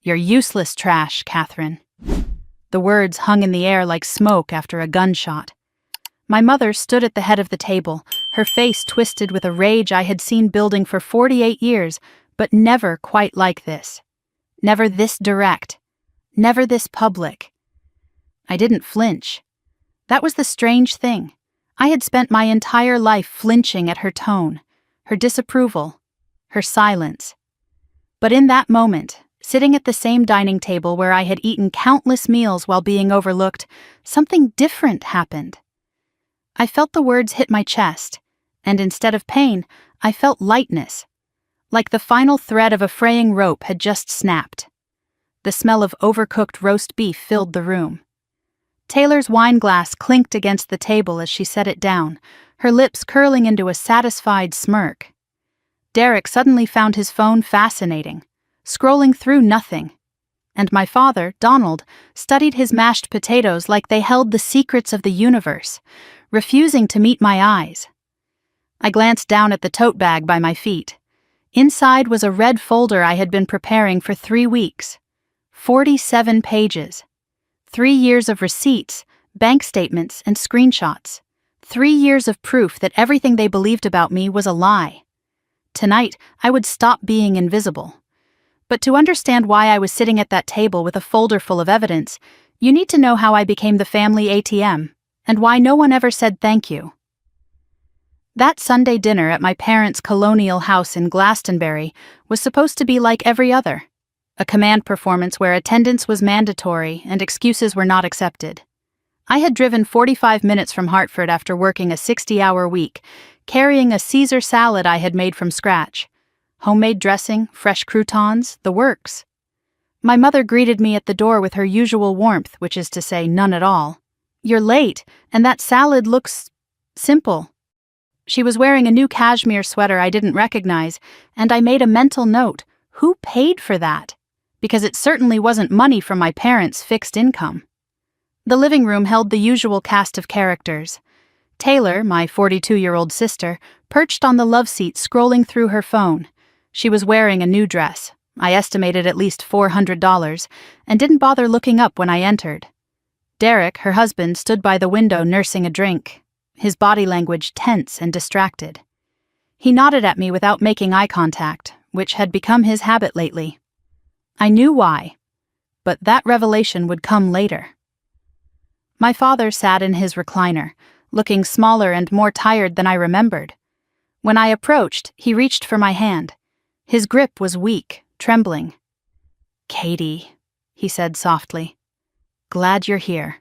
"You're useless trash, Catherine." The words hung in the air like smoke after a gunshot. My mother stood at the head of the table, her face twisted with a rage I had seen building for 48 years, but never quite like this. Never this direct. Never this public. I didn't flinch. That was the strange thing. I had spent my entire life flinching at her tone, her disapproval, her silence. But in that moment, sitting at the same dining table where I had eaten countless meals while being overlooked, something different happened. I felt the words hit my chest, and instead of pain, I felt lightness, like the final thread of a fraying rope had just snapped. The smell of overcooked roast beef filled the room. Taylor's wine glass clinked against the table as she set it down, her lips curling into a satisfied smirk. Derek suddenly found his phone fascinating, scrolling through nothing. And my father, Donald, studied his mashed potatoes like they held the secrets of the universe, refusing to meet my eyes. I glanced down at the tote bag by my feet. Inside was a red folder I had been preparing for 3 weeks. 47 pages. 3 years of receipts, bank statements, and screenshots. 3 years of proof that everything they believed about me was a lie. Tonight, I would stop being invisible. But to understand why I was sitting at that table with a folder full of evidence, you need to know how I became the family ATM, and why no one ever said thank you. That Sunday dinner at my parents' colonial house in Glastonbury was supposed to be like every other, a command performance where attendance was mandatory and excuses were not accepted. I had driven 45 minutes from Hartford after working a 60-hour week, carrying a Caesar salad I had made from scratch. Homemade dressing, fresh croutons, the works. My mother greeted me at the door with her usual warmth, which is to say none at all. "You're late, and that salad looks simple." She was wearing a new cashmere sweater I didn't recognize, and I made a mental note: who paid for that? Because it certainly wasn't money from my parents' fixed income. The living room held the usual cast of characters. Taylor, my 42-year-old sister, perched on the love seat scrolling through her phone. She was wearing a new dress, I estimated at least $400, and didn't bother looking up when I entered. Derek, her husband, stood by the window nursing a drink, his body language tense and distracted. He nodded at me without making eye contact, which had become his habit lately. I knew why, but that revelation would come later. My father sat in his recliner, looking smaller and more tired than I remembered. When I approached, he reached for my hand. His grip was weak, trembling. "Katie," he said softly. "Glad you're here."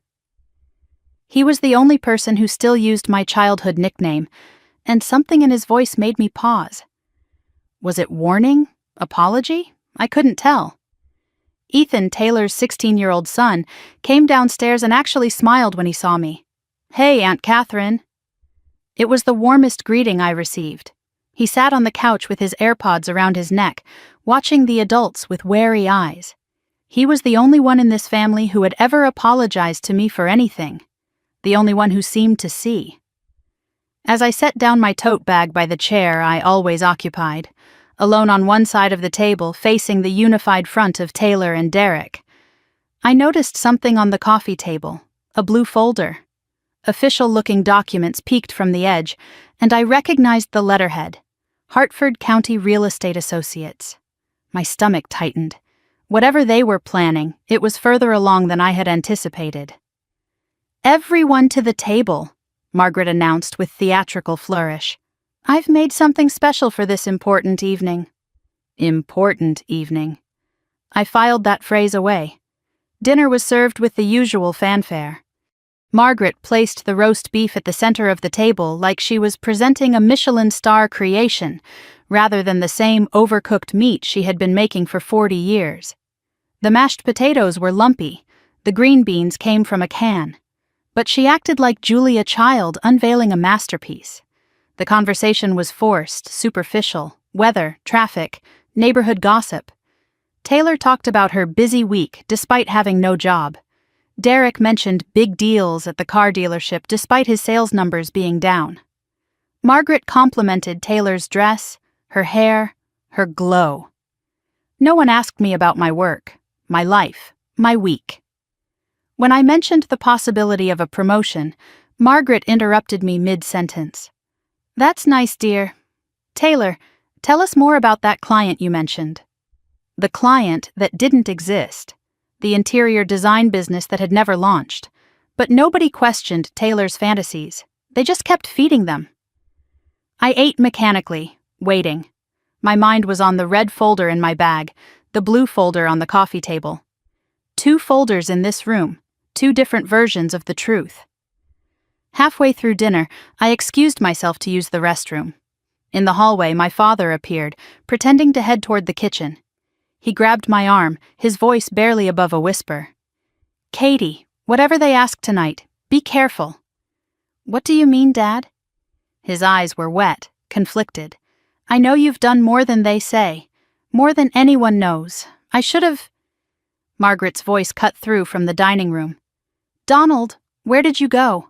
He was the only person who still used my childhood nickname, and something in his voice made me pause. Was it warning? Apology? I couldn't tell. Ethan, Taylor's 16-year-old son, came downstairs and actually smiled when he saw me. "Hey, Aunt Catherine." It was the warmest greeting I received. He sat on the couch with his AirPods around his neck, watching the adults with wary eyes. He was the only one in this family who had ever apologized to me for anything. The only one who seemed to see. As I set down my tote bag by the chair I always occupied, alone on one side of the table facing the unified front of Taylor and Derek, I noticed something on the coffee table, a blue folder. Official-looking documents peeked from the edge, and I recognized the letterhead, Hartford County Real Estate Associates. My stomach tightened. Whatever they were planning, it was further along than I had anticipated. "Everyone to the table," Margaret announced with theatrical flourish. "I've made something special for this important evening." Important evening. I filed that phrase away. Dinner was served with the usual fanfare. Margaret placed the roast beef at the center of the table like she was presenting a Michelin star creation, rather than the same overcooked meat she had been making for 40 years. The mashed potatoes were lumpy, the green beans came from a can. But she acted like Julia Child unveiling a masterpiece. The conversation was forced, superficial, weather, traffic, neighborhood gossip. Taylor talked about her busy week despite having no job. Derek mentioned big deals at the car dealership despite his sales numbers being down. Margaret complimented Taylor's dress, her hair, her glow. No one asked me about my work. my life, my week. When I mentioned the possibility of a promotion, Margaret interrupted me mid-sentence. "That's nice, dear. Taylor, tell us more about that client you mentioned." The client that didn't exist, the interior design business that had never launched. But nobody questioned Taylor's fantasies. They just kept feeding them. I ate mechanically, waiting. My mind was on the red folder in my bag, the blue folder on the coffee table. 2 folders in this room, 2 different versions of the truth. Halfway through dinner, I excused myself to use the restroom. In the hallway, my father appeared, pretending to head toward the kitchen. He grabbed my arm, his voice barely above a whisper. "Katie, whatever they ask tonight, be careful." "What do you mean, Dad?" His eyes were wet, conflicted. "I know you've done more than they say, more than anyone knows. I should have—" Margaret's voice cut through from the dining room. "Donald, where did you go?"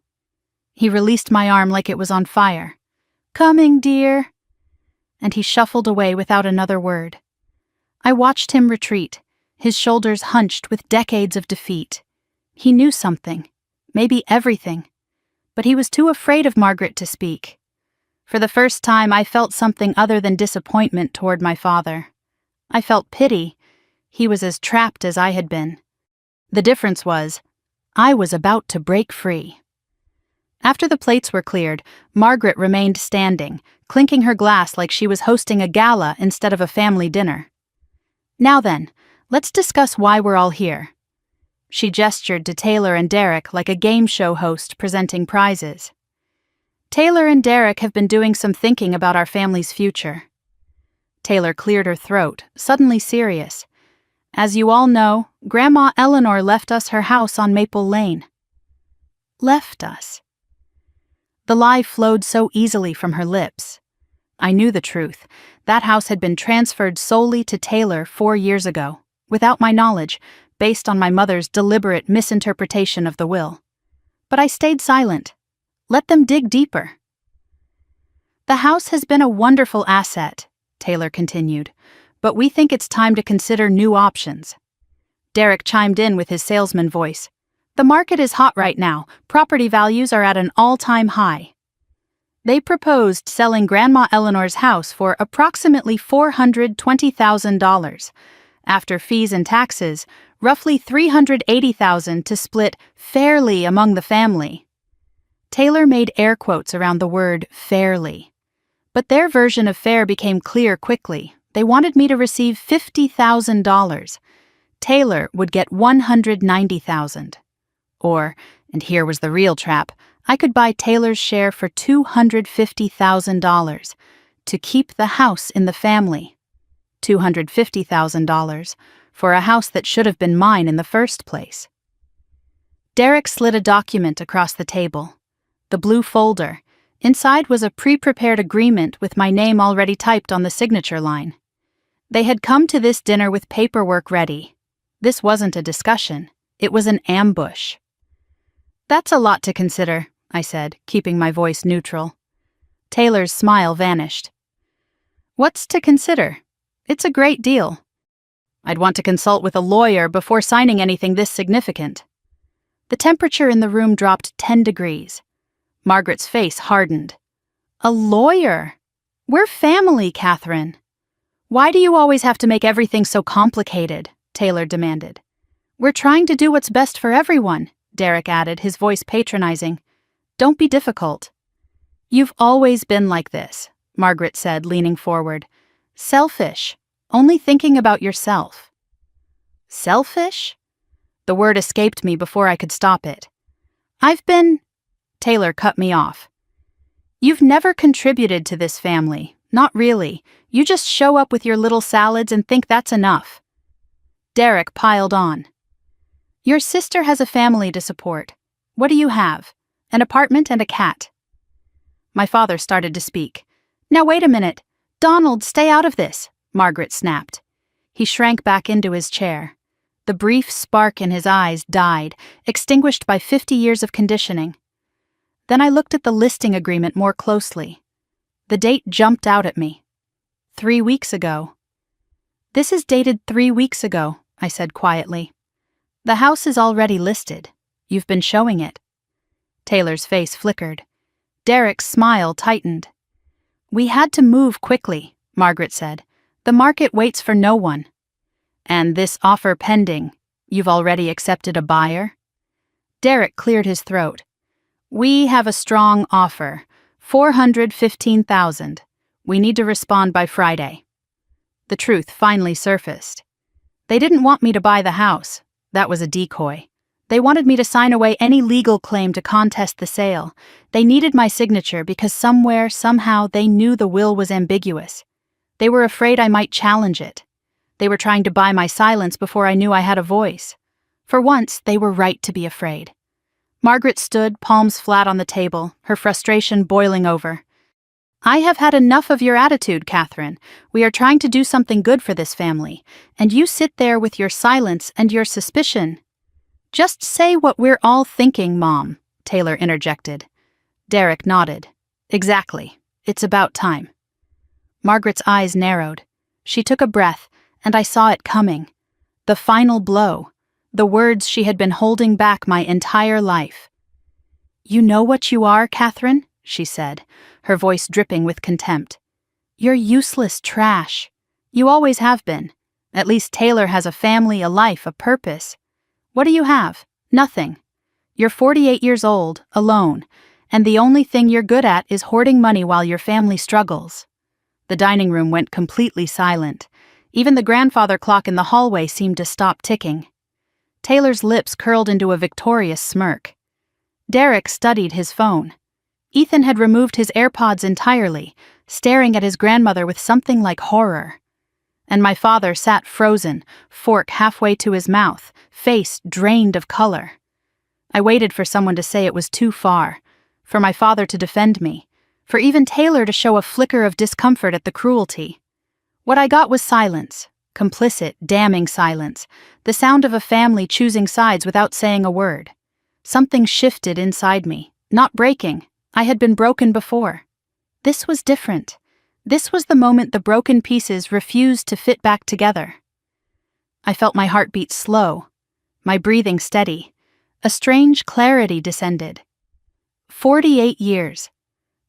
He released my arm like it was on fire. "Coming, dear." And he shuffled away without another word. I watched him retreat, his shoulders hunched with decades of defeat. He knew something, maybe everything, but he was too afraid of Margaret to speak. For the first time, I felt something other than disappointment toward my father. I felt pity. He was as trapped as I had been. The difference was, I was about to break free. After the plates were cleared, Margaret remained standing, clinking her glass like she was hosting a gala instead of a family dinner. "Now then, let's discuss why we're all here." She gestured to Taylor and Derek like a game show host presenting prizes. "Taylor and Derek have been doing some thinking about our family's future." Taylor cleared her throat, suddenly serious. "As you all know, Grandma Eleanor left us her house on Maple Lane." Left us. The lie flowed so easily from her lips. I knew the truth. That house had been transferred solely to Taylor 4 years ago, without my knowledge, based on my mother's deliberate misinterpretation of the will. But I stayed silent. Let them dig deeper. "The house has been a wonderful asset," Taylor continued, "but we think it's time to consider new options." Derek chimed in with his salesman voice. "The market is hot right now. Property values are at an all-time high." They proposed selling Grandma Eleanor's house for approximately $420,000. After fees and taxes, roughly $380,000 to split fairly among the family. Taylor made air quotes around the word fairly. But their version of fair became clear quickly. They wanted me to receive $50,000. Taylor would get $190,000. Or, and here was the real trap, I could buy Taylor's share for $250,000 to keep the house in the family. $250,000 for a house that should have been mine in the first place. Derek slid a document across the table. The blue folder. Inside was a pre-prepared agreement with my name already typed on the signature line. They had come to this dinner with paperwork ready. This wasn't a discussion. It was an ambush. "That's a lot to consider," I said, keeping my voice neutral. Taylor's smile vanished. "What's to consider? It's a great deal. I'd want to consult with a lawyer before signing anything this significant." The temperature in the room dropped 10 degrees. Margaret's face hardened. "A lawyer? We're family, Catherine." "Why do you always have to make everything so complicated?" Taylor demanded. "We're trying to do what's best for everyone," Derek added, his voice patronizing. "Don't be difficult." "You've always been like this," Margaret said, leaning forward. "Selfish, only thinking about yourself." "Selfish?" The word escaped me before I could stop it. "I've been—" Taylor cut me off. "You've never contributed to this family, not really. You just show up with your little salads and think that's enough." Derek piled on. "Your sister has a family to support. What do you have? An apartment and a cat." My father started to speak. "Now wait a minute. Donald, stay out of this," Margaret snapped. He shrank back into his chair. The brief spark in his eyes died, extinguished by 50 years of conditioning. Then I looked at the listing agreement more closely. The date jumped out at me. 3 weeks ago. "This is dated 3 weeks ago," I said quietly. The house is already listed. You've been showing it. Taylor's face flickered. Derek's smile tightened. We had to move quickly, Margaret said. The market waits for no one. And this offer pending, you've already accepted a buyer? Derek cleared his throat. We have a strong offer, $415,000. We need to respond by Friday. The truth finally surfaced. They didn't want me to buy the house. That was a decoy. They wanted me to sign away any legal claim to contest the sale. They needed my signature because somewhere, somehow, they knew the will was ambiguous. They were afraid I might challenge it. They were trying to buy my silence before I knew I had a voice. For once, they were right to be afraid. Margaret stood, palms flat on the table, her frustration boiling over. I have had enough of your attitude, Catherine. We are trying to do something good for this family, and you sit there with your silence and your suspicion. Just say what we're all thinking, Mom, Taylor interjected. Derek nodded. Exactly. It's about time. Margaret's eyes narrowed. She took a breath, and I saw it coming. The final blow. The words she had been holding back my entire life. You know what you are, Catherine? She said, her voice dripping with contempt. You're useless trash. You always have been. At least Taylor has a family, a life, a purpose. What do you have? Nothing. You're 48 years old, alone, and the only thing you're good at is hoarding money while your family struggles. The dining room went completely silent. Even the grandfather clock in the hallway seemed to stop ticking. Taylor's lips curled into a victorious smirk. Derek studied his phone. Ethan had removed his AirPods entirely, staring at his grandmother with something like horror. And my father sat frozen, fork halfway to his mouth, face drained of color. I waited for someone to say it was too far, for my father to defend me, for even Taylor to show a flicker of discomfort at the cruelty. What I got was silence, complicit, damning silence, the sound of a family choosing sides without saying a word. Something shifted inside me, not breaking. I had been broken before. This was different. This was the moment the broken pieces refused to fit back together. I felt my heartbeat slow, my breathing steady. A strange clarity descended. 48 years.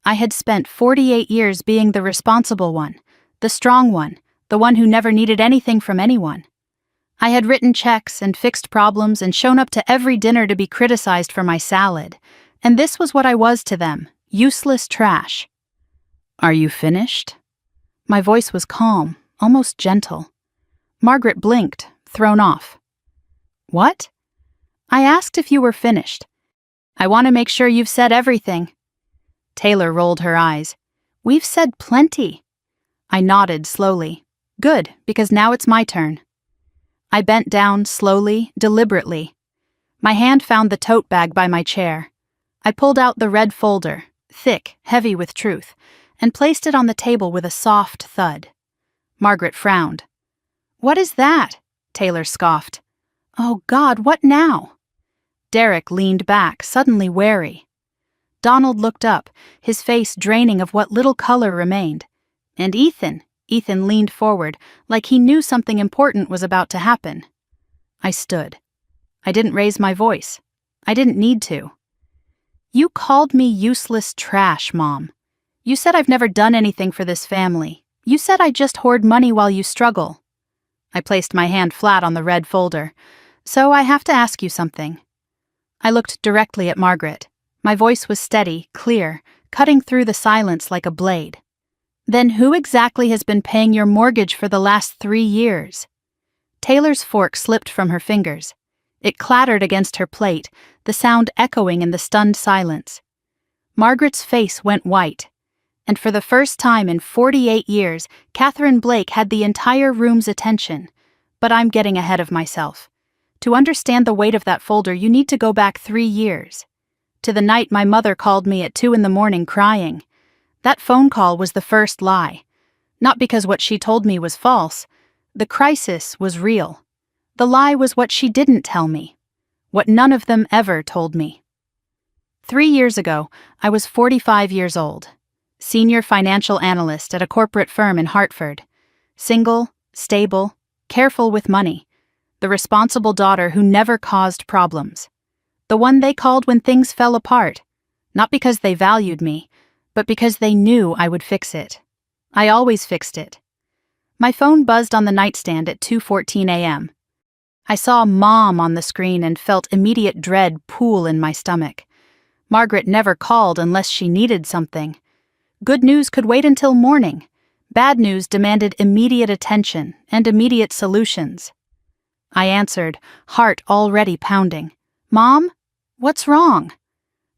I had spent 48 years being the responsible one, the strong one, the one who never needed anything from anyone. I had written checks and fixed problems and shown up to every dinner to be criticized for my salad. And this was what I was to them, useless trash. Are you finished? My voice was calm, almost gentle. Margaret blinked, thrown off. What? I asked if you were finished. I want to make sure you've said everything. Taylor rolled her eyes. We've said plenty. I nodded slowly. Good, because now it's my turn. I bent down slowly, deliberately. My hand found the tote bag by my chair. I pulled out the red folder, thick, heavy with truth, and placed it on the table with a soft thud. Margaret frowned. What is that? Taylor scoffed. Oh God, what now? Derek leaned back, suddenly wary. Donald looked up, his face draining of what little color remained. And Ethan leaned forward, like he knew something important was about to happen. I stood. I didn't raise my voice. I didn't need to. You called me useless trash, Mom. You said I've never done anything for this family. You said I just hoard money while you struggle. I placed my hand flat on the red folder. So I have to ask you something. I looked directly at Margaret. My voice was steady, clear, cutting through the silence like a blade. Then who exactly has been paying your mortgage for the last 3 years? Taylor's fork slipped from her fingers. It clattered against her plate, the sound echoing in the stunned silence. Margaret's face went white, and for the first time in 48 years, Catherine Blake had the entire room's attention. But I'm getting ahead of myself. To understand the weight of that folder, you need to go back 3 years. To the night my mother called me at 2 a.m. crying. That phone call was the first lie. Not because what she told me was false. The crisis was real. The lie was what she didn't tell me. What none of them ever told me. 3 years ago, I was 45 years old. Senior financial analyst at a corporate firm in Hartford. Single, stable, careful with money. The responsible daughter who never caused problems. The one they called when things fell apart. Not because they valued me, but because they knew I would fix it. I always fixed it. My phone buzzed on the nightstand at 2:14 a.m. I saw Mom on the screen and felt immediate dread pool in my stomach. Margaret never called unless she needed something. Good news could wait until morning. Bad news demanded immediate attention and immediate solutions. I answered, heart already pounding. "Mom? What's wrong?"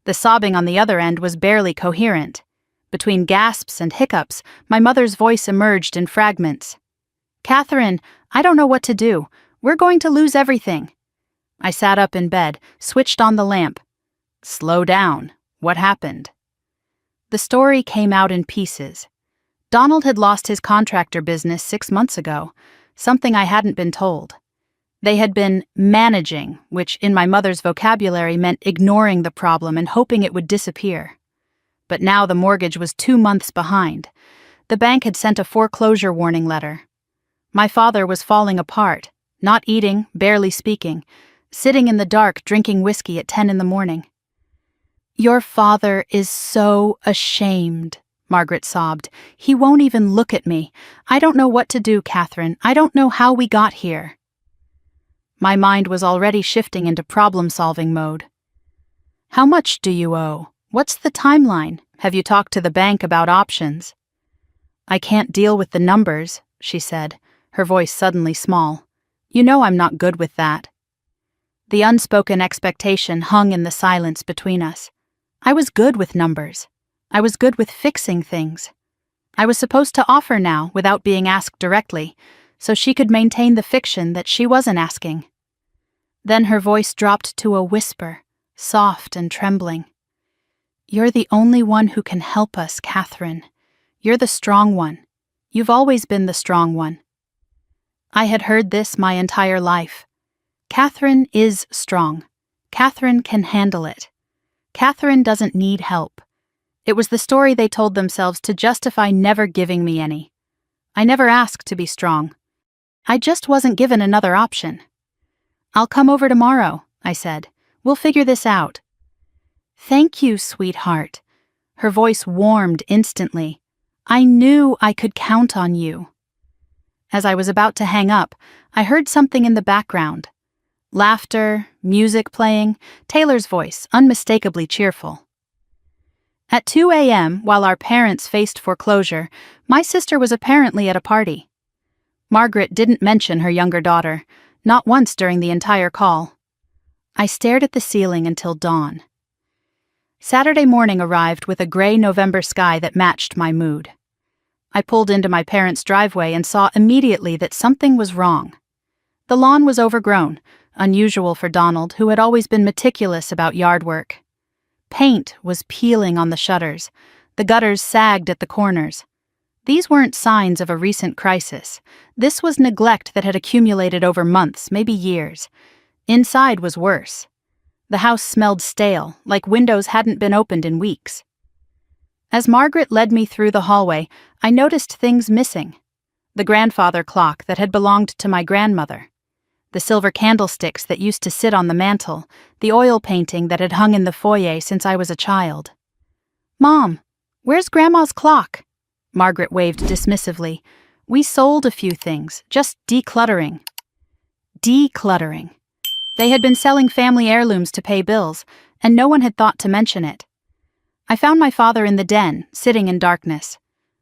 The sobbing on the other end was barely coherent. Between gasps and hiccups, my mother's voice emerged in fragments. "Catherine, I don't know what to do. We're going to lose everything." I sat up in bed, switched on the lamp. "Slow down. What happened?" The story came out in pieces. Donald had lost his contractor business 6 months ago, something I hadn't been told. They had been managing, which in my mother's vocabulary meant ignoring the problem and hoping it would disappear. But now the mortgage was 2 months behind. The bank had sent a foreclosure warning letter. My father was falling apart, not eating, barely speaking, sitting in the dark drinking whiskey at 10 in the morning. "Your father is so ashamed," Margaret sobbed. "He won't even look at me. I don't know what to do, Catherine. I don't know how we got here." My mind was already shifting into problem-solving mode. "How much do you owe? What's the timeline? Have you talked to the bank about options?" "I can't deal with the numbers," she said, her voice suddenly small. "You know I'm not good with that." The unspoken expectation hung in the silence between us. I was good with numbers. I was good with fixing things. I was supposed to offer now without being asked directly, so she could maintain the fiction that she wasn't asking. Then her voice dropped to a whisper, soft and trembling. "You're the only one who can help us, Catherine. You're the strong one. You've always been the strong one." I had heard this my entire life. Catherine is strong. Catherine can handle it. Catherine doesn't need help. It was the story they told themselves to justify never giving me any. I never asked to be strong. I just wasn't given another option. "I'll come over tomorrow," I said. "We'll figure this out." "Thank you, sweetheart." Her voice warmed instantly. "I knew I could count on you." As I was about to hang up, I heard something in the background. Laughter, music playing, Taylor's voice, unmistakably cheerful. At 2 a.m., while our parents faced foreclosure, my sister was apparently at a party. Margaret didn't mention her younger daughter, not once during the entire call. I stared at the ceiling until dawn. Saturday morning arrived with a gray November sky that matched my mood. I pulled into my parents' driveway and saw immediately that something was wrong. The lawn was overgrown, unusual for Donald, who had always been meticulous about yard work. Paint was peeling on the shutters. The gutters sagged at the corners. These weren't signs of a recent crisis. This was neglect that had accumulated over months, maybe years. Inside was worse. The house smelled stale, like windows hadn't been opened in weeks. As Margaret led me through the hallway, I noticed things missing. The grandfather clock that had belonged to my grandmother. The silver candlesticks that used to sit on the mantel, the oil painting that had hung in the foyer since I was a child. "Mom, where's Grandma's clock?" Margaret waved dismissively. "We sold a few things, just decluttering." Decluttering. They had been selling family heirlooms to pay bills, and no one had thought to mention it. I found my father in the den, sitting in darkness.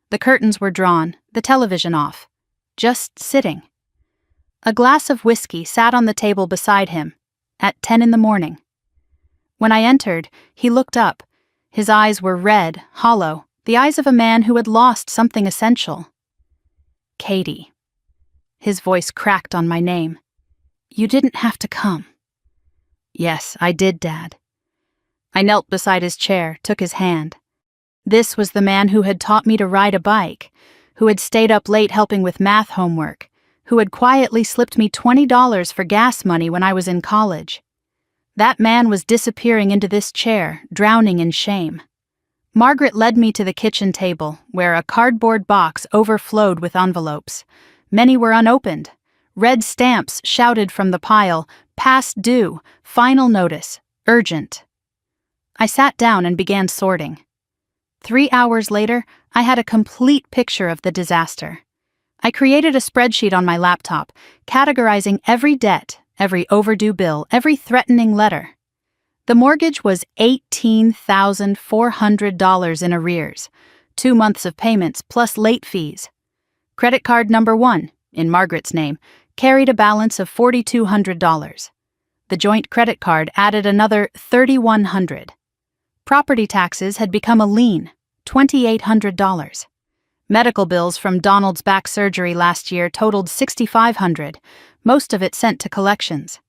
The curtains were drawn, the television off. Just sitting. A glass of whiskey sat on the table beside him, at 10 in the morning. When I entered, he looked up. His eyes were red, hollow, the eyes of a man who had lost something essential. "Katie." His voice cracked on my name. "You didn't have to come." "Yes, I did, Dad." I knelt beside his chair, took his hand. This was the man who had taught me to ride a bike, who had stayed up late helping with math homework, who had quietly slipped me $20 for gas money when I was in college. That man was disappearing into this chair, drowning in shame. Margaret led me to the kitchen table, where a cardboard box overflowed with envelopes. Many were unopened. Red stamps shouted from the pile, "Past due, final notice, urgent." I sat down and began sorting. 3 hours later, I had a complete picture of the disaster. I created a spreadsheet on my laptop, categorizing every debt, every overdue bill, every threatening letter. The mortgage was $18,400 in arrears, 2 months of payments plus late fees. Credit card number 1, in Margaret's name, carried a balance of $4,200. The joint credit card added another $3,100. Property taxes had become a lien, $2,800. Medical bills from Donald's back surgery last year totaled $6,500, most of it sent to collections.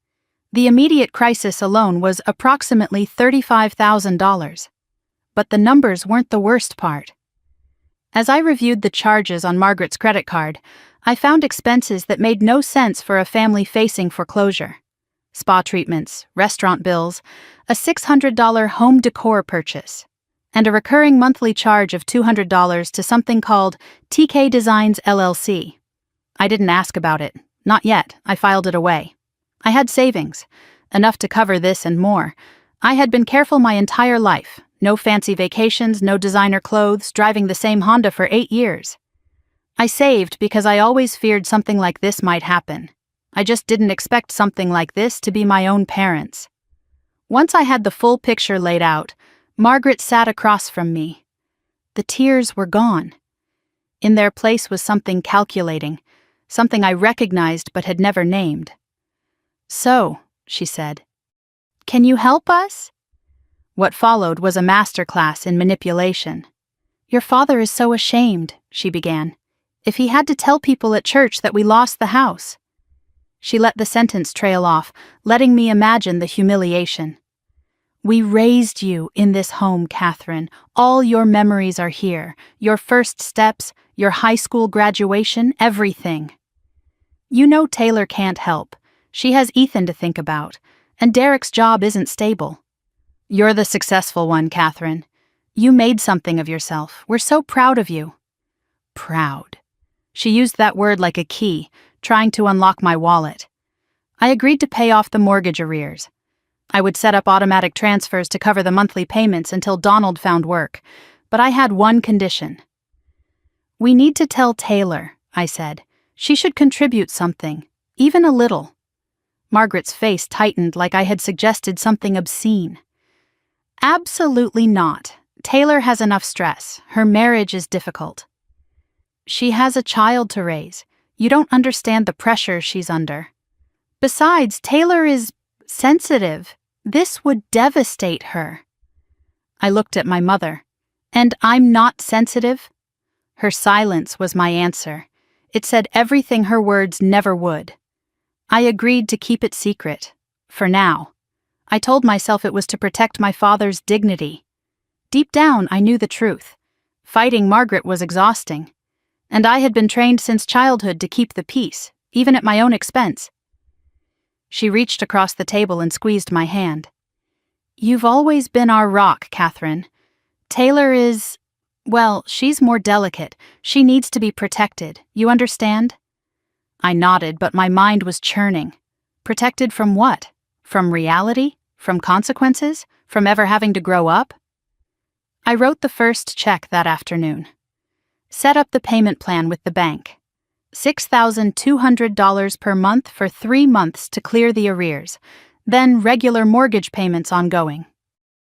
The immediate crisis alone was approximately $35,000. But the numbers weren't the worst part. As I reviewed the charges on Margaret's credit card, I found expenses that made no sense for a family facing foreclosure. Spa treatments, restaurant bills, a $600 home decor purchase, and a recurring monthly charge of $200 to something called TK Designs LLC. I didn't ask about it. Not yet. I filed it away. I had savings, enough to cover this and more. I had been careful my entire life. No fancy vacations, no designer clothes, driving the same Honda for 8 years. I saved because I always feared something like this might happen. I just didn't expect something like this to be my own parents. Once I had the full picture laid out, Margaret sat across from me. The tears were gone. In their place was something calculating, something I recognized but had never named. "So," she said, "can you help us?" What followed was a masterclass in manipulation. "Your father is so ashamed," she began. "If he had to tell people at church that we lost the house." She let the sentence trail off, letting me imagine the humiliation. "We raised you in this home, Catherine. All your memories are here. Your first steps, your high school graduation, everything. You know Taylor can't help. She has Ethan to think about, and Derek's job isn't stable. You're the successful one, Catherine. You made something of yourself. We're so proud of you." Proud. She used that word like a key, trying to unlock my wallet. I agreed to pay off the mortgage arrears. I would set up automatic transfers to cover the monthly payments until Donald found work, but I had one condition. "We need to tell Taylor," I said. "She should contribute something, even a little." Margaret's face tightened like I had suggested something obscene. "Absolutely not. Taylor has enough stress. Her marriage is difficult." "She has a child to raise. You don't understand the pressure she's under. Besides, Taylor is sensitive. This would devastate her." I looked at my mother. "And I'm not sensitive?" Her silence was my answer. It said everything her words never would. I agreed to keep it secret, for now. I told myself it was to protect my father's dignity. Deep down, I knew the truth. Fighting Margaret was exhausting, and I had been trained since childhood to keep the peace, even at my own expense. She reached across the table and squeezed my hand. "You've always been our rock, Catherine. Taylor is, well, she's more delicate. She needs to be protected. You understand?" I nodded, but my mind was churning. Protected from what? From reality? From consequences? From ever having to grow up? I wrote the first check that afternoon. Set up the payment plan with the bank. $6,200 per month for 3 months to clear the arrears, then regular mortgage payments ongoing.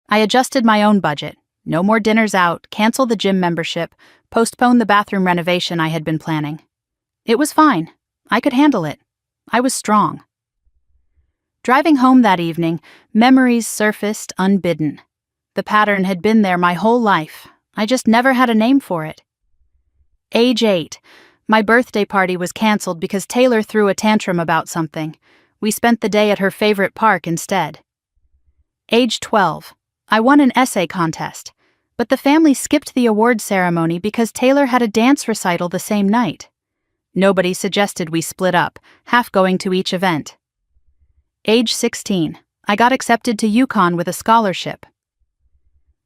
I adjusted my own budget. No more dinners out, cancel the gym membership, postpone the bathroom renovation I had been planning. It was fine. I could handle it. I was strong. Driving home that evening, memories surfaced unbidden. The pattern had been there my whole life. I just never had a name for it. Age 8. My birthday party was canceled because Taylor threw a tantrum about something. We spent the day at her favorite park instead. Age 12. I won an essay contest, but the family skipped the award ceremony because Taylor had a dance recital the same night. Nobody suggested we split up, half going to each event. Age 16. I got accepted to UConn with a scholarship.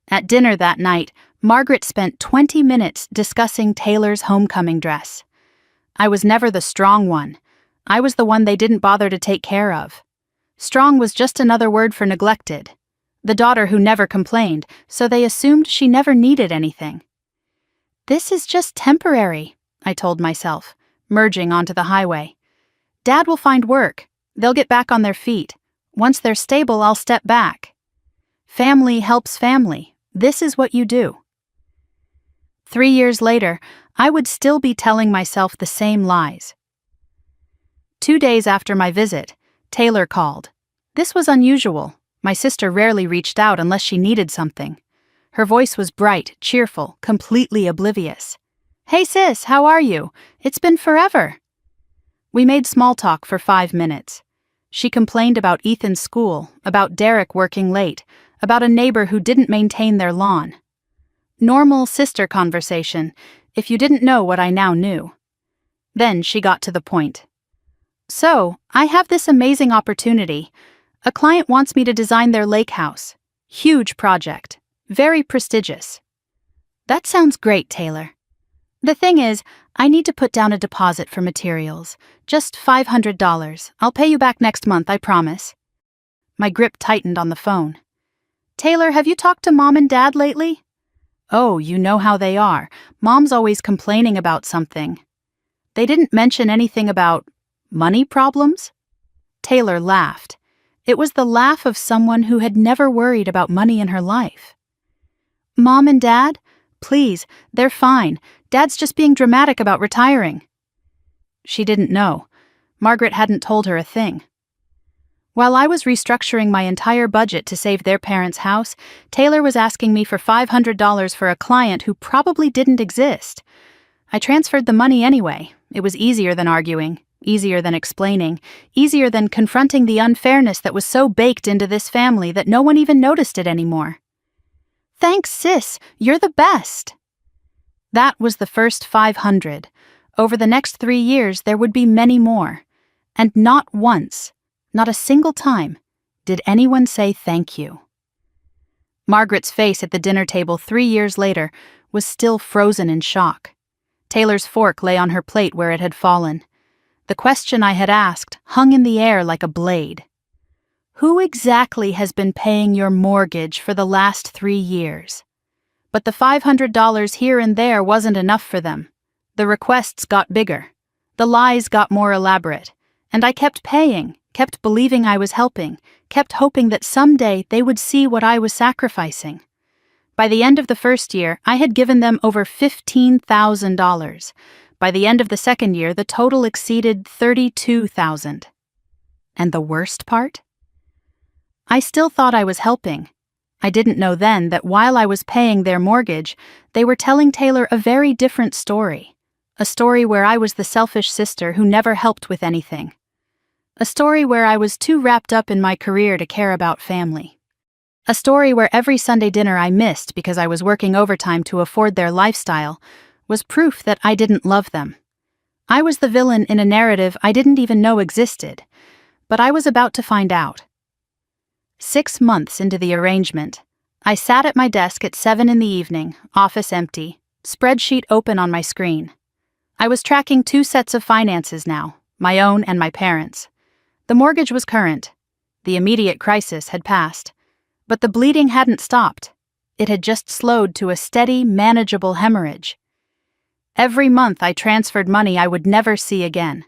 At dinner that night, Margaret spent 20 minutes discussing Taylor's homecoming dress. I was never the strong one. I was the one they didn't bother to take care of. Strong was just another word for neglected. The daughter who never complained, so they assumed she never needed anything. This is just temporary, I told myself, merging onto the highway. Dad will find work. They'll get back on their feet. Once they're stable, I'll step back. Family helps family. This is what you do. 3 years later, I would still be telling myself the same lies. 2 days after my visit, Taylor called. This was unusual. My sister rarely reached out unless she needed something. Her voice was bright, cheerful, completely oblivious. "Hey sis, how are you? It's been forever." We made small talk for 5 minutes. She complained about Ethan's school, about Derek working late, about a neighbor who didn't maintain their lawn. Normal sister conversation, if you didn't know what I now knew. Then she got to the point. "So, I have this amazing opportunity. A client wants me to design their lake house. Huge project. Very prestigious." "That sounds great, Taylor. The thing is, I need to put down a deposit for materials. Just $500. I'll pay you back next month, I promise." My grip tightened on the phone. "Taylor, have you talked to Mom and Dad lately?" "Oh, you know how they are. Mom's always complaining about something." "They didn't mention anything about money problems?" Taylor laughed. It was the laugh of someone who had never worried about money in her life. "Mom and Dad? Please, they're fine. Dad's just being dramatic about retiring." She didn't know. Margaret hadn't told her a thing. While I was restructuring my entire budget to save their parents' house, Taylor was asking me for $500 for a client who probably didn't exist. I transferred the money anyway. It was easier than arguing, easier than explaining, easier than confronting the unfairness that was so baked into this family that no one even noticed it anymore. "Thanks, sis. You're the best." That was the first 500. Over the next 3 years, there would be many more. And not once, not a single time, did anyone say thank you. Margaret's face at the dinner table 3 years later was still frozen in shock. Taylor's fork lay on her plate where it had fallen. The question I had asked hung in the air like a blade. Who exactly has been paying your mortgage for the last 3 years? But the $500 here and there wasn't enough for them. The requests got bigger. The lies got more elaborate. And I kept paying, kept believing I was helping, kept hoping that someday they would see what I was sacrificing. By the end of the first year, I had given them over $15,000. By the end of the second year, the total exceeded $32,000. And the worst part? I still thought I was helping. I didn't know then that while I was paying their mortgage, they were telling Taylor a very different story. A story where I was the selfish sister who never helped with anything. A story where I was too wrapped up in my career to care about family. A story where every Sunday dinner I missed because I was working overtime to afford their lifestyle was proof that I didn't love them. I was the villain in a narrative I didn't even know existed, but I was about to find out. 6 months into the arrangement, I sat at my desk at 7 in the evening, office empty, spreadsheet open on my screen. I was tracking 2 sets of finances now, my own and my parents'. The mortgage was current. The immediate crisis had passed. But the bleeding hadn't stopped. It had just slowed to a steady, manageable hemorrhage. Every month I transferred money I would never see again.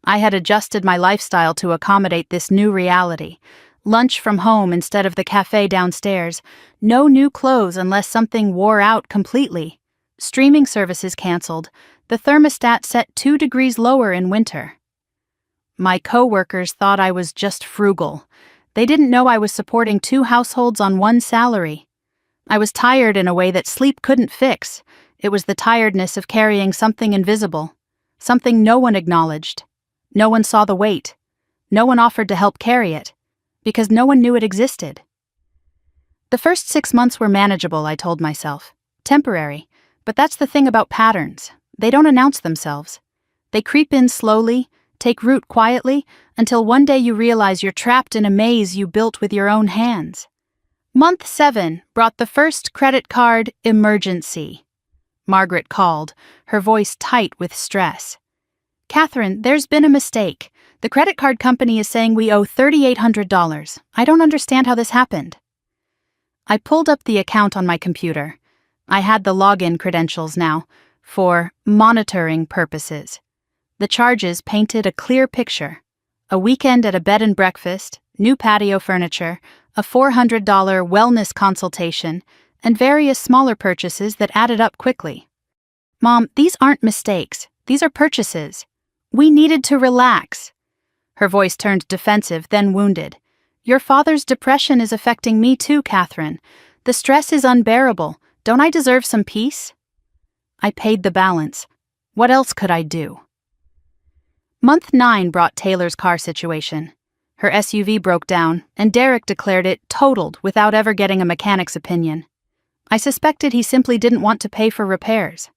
I had adjusted my lifestyle to accommodate this new reality. Lunch from home instead of the cafe downstairs. No new clothes unless something wore out completely. Streaming services canceled. The thermostat set 2 degrees lower in winter. My coworkers thought I was just frugal. They didn't know I was supporting 2 households on 1 salary. I was tired in a way that sleep couldn't fix. It was the tiredness of carrying something invisible, something no one acknowledged. No one saw the weight. No one offered to help carry it, because no one knew it existed. The first 6 months were manageable, I told myself. Temporary, but that's the thing about patterns. They don't announce themselves. They creep in slowly, take root quietly, until one day you realize you're trapped in a maze you built with your own hands. Month 7 brought the first credit card emergency. Margaret called, her voice tight with stress. Catherine, there's been a mistake. The credit card company is saying we owe $3,800. I don't understand how this happened. I pulled up the account on my computer. I had the login credentials now, for monitoring purposes. The charges painted a clear picture. A weekend at a bed and breakfast, new patio furniture, a $400 wellness consultation, and various smaller purchases that added up quickly. Mom, these aren't mistakes. These are purchases. We needed to relax. Her voice turned defensive, then wounded. Your father's depression is affecting me too, Catherine. The stress is unbearable. Don't I deserve some peace? I paid the balance. What else could I do? Month 9 brought Taylor's car situation. Her SUV broke down, and Derek declared it totaled without ever getting a mechanic's opinion. I suspected he simply didn't want to pay for repairs.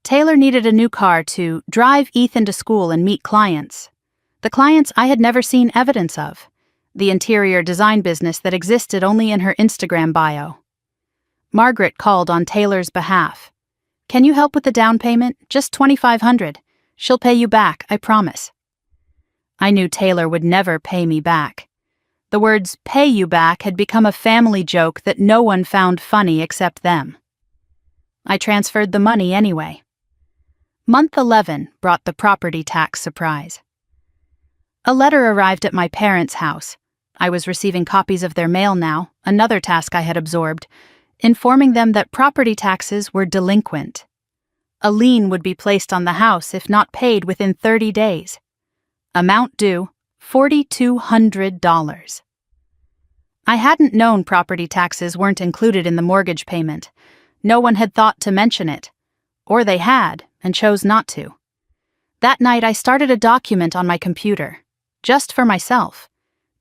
Taylor needed a new car to drive Ethan to school and meet clients. The clients I had never seen evidence of. The interior design business that existed only in her Instagram bio. Margaret called on Taylor's behalf. Can you help with the down payment? Just $2,500. She'll pay you back, I promise. I knew Taylor would never pay me back. The words pay you back had become a family joke that no one found funny except them. I transferred the money anyway. Month 11 brought the property tax surprise. A letter arrived at my parents' house. I was receiving copies of their mail now, another task I had absorbed, informing them that property taxes were delinquent. A lien would be placed on the house if not paid within 30 days. Amount due, $4,200. I hadn't known property taxes weren't included in the mortgage payment. No one had thought to mention it. Or they had, and chose not to. That night I started a document on my computer. Just for myself.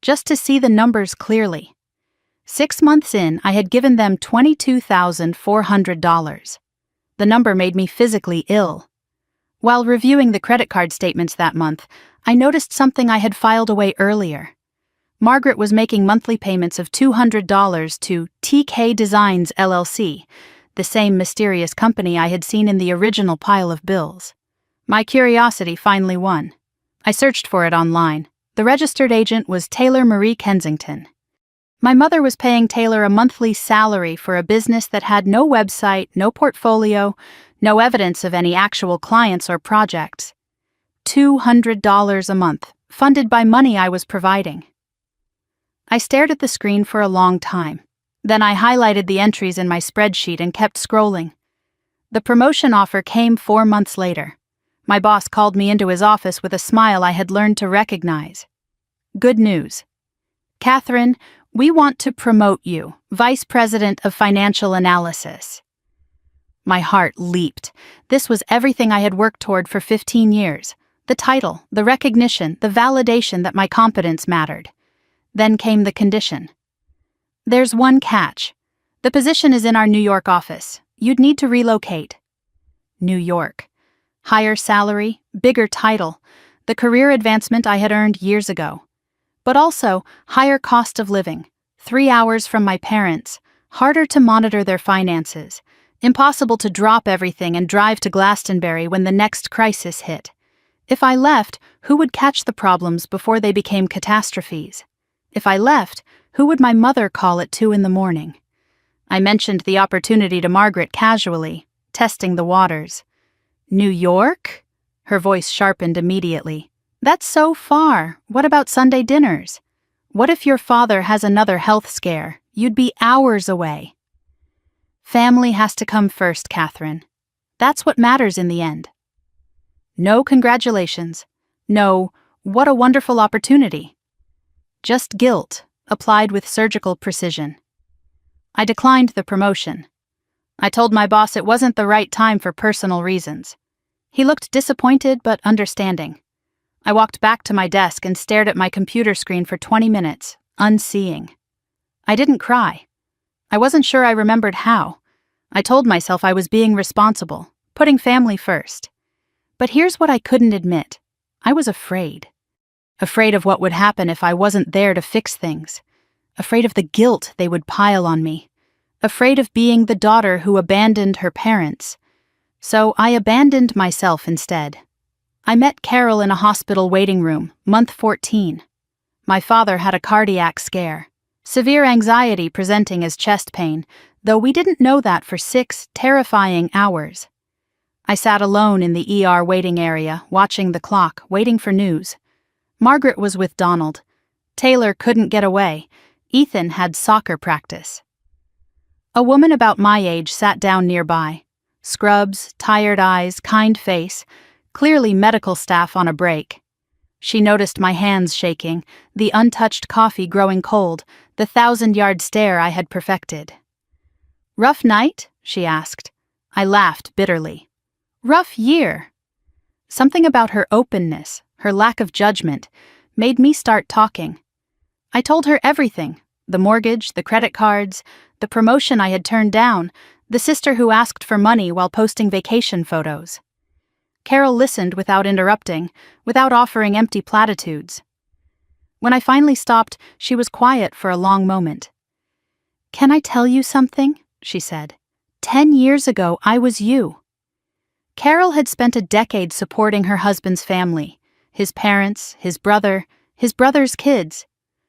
Just to see the numbers clearly. 6 months in, I had given them $22,400. The number made me physically ill. While reviewing the credit card statements that month, I noticed something I had filed away earlier. Margaret was making monthly payments of $200 to TK Designs LLC, the same mysterious company I had seen in the original pile of bills. My curiosity finally won. I searched for it online. The registered agent was Taylor Marie Kensington. My mother was paying Taylor a monthly salary for a business that had no website, no portfolio, no evidence of any actual clients or projects. $200 a month, funded by money I was providing. I stared at the screen for a long time. Then I highlighted the entries in my spreadsheet and kept scrolling. The promotion offer came 4 months later. My boss called me into his office with a smile I had learned to recognize. Good news. Catherine, we want to promote you, Vice President of Financial Analysis. My heart leaped. This was everything I had worked toward for 15 years. The title, the recognition, the validation that my competence mattered. Then came the condition. There's one catch. The position is in our New York office. You'd need to relocate. New York. Higher salary, bigger title, the career advancement I had earned years ago. But also higher cost of living, 3 hours from my parents, harder to monitor their finances, impossible to drop everything and drive to Glastonbury when the next crisis hit. If I left, who would catch the problems before they became catastrophes? If I left, who would my mother call at 2 a.m? I mentioned the opportunity to Margaret casually, testing the waters. New York? Her voice sharpened immediately. That's so far. What about Sunday dinners? What if your father has another health scare? You'd be hours away. Family has to come first, Catherine. That's what matters in the end. No congratulations. No, what a wonderful opportunity. Just guilt, applied with surgical precision. I declined the promotion. I told my boss it wasn't the right time for personal reasons. He looked disappointed but understanding. I walked back to my desk and stared at my computer screen for 20 minutes, unseeing. I didn't cry. I wasn't sure I remembered how. I told myself I was being responsible, putting family first. But here's what I couldn't admit. I was afraid. Afraid of what would happen if I wasn't there to fix things. Afraid of the guilt they would pile on me. Afraid of being the daughter who abandoned her parents. So I abandoned myself instead. I met Carol in a hospital waiting room, month 14. My father had a cardiac scare, severe anxiety presenting as chest pain, though we didn't know that for 6 terrifying hours. I sat alone in the ER waiting area, watching the clock, waiting for news. Margaret was with Donald. Taylor couldn't get away. Ethan had soccer practice. A woman about my age sat down nearby. Scrubs, tired eyes, kind face, clearly medical staff on a break. She noticed my hands shaking, the untouched coffee growing cold, the 1,000-yard stare I had perfected. "Rough night?" she asked. I laughed bitterly. "Rough year." Something about her openness, her lack of judgment, made me start talking. I told her everything: the mortgage, the credit cards, the promotion I had turned down, the sister who asked for money while posting vacation photos. Carol listened without interrupting, without offering empty platitudes. When I finally stopped, she was quiet for a long moment. "Can I tell you something?" she said. 10 years ago, I was you." Carol had spent a decade supporting her husband's family, his parents, his brother's kids.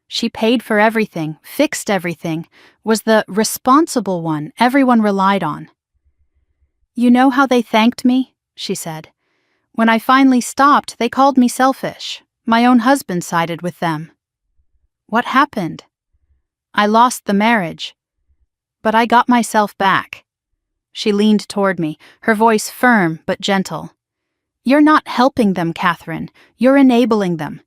She paid for everything, fixed everything, was the responsible one everyone relied on. "You know how they thanked me?" she said. "When I finally stopped, they called me selfish. My own husband sided with them." "What happened?" "I lost the marriage. But I got myself back." She leaned toward me, her voice firm but gentle. "You're not helping them, Catherine. You're enabling them.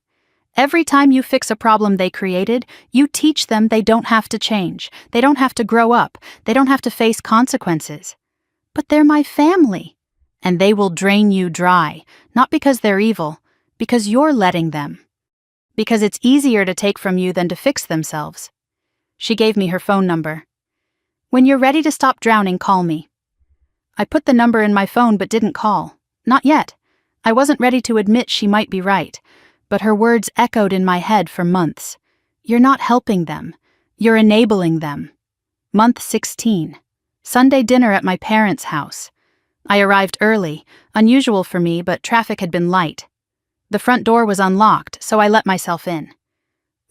Every time you fix a problem they created, you teach them they don't have to change, they don't have to grow up, they don't have to face consequences. But they're my family. And they will drain you dry, not because they're evil, because you're letting them. Because it's easier to take from you than to fix themselves." She gave me her phone number. "When you're ready to stop drowning, call me." I put the number in my phone but didn't call. Not yet. I wasn't ready to admit she might be right, but her words echoed in my head for months. "You're not helping them. You're enabling them." Month 16. Sunday dinner at my parents' house. I arrived early, unusual for me, but traffic had been light. The front door was unlocked, so I let myself in.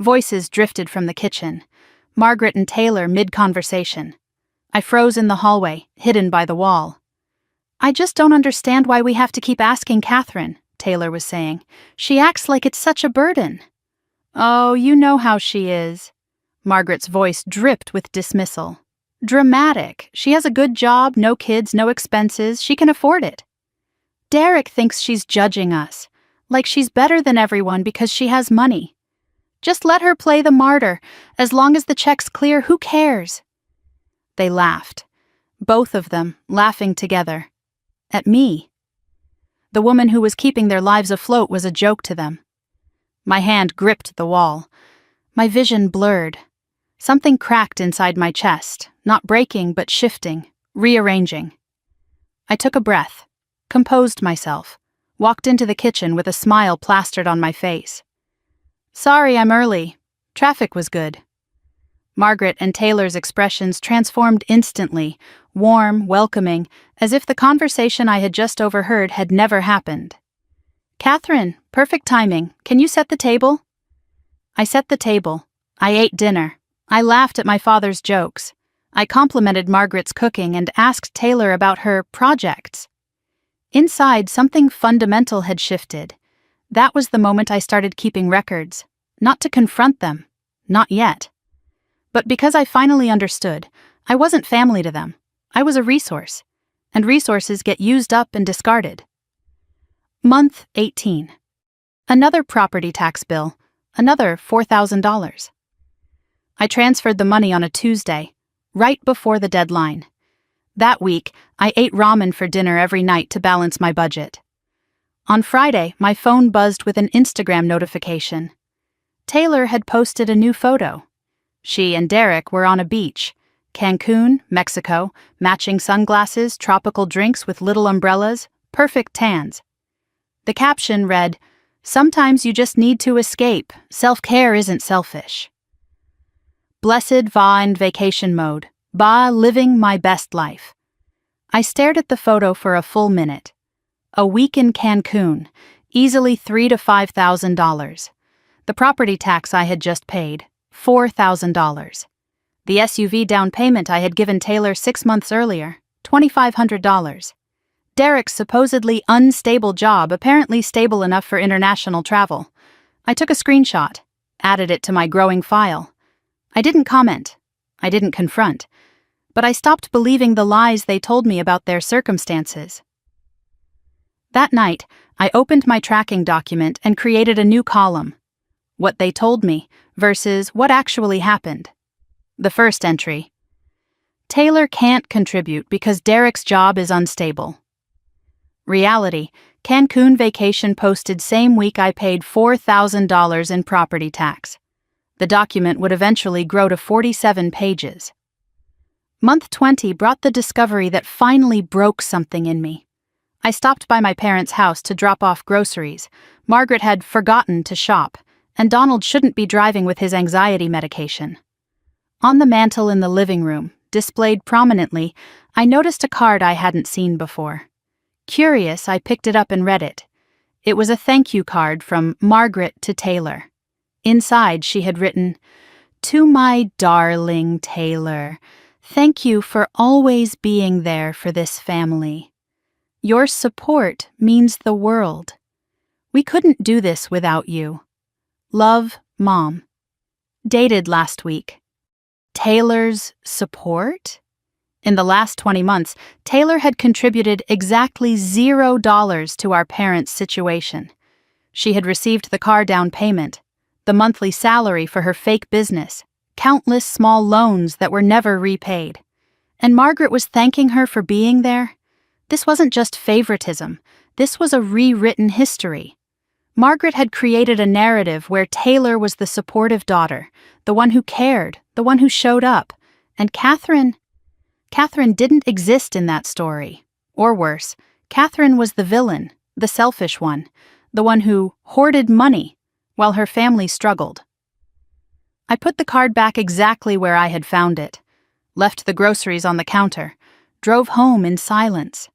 Voices drifted from the kitchen. Margaret and Taylor mid-conversation. I froze in the hallway, hidden by the wall. "I just don't understand why we have to keep asking Catherine," Taylor was saying. "She acts like it's such a burden." "Oh, you know how she is." Margaret's voice dripped with dismissal. "Dramatic. She has a good job, no kids, no expenses. She can afford it." "Derek thinks she's judging us, like she's better than everyone because she has money. Just let her play the martyr. As long as the check's clear, who cares?" They laughed. Both of them, laughing together. At me. The woman who was keeping their lives afloat was a joke to them. My hand gripped the wall. My vision blurred. Something cracked inside my chest, not breaking but shifting, rearranging. I took a breath, composed myself, walked into the kitchen with a smile plastered on my face. "Sorry I'm early. Traffic was good." Margaret and Taylor's expressions transformed instantly, warm, welcoming, as if the conversation I had just overheard had never happened. "Catherine, perfect timing. Can you set the table?" I set the table. I ate dinner. I laughed at my father's jokes. I complimented Margaret's cooking and asked Taylor about her projects. Inside, something fundamental had shifted. That was the moment I started keeping records. Not to confront them. Not yet. But because I finally understood, I wasn't family to them. I was a resource. And resources get used up and discarded. Month 18. Another property tax bill. Another $4,000. I transferred the money on a Tuesday, right before the deadline. That week, I ate ramen for dinner every night to balance my budget. On Friday, my phone buzzed with an Instagram notification. Taylor had posted a new photo. She and Derek were on a beach. Cancun, Mexico, matching sunglasses, tropical drinks with little umbrellas, perfect tans. The caption read, "Sometimes you just need to escape. Self-care isn't selfish." Blessed va in vacation mode. Ba living my best life. I stared at the photo for a full minute. A week in Cancun, easily $3,000 to $5,000. The property tax I had just paid, $4,000. The SUV down payment I had given Taylor 6 months earlier, $2,500. Derek's supposedly unstable job apparently stable enough for international travel. I took a screenshot, added it to my growing file. I didn't comment. I didn't confront. But I stopped believing the lies they told me about their circumstances. That night, I opened my tracking document and created a new column. What they told me versus what actually happened. The first entry. Taylor can't contribute because Derek's job is unstable. Reality. Cancun vacation posted same week I paid $4,000 in property tax. The document would eventually grow to 47 pages. Month 20 brought the discovery that finally broke something in me. I stopped by my parents' house to drop off groceries. Margaret had forgotten to shop, and Donald shouldn't be driving with his anxiety medication. On the mantel in the living room, displayed prominently, I noticed a card I hadn't seen before. Curious, I picked it up and read it. It was a thank you card from Margaret to Taylor. Inside, she had written, "To my darling Taylor, thank you for always being there for this family. Your support means the world. We couldn't do this without you. Love, Mom." Dated last week. Taylor's support? In the last 20 months, Taylor had contributed exactly $0 to our parents' situation. She had received the car down payment, the monthly salary for her fake business, countless small loans that were never repaid. And Margaret was thanking her for being there? This wasn't just favoritism. This was a rewritten history. Margaret had created a narrative where Taylor was the supportive daughter, the one who cared, the one who showed up. And Catherine didn't exist in that story. Or worse, Catherine was the villain, the selfish one, the one who hoarded money while her family struggled. I put the card back exactly where I had found it, left the groceries on the counter, drove home in silence.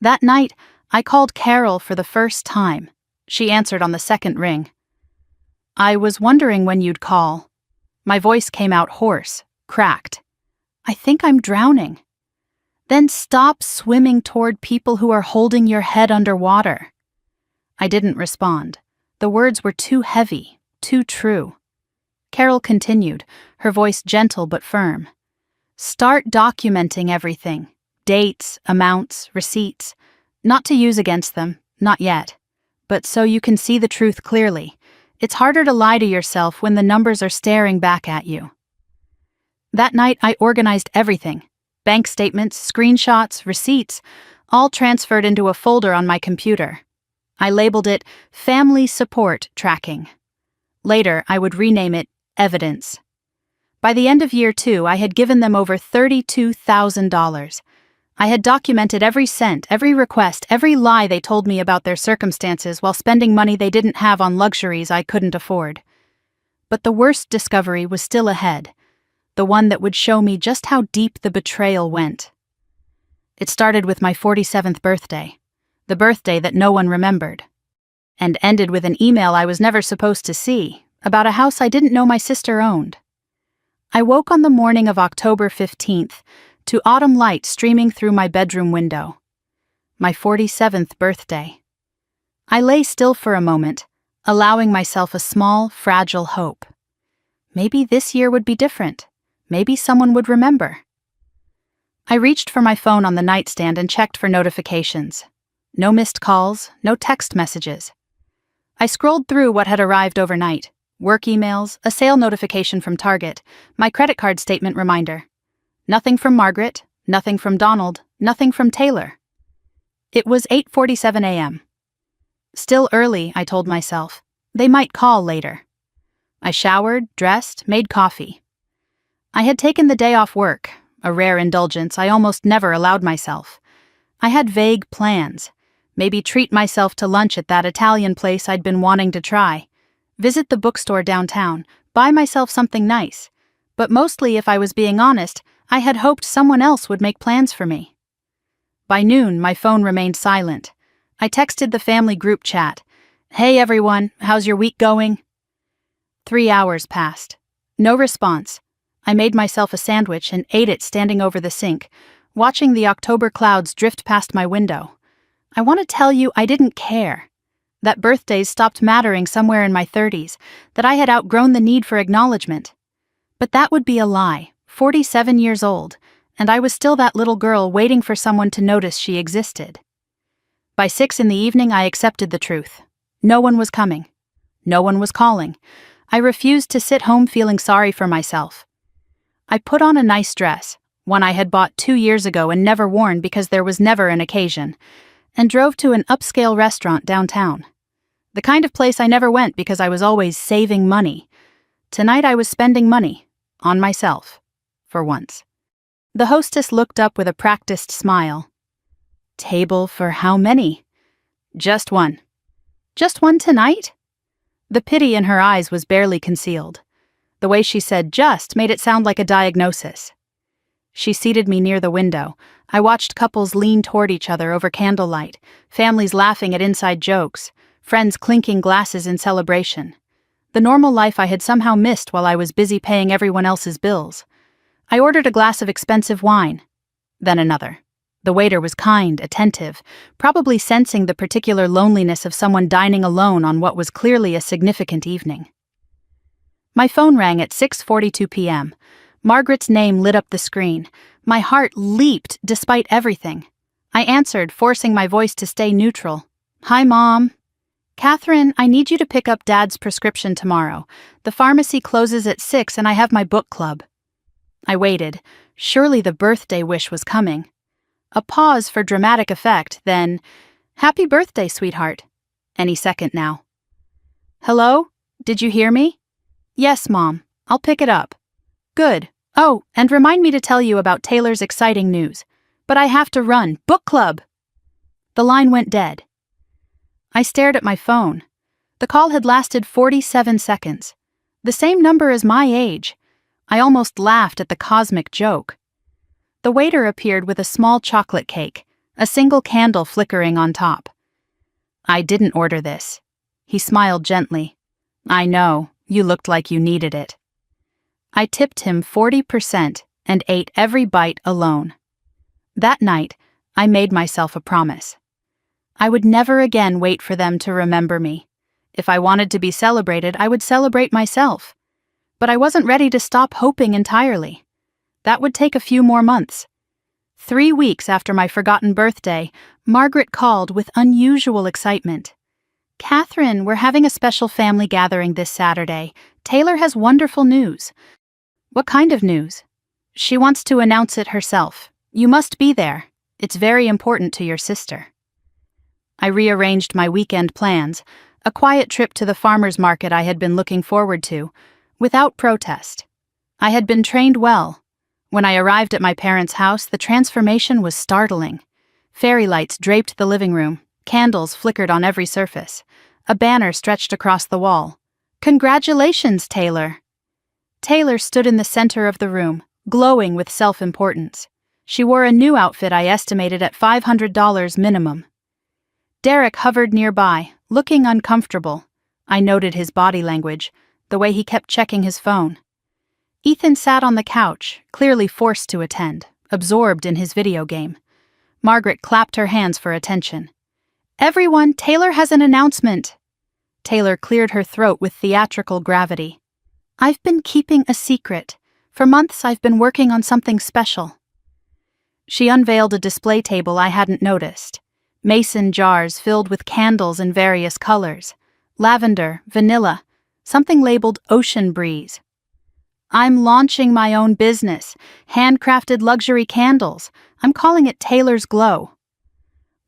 That night, I called Carol for the first time. She answered on the second ring. "I was wondering when you'd call." My voice came out hoarse, cracked. "I think I'm drowning." "Then stop swimming toward people who are holding your head underwater." I didn't respond. The words were too heavy, too true. Carol continued, her voice gentle but firm. "Start documenting everything. Dates, amounts, receipts. Not to use against them, not yet. But so you can see the truth clearly. It's harder to lie to yourself when the numbers are staring back at you." That night, I organized everything. Bank statements, screenshots, receipts, all transferred into a folder on my computer. I labeled it Family Support Tracking. Later, I would rename it Evidence. By the end of year 2, I had given them over $32,000. I had documented every cent, every request, every lie they told me about their circumstances while spending money they didn't have on luxuries I couldn't afford. But the worst discovery was still ahead, the one that would show me just how deep the betrayal went. It started with my 47th birthday, the birthday that no one remembered, and ended with an email I was never supposed to see about a house I didn't know my sister owned. I woke on the morning of October 15th to autumn light streaming through my bedroom window. My 47th birthday. I lay still for a moment, allowing myself a small, fragile hope. Maybe this year would be different. Maybe someone would remember. I reached for my phone on the nightstand and checked for notifications. No missed calls, no text messages. I scrolled through what had arrived overnight. Work emails, a sale notification from Target, my credit card statement reminder. Nothing from Margaret, nothing from Donald, nothing from Taylor. It was 8:47 a.m. Still early, I told myself. They might call later. I showered, dressed, made coffee. I had taken the day off work, a rare indulgence I almost never allowed myself. I had vague plans. Maybe treat myself to lunch at that Italian place I'd been wanting to try. Visit the bookstore downtown, buy myself something nice. But mostly, if I was being honest, I had hoped someone else would make plans for me. By noon, my phone remained silent. I texted the family group chat. "Hey everyone, how's your week going?" 3 hours passed. No response. I made myself a sandwich and ate it standing over the sink, watching the October clouds drift past my window. I want to tell you I didn't care. That birthdays stopped mattering somewhere in my 30s, that I had outgrown the need for acknowledgement. But that would be a lie. 47 years old, and I was still that little girl waiting for someone to notice she existed. By 6 in the evening, I accepted the truth. No one was coming. No one was calling. I refused to sit home feeling sorry for myself. I put on a nice dress, one I had bought 2 years ago and never worn because there was never an occasion, and drove to an upscale restaurant downtown. The kind of place I never went because I was always saving money. Tonight I was spending money. On myself. For once. The hostess looked up with a practiced smile. "Table for how many?" "Just one." "Just one tonight?" The pity in her eyes was barely concealed. The way she said "just" made it sound like a diagnosis. She seated me near the window. I watched couples lean toward each other over candlelight, families laughing at inside jokes, friends clinking glasses in celebration. The normal life I had somehow missed while I was busy paying everyone else's bills. I ordered a glass of expensive wine. Then another. The waiter was kind, attentive, probably sensing the particular loneliness of someone dining alone on what was clearly a significant evening. My phone rang at 6:42 p.m. Margaret's name lit up the screen. My heart leaped despite everything. I answered, forcing my voice to stay neutral. "Hi, Mom." "Catherine, I need you to pick up Dad's prescription tomorrow. The pharmacy closes at 6 and I have my book club." I waited. Surely the birthday wish was coming. A pause for dramatic effect, then, "Happy birthday, sweetheart." Any second now. "Hello? Did you hear me?" "Yes, Mom. I'll pick it up." "Good. Oh, and remind me to tell you about Taylor's exciting news. But I have to run. Book club!" The line went dead. I stared at my phone. The call had lasted 47 seconds. The same number as my age. I almost laughed at the cosmic joke. The waiter appeared with a small chocolate cake, a single candle flickering on top. "I didn't order this." He smiled gently. "I know, you looked like you needed it." I tipped him 40% and ate every bite alone. That night, I made myself a promise. I would never again wait for them to remember me. If I wanted to be celebrated, I would celebrate myself. But I wasn't ready to stop hoping entirely. That would take a few more months. 3 weeks after my forgotten birthday, Margaret called with unusual excitement. "Catherine, we're having a special family gathering this Saturday. Taylor has wonderful news." "What kind of news?" "She wants to announce it herself. You must be there. It's very important to your sister." I rearranged my weekend plans, a quiet trip to the farmer's market I had been looking forward to, without protest. I had been trained well. When I arrived at my parents' house, the transformation was startling. Fairy lights draped the living room, candles flickered on every surface. A banner stretched across the wall. "Congratulations, Taylor!" Taylor stood in the center of the room, glowing with self-importance. She wore a new outfit I estimated at $500 minimum. Derek hovered nearby, looking uncomfortable. I noted his body language, the way he kept checking his phone. Ethan sat on the couch, clearly forced to attend, absorbed in his video game. Margaret clapped her hands for attention. "Everyone, Taylor has an announcement." Taylor cleared her throat with theatrical gravity. "I've been keeping a secret. For months I've been working on something special." She unveiled a display table I hadn't noticed. Mason jars filled with candles in various colors. Lavender, vanilla, something labeled Ocean Breeze. "I'm launching my own business, handcrafted luxury candles. I'm calling it Taylor's Glow."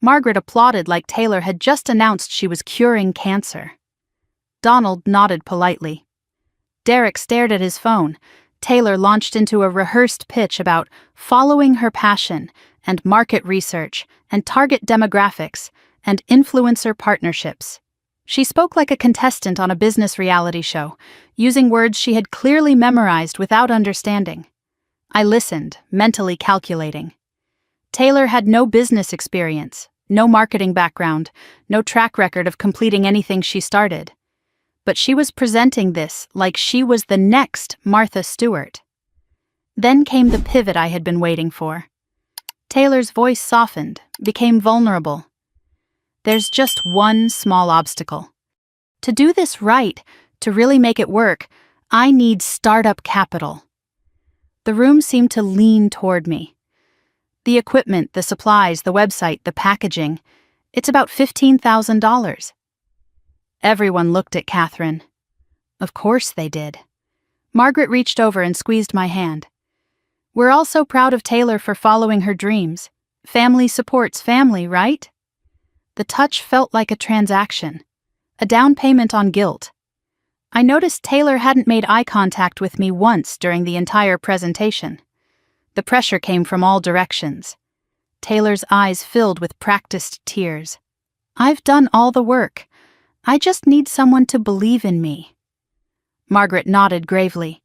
Margaret applauded like Taylor had just announced she was curing cancer. Donald nodded politely. Derek stared at his phone. Taylor launched into a rehearsed pitch about following her passion and market research and target demographics and influencer partnerships. She spoke like a contestant on a business reality show, using words she had clearly memorized without understanding. I listened, mentally calculating. Taylor had no business experience, No marketing background, no track record of completing anything she started. But she was presenting this like she was the next Martha Stewart. Then came the pivot I had been waiting for. Taylor's voice softened, became vulnerable. There's just one small obstacle. To do this right, to really make it work, I need startup capital. The room seemed to lean toward me. The equipment, the supplies, the website, the packaging, it's about $15,000. Everyone looked at Catherine. Of course they did. Margaret reached over and squeezed my hand. We're all so proud of Taylor for following her dreams. Family supports family, right? The touch felt like a transaction, a down payment on guilt. I noticed Taylor hadn't made eye contact with me once during the entire presentation. The pressure came from all directions. Taylor's eyes filled with practiced tears. I've done all the work. I just need someone to believe in me. Margaret nodded gravely.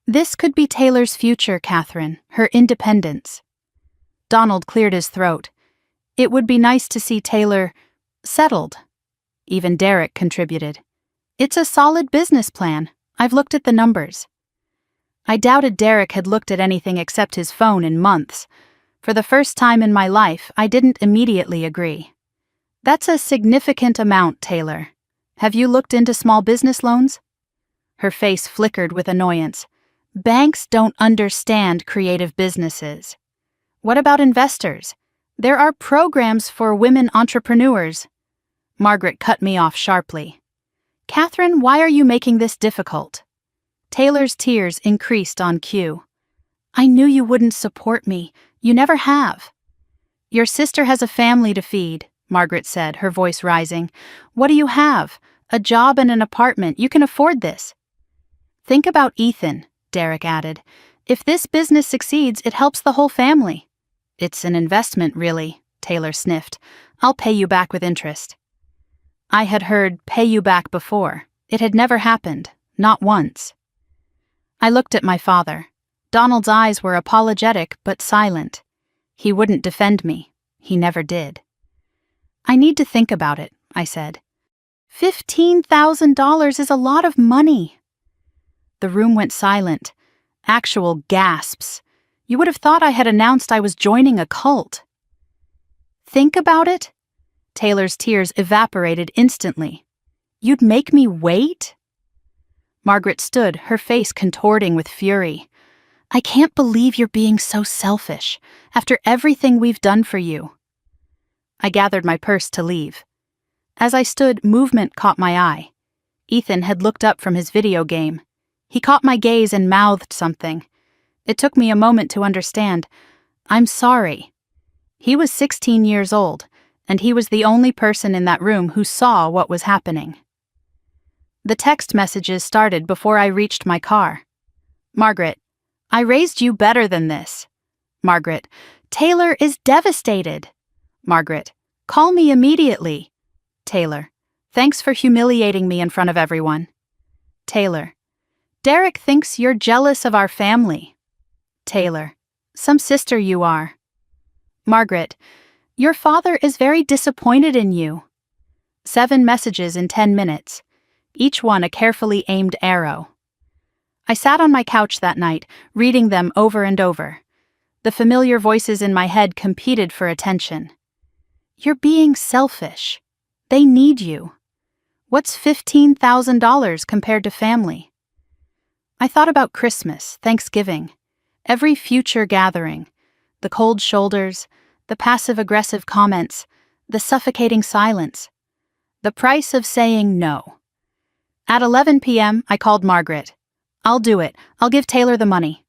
This could be Taylor's future, Catherine, her independence. Donald cleared his throat. It would be nice to see Taylor settled. Even Derek contributed. It's a solid business plan. I've looked at the numbers. I doubted Derek had looked at anything except his phone in months. For the first time in my life, I didn't immediately agree. That's a significant amount, Taylor. Have you looked into small business loans? Her face flickered with annoyance. Banks don't understand creative businesses. What about investors? There are programs for women entrepreneurs. Margaret cut me off sharply. Catherine, why are you making this difficult? Taylor's tears increased on cue. I knew you wouldn't support me. You never have. Your sister has a family to feed, Margaret said, her voice rising. What do you have? A job and an apartment. You can afford this. Think about Ethan, Derek added. If this business succeeds, it helps the whole family. It's an investment, really, Taylor sniffed. I'll pay you back with interest. I had heard pay you back before. It had never happened, not once. I looked at my father. Donald's eyes were apologetic but silent. He wouldn't defend me. He never did. I need to think about it, I said. $15,000 is a lot of money. The room went silent. Actual gasps. You would have thought I had announced I was joining a cult. Think about it? Taylor's tears evaporated instantly. You'd make me wait? Margaret stood, her face contorting with fury. I can't believe you're being so selfish, after everything we've done for you. I gathered my purse to leave. As I stood, movement caught my eye. Ethan had looked up from his video game. He caught my gaze and mouthed something. It took me a moment to understand. I'm sorry. He was 16 years old, and he was the only person in that room who saw what was happening. The text messages started before I reached my car. Margaret, I raised you better than this. Margaret, Taylor is devastated. Margaret, call me immediately. Taylor, thanks for humiliating me in front of everyone. Taylor, Derek thinks you're jealous of our family. Taylor, some sister you are. Margaret, your father is very disappointed in you. 7 messages in 10 minutes, each one a carefully aimed arrow. I sat on my couch that night, reading them over and over. The familiar voices in my head competed for attention. You're being selfish. They need you. What's $15,000 compared to family? I thought about Christmas, Thanksgiving, every future gathering, the cold shoulders, the passive-aggressive comments, the suffocating silence, the price of saying no. At 11 p.m., I called Margaret. I'll do it. I'll give Taylor the money.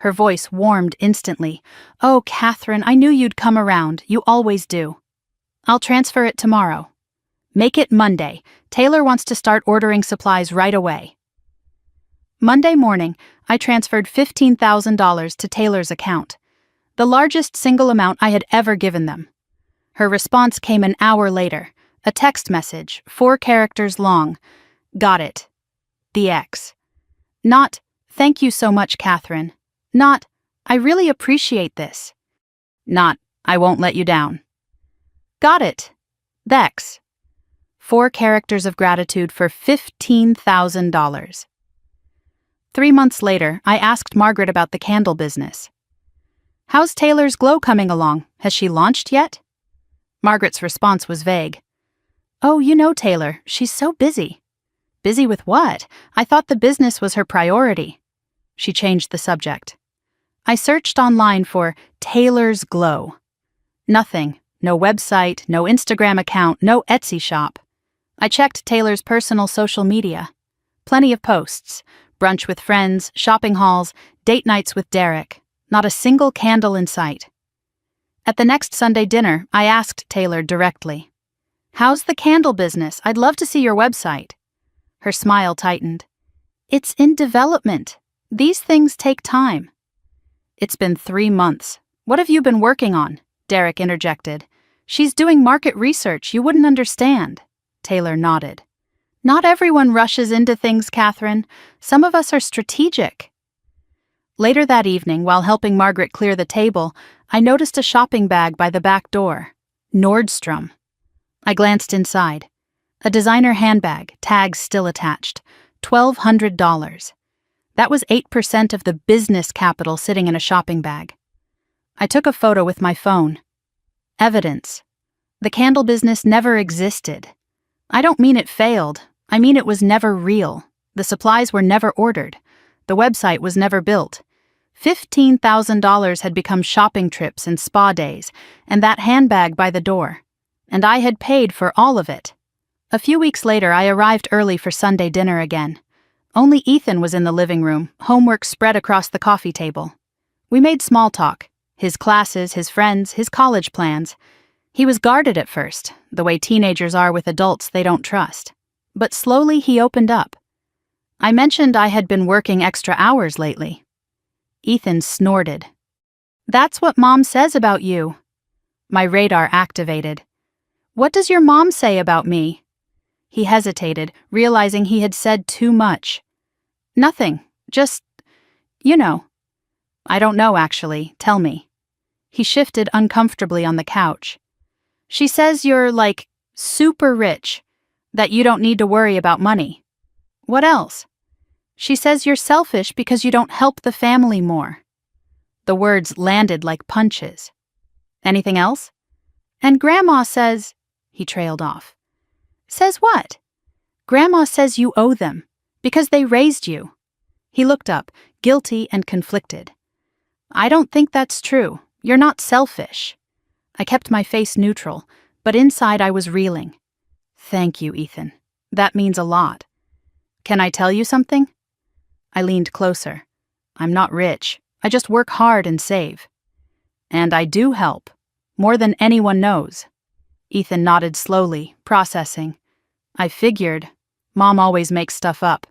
Her voice warmed instantly. Oh, Catherine, I knew you'd come around. You always do. I'll transfer it tomorrow. Make it Monday. Taylor wants to start ordering supplies right away. Monday morning, I transferred $15,000 to Taylor's account, the largest single amount I had ever given them. Her response came an hour later, a text message, 4 characters long. Got it. The X. Not, thank you so much, Catherine. Not, I really appreciate this. Not, I won't let you down. Got it. Dex. 4 characters of gratitude for $15,000. 3 months later, I asked Margaret about the candle business. How's Taylor's Glow coming along? Has she launched yet? Margaret's response was vague. Oh, you know Taylor, she's so busy. Busy with what? I thought the business was her priority. She changed the subject. I searched online for Taylor's Glow. Nothing. No website, no Instagram account, no Etsy shop. I checked Taylor's personal social media. Plenty of posts. Brunch with friends, shopping hauls, date nights with Derek. Not a single candle in sight. At the next Sunday dinner, I asked Taylor directly, "How's the candle business? I'd love to see your website." Her smile tightened. "It's in development. These things take time." "It's been 3 months. What have you been working on?" Derek interjected. "She's doing market research. You wouldn't understand." Taylor nodded. "Not everyone rushes into things, Catherine. Some of us are strategic." Later that evening, while helping Margaret clear the table, I noticed a shopping bag by the back door. Nordstrom. I glanced inside. A designer handbag, tags still attached. $1,200. That was 8% of the business capital sitting in a shopping bag. I took a photo with my phone. Evidence. The candle business never existed. I don't mean it failed. I mean it was never real. The supplies were never ordered. The website was never built. $15,000 had become shopping trips and spa days, and that handbag by the door. And I had paid for all of it. A few weeks later, I arrived early for Sunday dinner again. Only Ethan was in the living room, homework spread across the coffee table. We made small talk. His classes, his friends, his college plans. He was guarded at first, the way teenagers are with adults they don't trust. But slowly he opened up. I mentioned I had been working extra hours lately. Ethan snorted. "That's what Mom says about you." My radar activated. "What does your mom say about me?" He hesitated, realizing he had said too much. "Nothing, just, you know." "I don't know, actually. Tell me." He shifted uncomfortably on the couch. "She says you're, like, super rich, that you don't need to worry about money." "What else?" "She says you're selfish because you don't help the family more." The words landed like punches. "Anything else?" "And Grandma says—" He trailed off. "Says what?" "Grandma says you owe them, because they raised you." He looked up, guilty and conflicted. "I don't think that's true. You're not selfish." I kept my face neutral, but inside I was reeling. "Thank you, Ethan. That means a lot. Can I tell you something?" I leaned closer. "I'm not rich. I just work hard and save." "And I do help. More than anyone knows." Ethan nodded slowly, processing. "I figured. Mom always makes stuff up."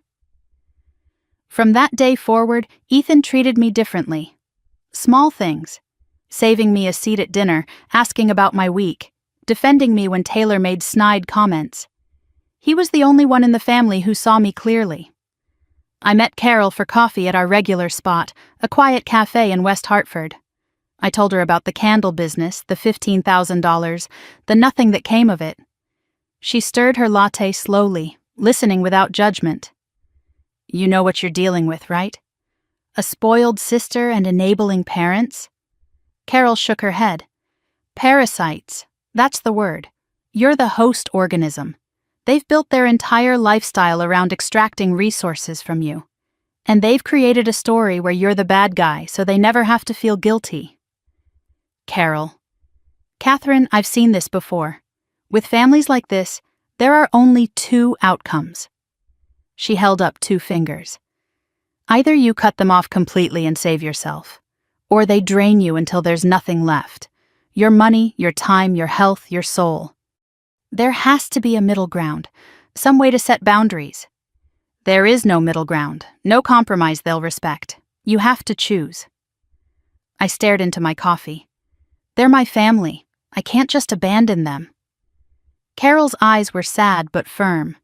From that day forward, Ethan treated me differently. Small things. Saving me a seat at dinner, asking about my week, defending me when Taylor made snide comments. He was the only one in the family who saw me clearly. I met Carol for coffee at our regular spot, a quiet cafe in West Hartford. I told her about the candle business, the $15,000, the nothing that came of it. She stirred her latte slowly, listening without judgment. "You know what you're dealing with, right? A spoiled sister and enabling parents?" Carol shook her head. "Parasites. That's the word. You're the host organism. They've built their entire lifestyle around extracting resources from you. And they've created a story where you're the bad guy so they never have to feel guilty." Carol. "Catherine, I've seen this before. With families like this, there are only 2 outcomes." She held up 2 fingers. "Either you cut them off completely and save yourself, or they drain you until there's nothing left. Your money, your time, your health, your soul. There has to be a middle ground, some way to set boundaries." "There is no middle ground, no compromise they'll respect. You have to choose." I stared into my coffee. "They're my family. I can't just abandon them." Carol's eyes were sad but firm.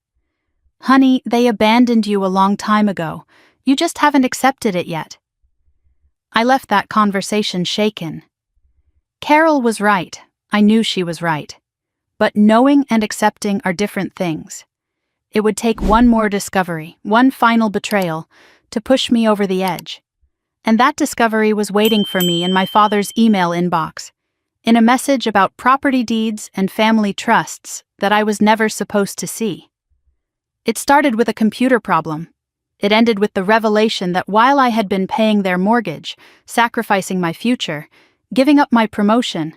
"Honey, they abandoned you a long time ago. You just haven't accepted it yet." I left that conversation shaken. Carol was right. I knew she was right. But knowing and accepting are different things. It would take one more discovery, one final betrayal, to push me over the edge. And that discovery was waiting for me in my father's email inbox, in a message about property deeds and family trusts that I was never supposed to see. It started with a computer problem. It ended with the revelation that while I had been paying their mortgage, sacrificing my future, giving up my promotion,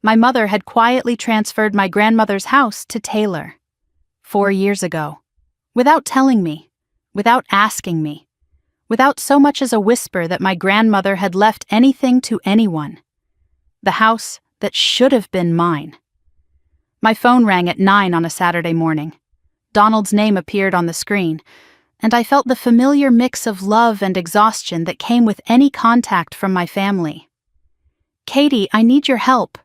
my mother had quietly transferred my grandmother's house to Taylor. 4 years ago. Without telling me, without asking me, without so much as a whisper that my grandmother had left anything to anyone. The house that should have been mine. My phone rang at 9 on a Saturday morning. Donald's name appeared on the screen, and I felt the familiar mix of love and exhaustion that came with any contact from my family. "Katie, I need your help."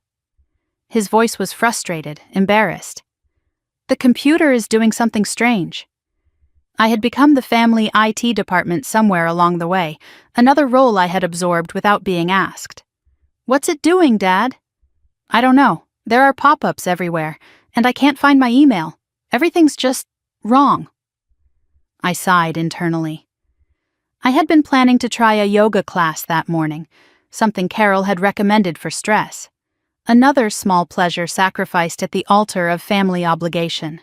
His voice was frustrated, embarrassed. "The computer is doing something strange." I had become the family IT department somewhere along the way, another role I had absorbed without being asked. "What's it doing, Dad?" "I don't know. There are pop-ups everywhere, and I can't find my email. Everything's just wrong." I sighed internally. I had been planning to try a yoga class that morning, something Carol had recommended for stress. Another small pleasure sacrificed at the altar of family obligation.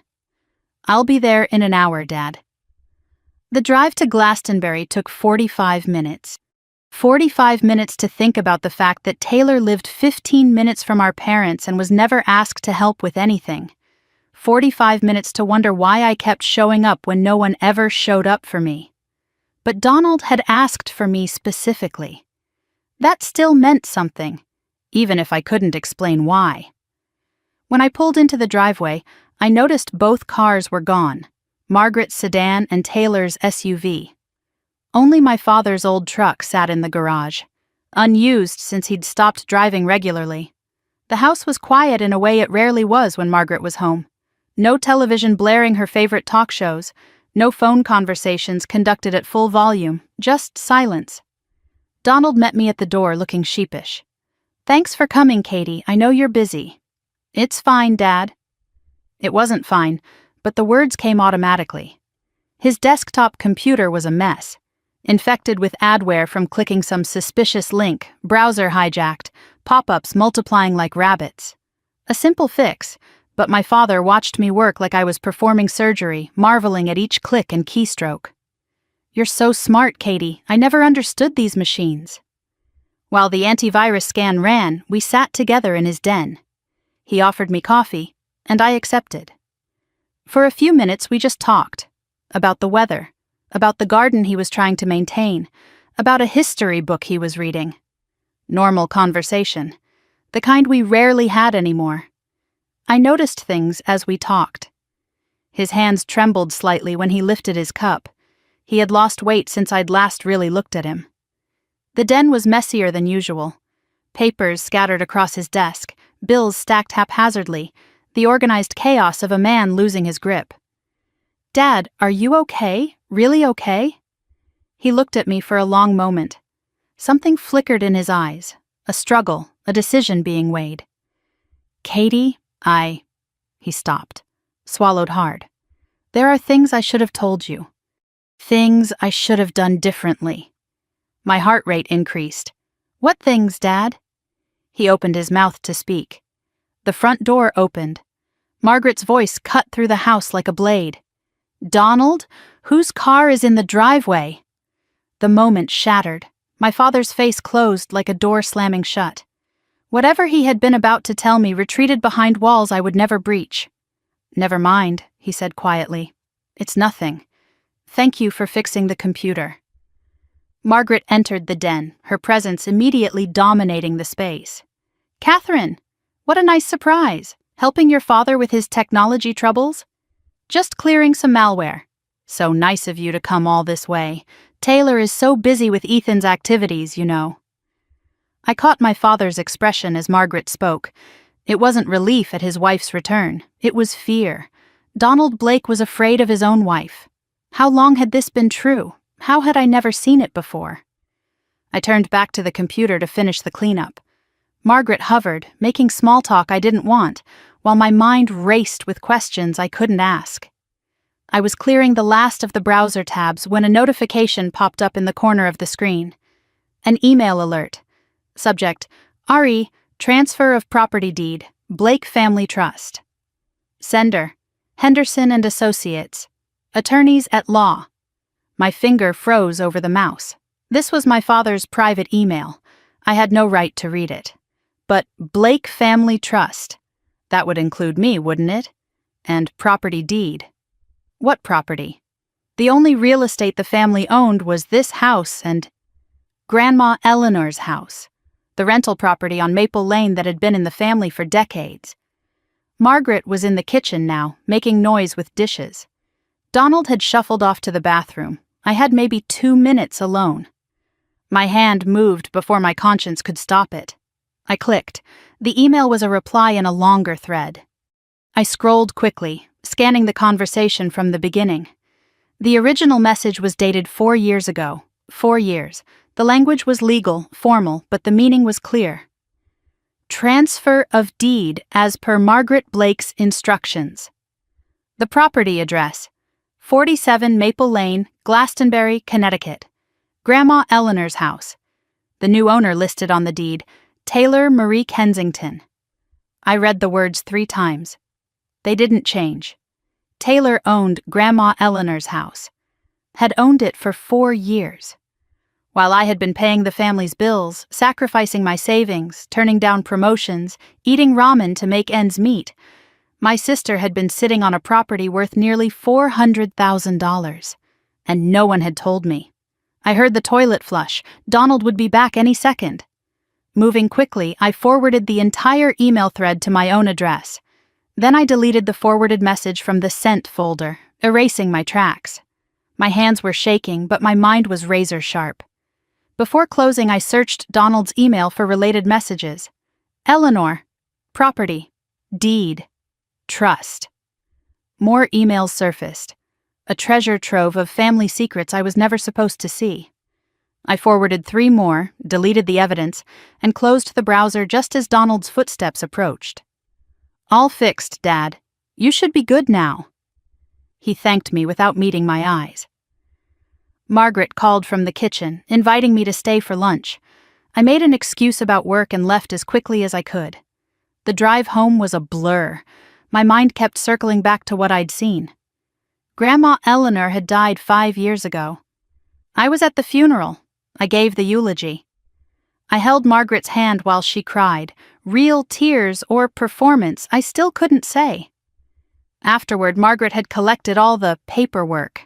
"I'll be there in an hour, Dad." The drive to Glastonbury took 45 minutes. 45 minutes to think about the fact that Taylor lived 15 minutes from our parents and was never asked to help with anything. 45 minutes to wonder why I kept showing up when no one ever showed up for me. But Donald had asked for me specifically. That still meant something, even if I couldn't explain why. When I pulled into the driveway, I noticed both cars were gone, Margaret's sedan and Taylor's SUV. Only my father's old truck sat in the garage, unused since he'd stopped driving regularly. The house was quiet in a way it rarely was when Margaret was home. No television blaring her favorite talk shows, no phone conversations conducted at full volume, just silence. Donald met me at the door looking sheepish. "Thanks for coming, Katie. I know you're busy." "It's fine, Dad." It wasn't fine, but the words came automatically. His desktop computer was a mess, infected with adware from clicking some suspicious link, browser hijacked, pop-ups multiplying like rabbits. A simple fix, but my father watched me work like I was performing surgery, marveling at each click and keystroke. "You're so smart, Katie. I never understood these machines." While the antivirus scan ran, we sat together in his den. He offered me coffee, and I accepted. For a few minutes we just talked. About the weather, about the garden he was trying to maintain, about a history book he was reading. Normal conversation, the kind we rarely had anymore. I noticed things as we talked. His hands trembled slightly when he lifted his cup. He had lost weight since I'd last really looked at him. The den was messier than usual. Papers scattered across his desk, bills stacked haphazardly, the organized chaos of a man losing his grip. "Dad, are you okay? Really okay?" He looked at me for a long moment. Something flickered in his eyes, a struggle, a decision being weighed. "Katie, He stopped, swallowed hard. "There are things I should have told you. Things I should have done differently." My heart rate increased. "What things, Dad?" He opened his mouth to speak. The front door opened. Margaret's voice cut through the house like a blade. "Donald, whose car is in the driveway?" The moment shattered. My father's face closed like a door slamming shut. Whatever he had been about to tell me retreated behind walls I would never breach. "Never mind," he said quietly. "It's nothing. Thank you for fixing the computer." Margaret entered the den, her presence immediately dominating the space. "Catherine, what a nice surprise. Helping your father with his technology troubles?" "Just clearing some malware." "So nice of you to come all this way. Taylor is so busy with Ethan's activities, you know." I caught my father's expression as Margaret spoke. It wasn't relief at his wife's return. It was fear. Donald Blake was afraid of his own wife. How long had this been true? How had I never seen it before? I turned back to the computer to finish the cleanup. Margaret hovered, making small talk I didn't want, while my mind raced with questions I couldn't ask. I was clearing the last of the browser tabs when a notification popped up in the corner of the screen. An email alert. Subject: RE, Transfer of Property Deed, Blake Family Trust. Sender: Henderson and Associates, Attorneys at Law. My finger froze over the mouse. This was my father's private email. I had no right to read it. But Blake Family Trust. That would include me, wouldn't it? And property deed. What property? The only real estate the family owned was this house and Grandma Eleanor's house, the rental property on Maple Lane that had been in the family for decades. Margaret was in the kitchen now, making noise with dishes. Donald had shuffled off to the bathroom. I had maybe 2 minutes alone. My hand moved before my conscience could stop it. I clicked. The email was a reply in a longer thread. I scrolled quickly, scanning the conversation from the beginning. The original message was dated 4 years ago. 4 years. The language was legal, formal, but the meaning was clear. Transfer of deed as per Margaret Blake's instructions. The property address: 47 Maple Lane, Glastonbury, Connecticut. Grandma Eleanor's house. The new owner listed on the deed: Taylor Marie Kensington. I read the words 3 times. They didn't change. Taylor owned Grandma Eleanor's house. Had owned it for 4 years. While I had been paying the family's bills, sacrificing my savings, turning down promotions, eating ramen to make ends meet, my sister had been sitting on a property worth nearly $400,000. And no one had told me. I heard the toilet flush. Donald would be back any second. Moving quickly, I forwarded the entire email thread to my own address. Then I deleted the forwarded message from the sent folder, erasing my tracks. My hands were shaking, but my mind was razor sharp. Before closing, I searched Donald's email for related messages. Eleanor, property, deed, trust. More emails surfaced. A treasure trove of family secrets I was never supposed to see. I forwarded 3 more, deleted the evidence, and closed the browser just as Donald's footsteps approached. All fixed, Dad. You should be good now. He thanked me without meeting my eyes. Margaret called from the kitchen, inviting me to stay for lunch. I made an excuse about work and left as quickly as I could. The drive home was a blur. My mind kept circling back to what I'd seen. Grandma Eleanor had died 5 years ago. I was at the funeral. I gave the eulogy. I held Margaret's hand while she cried. Real tears or performance, I still couldn't say. Afterward, Margaret had collected all the paperwork.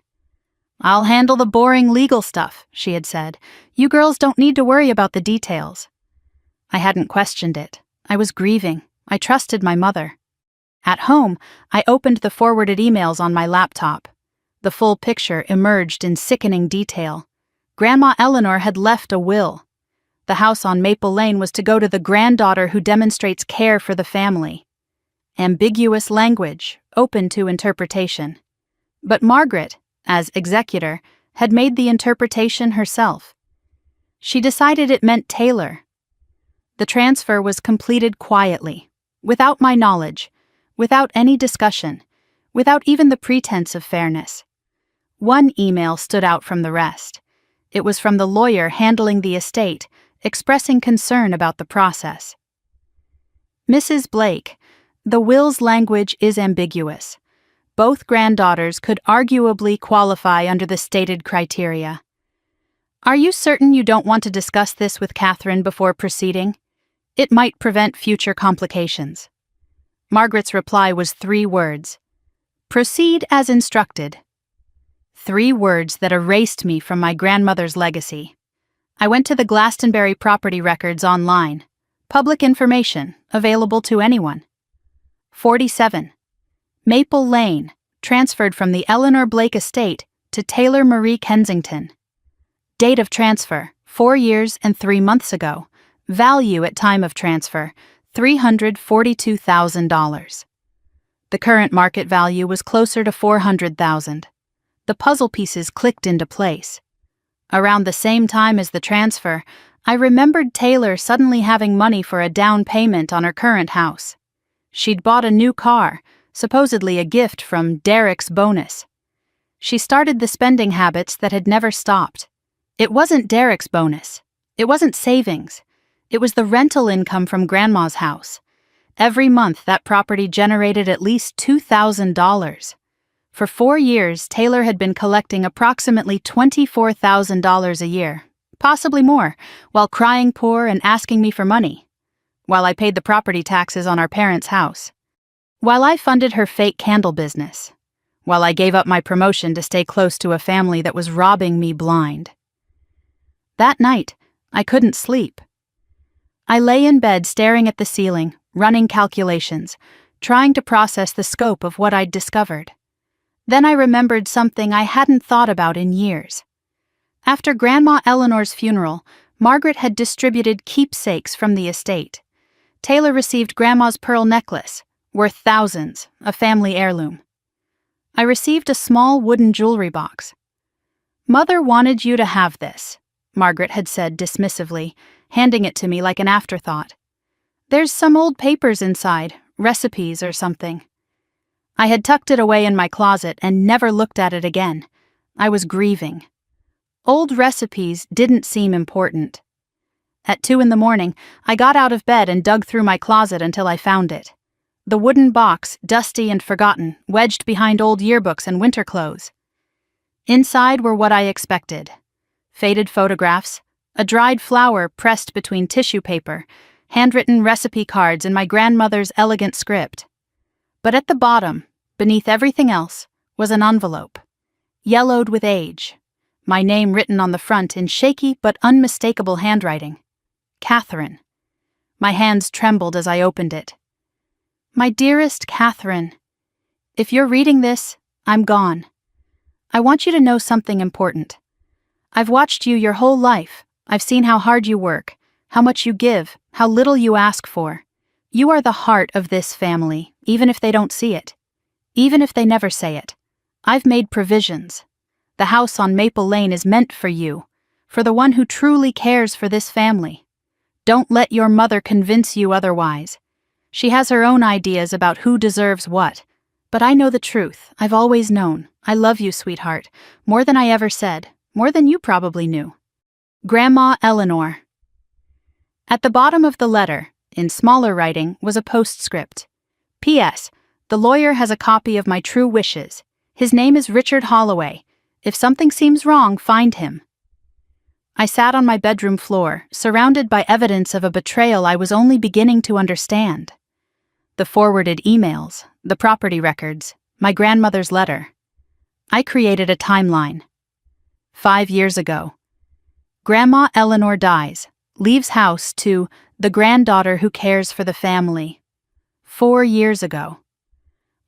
I'll handle the boring legal stuff, she had said. You girls don't need to worry about the details. I hadn't questioned it. I was grieving. I trusted my mother. At home, I opened the forwarded emails on my laptop. The full picture emerged in sickening detail. Grandma Eleanor had left a will. The house on Maple Lane was to go to the granddaughter who demonstrates care for the family. Ambiguous language, open to interpretation. But Margaret, as executor, had made the interpretation herself. She decided it meant Taylor. The transfer was completed quietly, without my knowledge, without any discussion, without even the pretense of fairness. One email stood out from the rest. It was from the lawyer handling the estate, expressing concern about the process. Mrs. Blake, the will's language is ambiguous. Both granddaughters could arguably qualify under the stated criteria. Are you certain you don't want to discuss this with Catherine before proceeding? It might prevent future complications. Margaret's reply was 3 words. Proceed as instructed. 3 words that erased me from my grandmother's legacy. I went to the Glastonbury property records online. Public information, available to anyone. 47. Maple Lane, transferred from the Eleanor Blake estate to Taylor Marie Kensington. Date of transfer, 4 years and 3 months ago. Value at time of transfer, $342,000. The current market value was closer to $400,000. The puzzle pieces clicked into place. Around the same time as the transfer, I remembered Taylor suddenly having money for a down payment on her current house. She'd bought a new car, supposedly a gift from Derek's bonus. She started the spending habits that had never stopped. It wasn't Derek's bonus. It wasn't savings. It was the rental income from Grandma's house. Every month, that property generated at least $2,000. For 4 years, Taylor had been collecting approximately $24,000 a year, possibly more, while crying poor and asking me for money, while I paid the property taxes on our parents' house, while I funded her fake candle business, while I gave up my promotion to stay close to a family that was robbing me blind. That night, I couldn't sleep. I lay in bed staring at the ceiling, running calculations, trying to process the scope of what I'd discovered. Then I remembered something I hadn't thought about in years. After Grandma Eleanor's funeral, Margaret had distributed keepsakes from the estate. Taylor received Grandma's pearl necklace, worth thousands, a family heirloom. I received a small wooden jewelry box. "Mother wanted you to have this," Margaret had said dismissively, handing it to me like an afterthought. "There's some old papers inside, recipes or something." I had tucked it away in my closet and never looked at it again. I was grieving. Old recipes didn't seem important. At 2 a.m, I got out of bed and dug through my closet until I found it. The wooden box, dusty and forgotten, wedged behind old yearbooks and winter clothes. Inside were what I expected. Faded photographs, a dried flower pressed between tissue paper, handwritten recipe cards in my grandmother's elegant script. But at the bottom, beneath everything else, was an envelope, yellowed with age, my name written on the front in shaky but unmistakable handwriting. Catherine. My hands trembled as I opened it. "My dearest Catherine, if you're reading this, I'm gone. I want you to know something important. I've watched you your whole life. I've seen how hard you work, how much you give, how little you ask for. You are the heart of this family, even if they don't see it. Even if they never say it. I've made provisions. The house on Maple Lane is meant for you, for the one who truly cares for this family. Don't let your mother convince you otherwise. She has her own ideas about who deserves what. But I know the truth. I've always known. I love you, sweetheart, more than I ever said, more than you probably knew. Grandma Eleanor." At the bottom of the letter, in smaller writing, was a postscript. "P.S. The lawyer has a copy of my true wishes. His name is Richard Holloway. If something seems wrong, find him." I sat on my bedroom floor, surrounded by evidence of a betrayal I was only beginning to understand. The forwarded emails, the property records, my grandmother's letter. I created a timeline. 5 years ago. Grandma Eleanor dies, leaves house to the granddaughter who cares for the family. 4 years ago.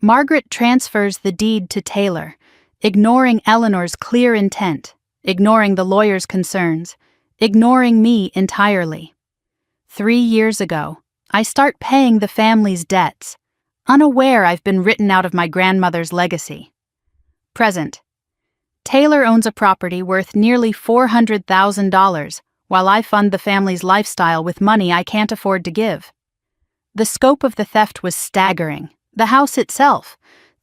Margaret transfers the deed to Taylor, ignoring Eleanor's clear intent, ignoring the lawyer's concerns, ignoring me entirely. 3 years ago, I start paying the family's debts, unaware I've been written out of my grandmother's legacy. Present. Taylor owns a property worth nearly $400,000, while I fund the family's lifestyle with money I can't afford to give. The scope of the theft was staggering. The house itself,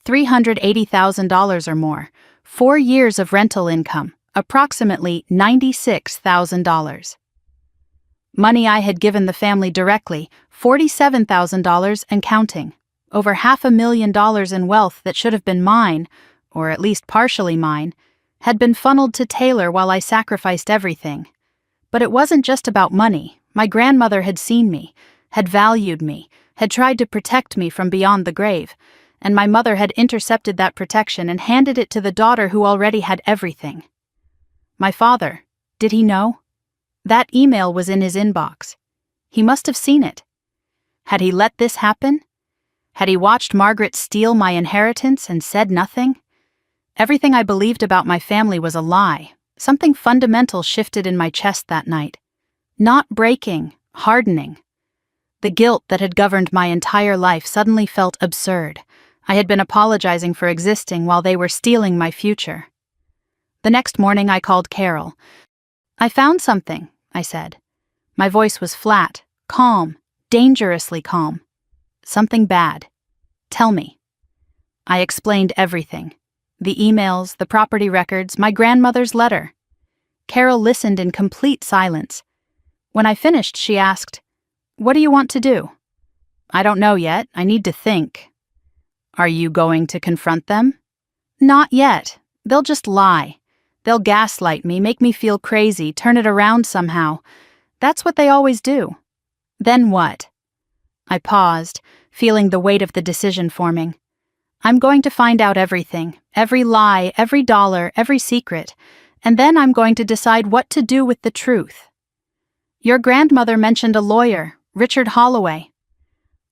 $380,000 or more, 4 years of rental income, approximately $96,000. Money I had given the family directly, $47,000 and counting. Over $500,000 in wealth that should have been mine, or at least partially mine, had been funneled to Taylor while I sacrificed everything. But it wasn't just about money. My grandmother had seen me, had valued me, had tried to protect me from beyond the grave, and my mother had intercepted that protection and handed it to the daughter who already had everything. My father, did he know? That email was in his inbox. He must have seen it. Had he let this happen? Had he watched Margaret steal my inheritance and said nothing? Everything I believed about my family was a lie. Something fundamental shifted in my chest that night. Not breaking, hardening. The guilt that had governed my entire life suddenly felt absurd. I had been apologizing for existing while they were stealing my future. The next morning I called Carol. "I found something," I said. My voice was flat, calm, dangerously calm. Something bad. Tell me." I explained everything. The emails, the property records, my grandmother's letter. Carol listened in complete silence. When I finished, she asked, "What do you want to do?" "I don't know yet. I need to think." "Are you going to confront them?" "Not yet. They'll just lie. They'll gaslight me, make me feel crazy, turn it around somehow. That's what they always do." "Then what?" I paused, feeling the weight of the decision forming. "I'm going to find out everything, every lie, every dollar, every secret, and then I'm going to decide what to do with the truth." "Your grandmother mentioned a lawyer, Richard Holloway."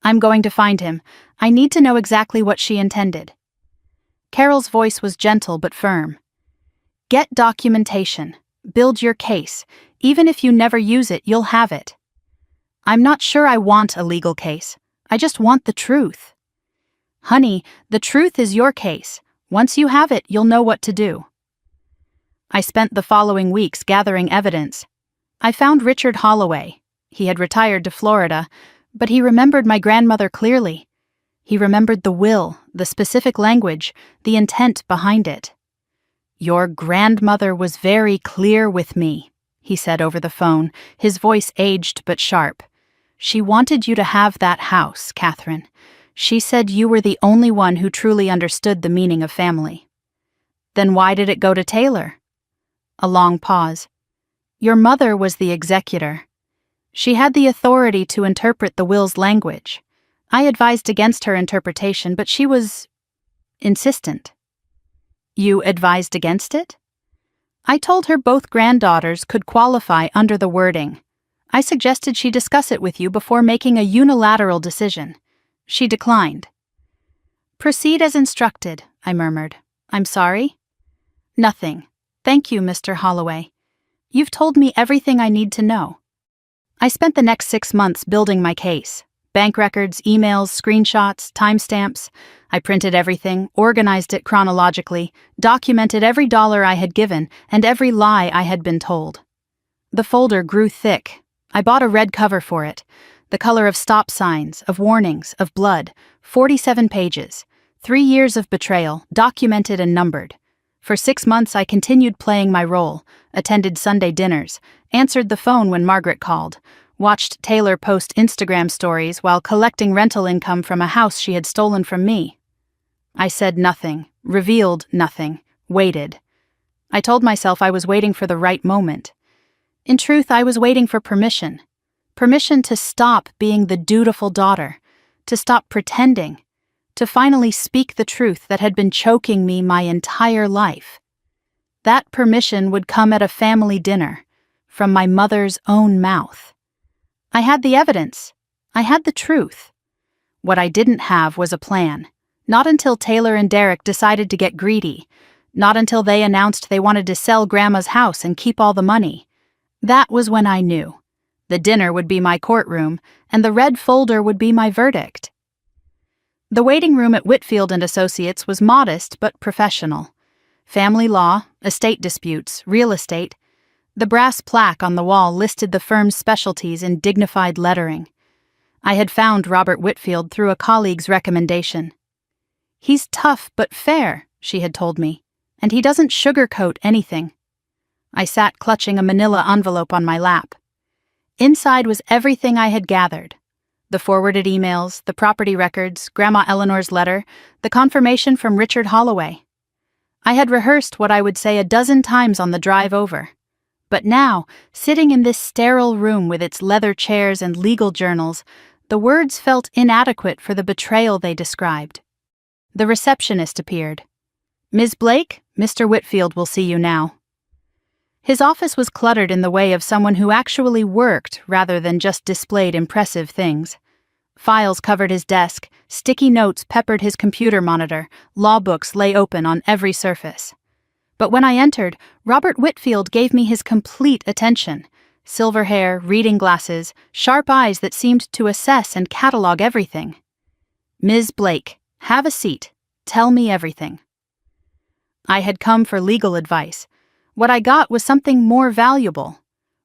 "I'm going to find him. I need to know exactly what she intended." Carol's voice was gentle but firm. "Get documentation. Build your case. Even if you never use it, you'll have it." "I'm not sure I want a legal case. I just want the truth." "Honey, the truth is your case. Once you have it, you'll know what to do." I spent the following weeks gathering evidence. I found Richard Holloway. He had retired to Florida, but he remembered my grandmother clearly. He remembered the will, the specific language, the intent behind it. "Your grandmother was very clear with me," he said over the phone, his voice aged but sharp. "She wanted you to have that house, Catherine. She said you were the only one who truly understood the meaning of family." "Then why did it go to Taylor?" A long pause. "Your mother was the executor. She had the authority to interpret the will's language. I advised against her interpretation, but she was insistent." "You advised against it?" "I told her both granddaughters could qualify under the wording. I suggested she discuss it with you before making a unilateral decision. She declined." "Proceed as instructed," I murmured. "I'm sorry?" "Nothing. Thank you, Mr. Holloway. You've told me everything I need to know." I spent the next 6 months building my case. Bank records, emails, screenshots, timestamps. I printed everything, organized it chronologically, documented every dollar I had given and every lie I had been told. The folder grew thick. I bought a red cover for it, the color of stop signs, of warnings, of blood, 47 pages, 3 years of betrayal, documented and numbered. For 6 months I continued playing my role, attended Sunday dinners, answered the phone when Margaret called, watched Taylor post Instagram stories while collecting rental income from a house she had stolen from me. I said nothing, revealed nothing, waited. I told myself I was waiting for the right moment. In truth, I was waiting for permission. Permission to stop being the dutiful daughter, to stop pretending, to finally speak the truth that had been choking me my entire life. That permission would come at a family dinner, from my mother's own mouth. I had the evidence. I had the truth. What I didn't have was a plan. Not until Taylor and Derek decided to get greedy. Not until they announced they wanted to sell Grandma's house and keep all the money. That was when I knew. The dinner would be my courtroom, and the red folder would be my verdict. The waiting room at Whitfield and Associates was modest but professional. Family law, estate disputes, real estate. The brass plaque on the wall listed the firm's specialties in dignified lettering. I had found Robert Whitfield through a colleague's recommendation. "He's tough but fair," she had told me, "and he doesn't sugarcoat anything." I sat clutching a manila envelope on my lap. Inside was everything I had gathered. The forwarded emails, the property records, Grandma Eleanor's letter, the confirmation from Richard Holloway. I had rehearsed what I would say a dozen times on the drive over. But now, sitting in this sterile room with its leather chairs and legal journals, the words felt inadequate for the betrayal they described. The receptionist appeared. "Ms. Blake, Mr. Whitfield will see you now." His office was cluttered in the way of someone who actually worked rather than just displayed impressive things. Files covered his desk, sticky notes peppered his computer monitor, law books lay open on every surface. But when I entered, Robert Whitfield gave me his complete attention. Silver hair, reading glasses, sharp eyes that seemed to assess and catalog everything. "Ms. Blake, have a seat. Tell me everything." I had come for legal advice. What I got was something more valuable.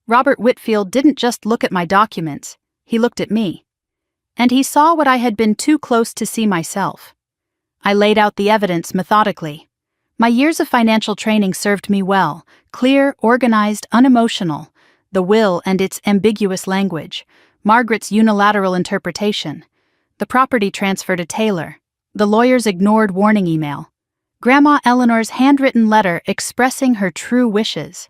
Robert Whitfield didn't just look at my documents, he looked at me. And he saw what I had been too close to see myself. I laid out the evidence methodically. My years of financial training served me well, clear, organized, unemotional. The will and its ambiguous language, Margaret's unilateral interpretation, the property transfer to Taylor, the lawyer's ignored warning email, Grandma Eleanor's handwritten letter expressing her true wishes.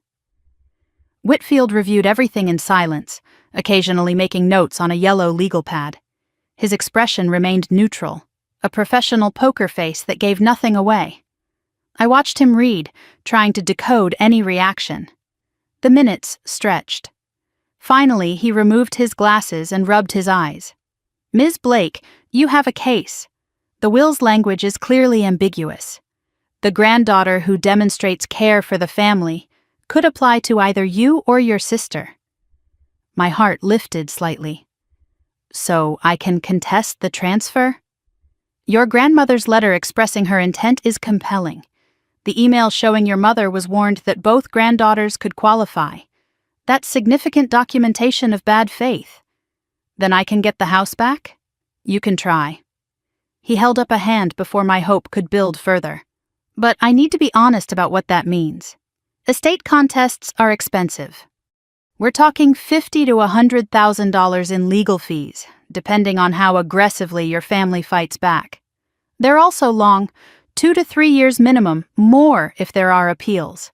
Whitfield reviewed everything in silence, occasionally making notes on a yellow legal pad. His expression remained neutral, a professional poker face that gave nothing away. I watched him read, trying to decode any reaction. The minutes stretched. Finally, he removed his glasses and rubbed his eyes. "Ms. Blake, you have a case. The will's language is clearly ambiguous. The granddaughter who demonstrates care for the family could apply to either you or your sister." My heart lifted slightly. "So I can contest the transfer?" "Your grandmother's letter expressing her intent is compelling. The email showing your mother was warned that both granddaughters could qualify. That's significant documentation of bad faith. Then I can get the house back? You can try." He held up a hand before my hope could build further. "But I need to be honest about what that means. Estate contests are expensive. We're talking $50,000 to $100,000 in legal fees, depending on how aggressively your family fights back. They're also long, 2 to 3 years minimum, more if there are appeals.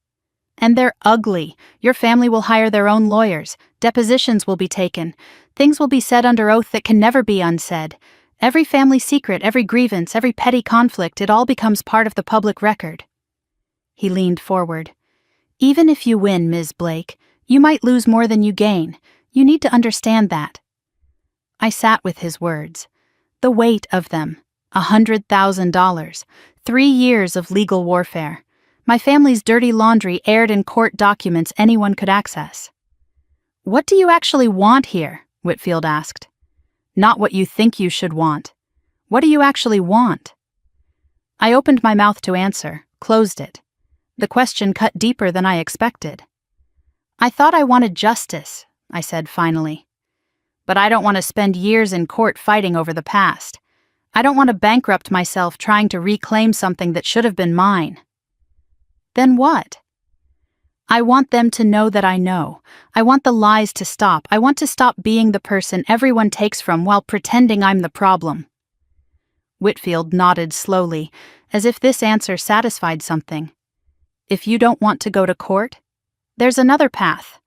And they're ugly. Your family will hire their own lawyers, depositions will be taken, things will be said under oath that can never be unsaid. Every family secret, every grievance, every petty conflict, it all becomes part of the public record." He leaned forward. "Even if you win, Ms. Blake, you might lose more than you gain. You need to understand that." I sat with his words. The weight of them. $100,000. 3 years of legal warfare. My family's dirty laundry aired in court documents anyone could access. "What do you actually want here?" Whitfield asked. "Not what you think you should want. What do you actually want?" I opened my mouth to answer, closed it. The question cut deeper than I expected. "I thought I wanted justice," I said finally. "But I don't want to spend years in court fighting over the past. I don't want to bankrupt myself trying to reclaim something that should have been mine." "Then what?" "I want them to know that I know. I want the lies to stop. I want to stop being the person everyone takes from while pretending I'm the problem." Whitfield nodded slowly, as if this answer satisfied something. "If you don't want to go to court, there's another path.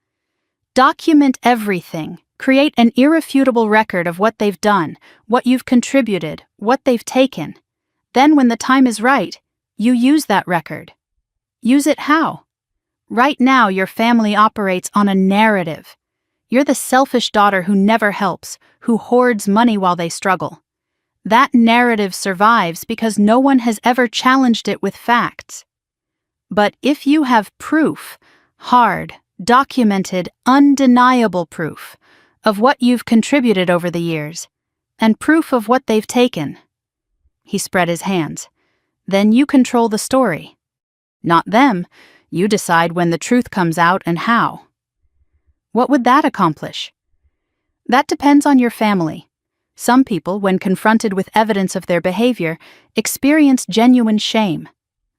Document everything. Create an irrefutable record of what they've done, what you've contributed, what they've taken. Then when the time is right, you use that record. Use it how? Right now, your family operates on a narrative. You're the selfish daughter who never helps, who hoards money while they struggle. That narrative survives because no one has ever challenged it with facts. But if you have proof, hard, documented, undeniable proof, of what you've contributed over the years, and proof of what they've taken," he spread his hands, "then you control the story. Not them. You decide when the truth comes out and how." "What would that accomplish?" "That depends on your family. Some people, when confronted with evidence of their behavior, experience genuine shame.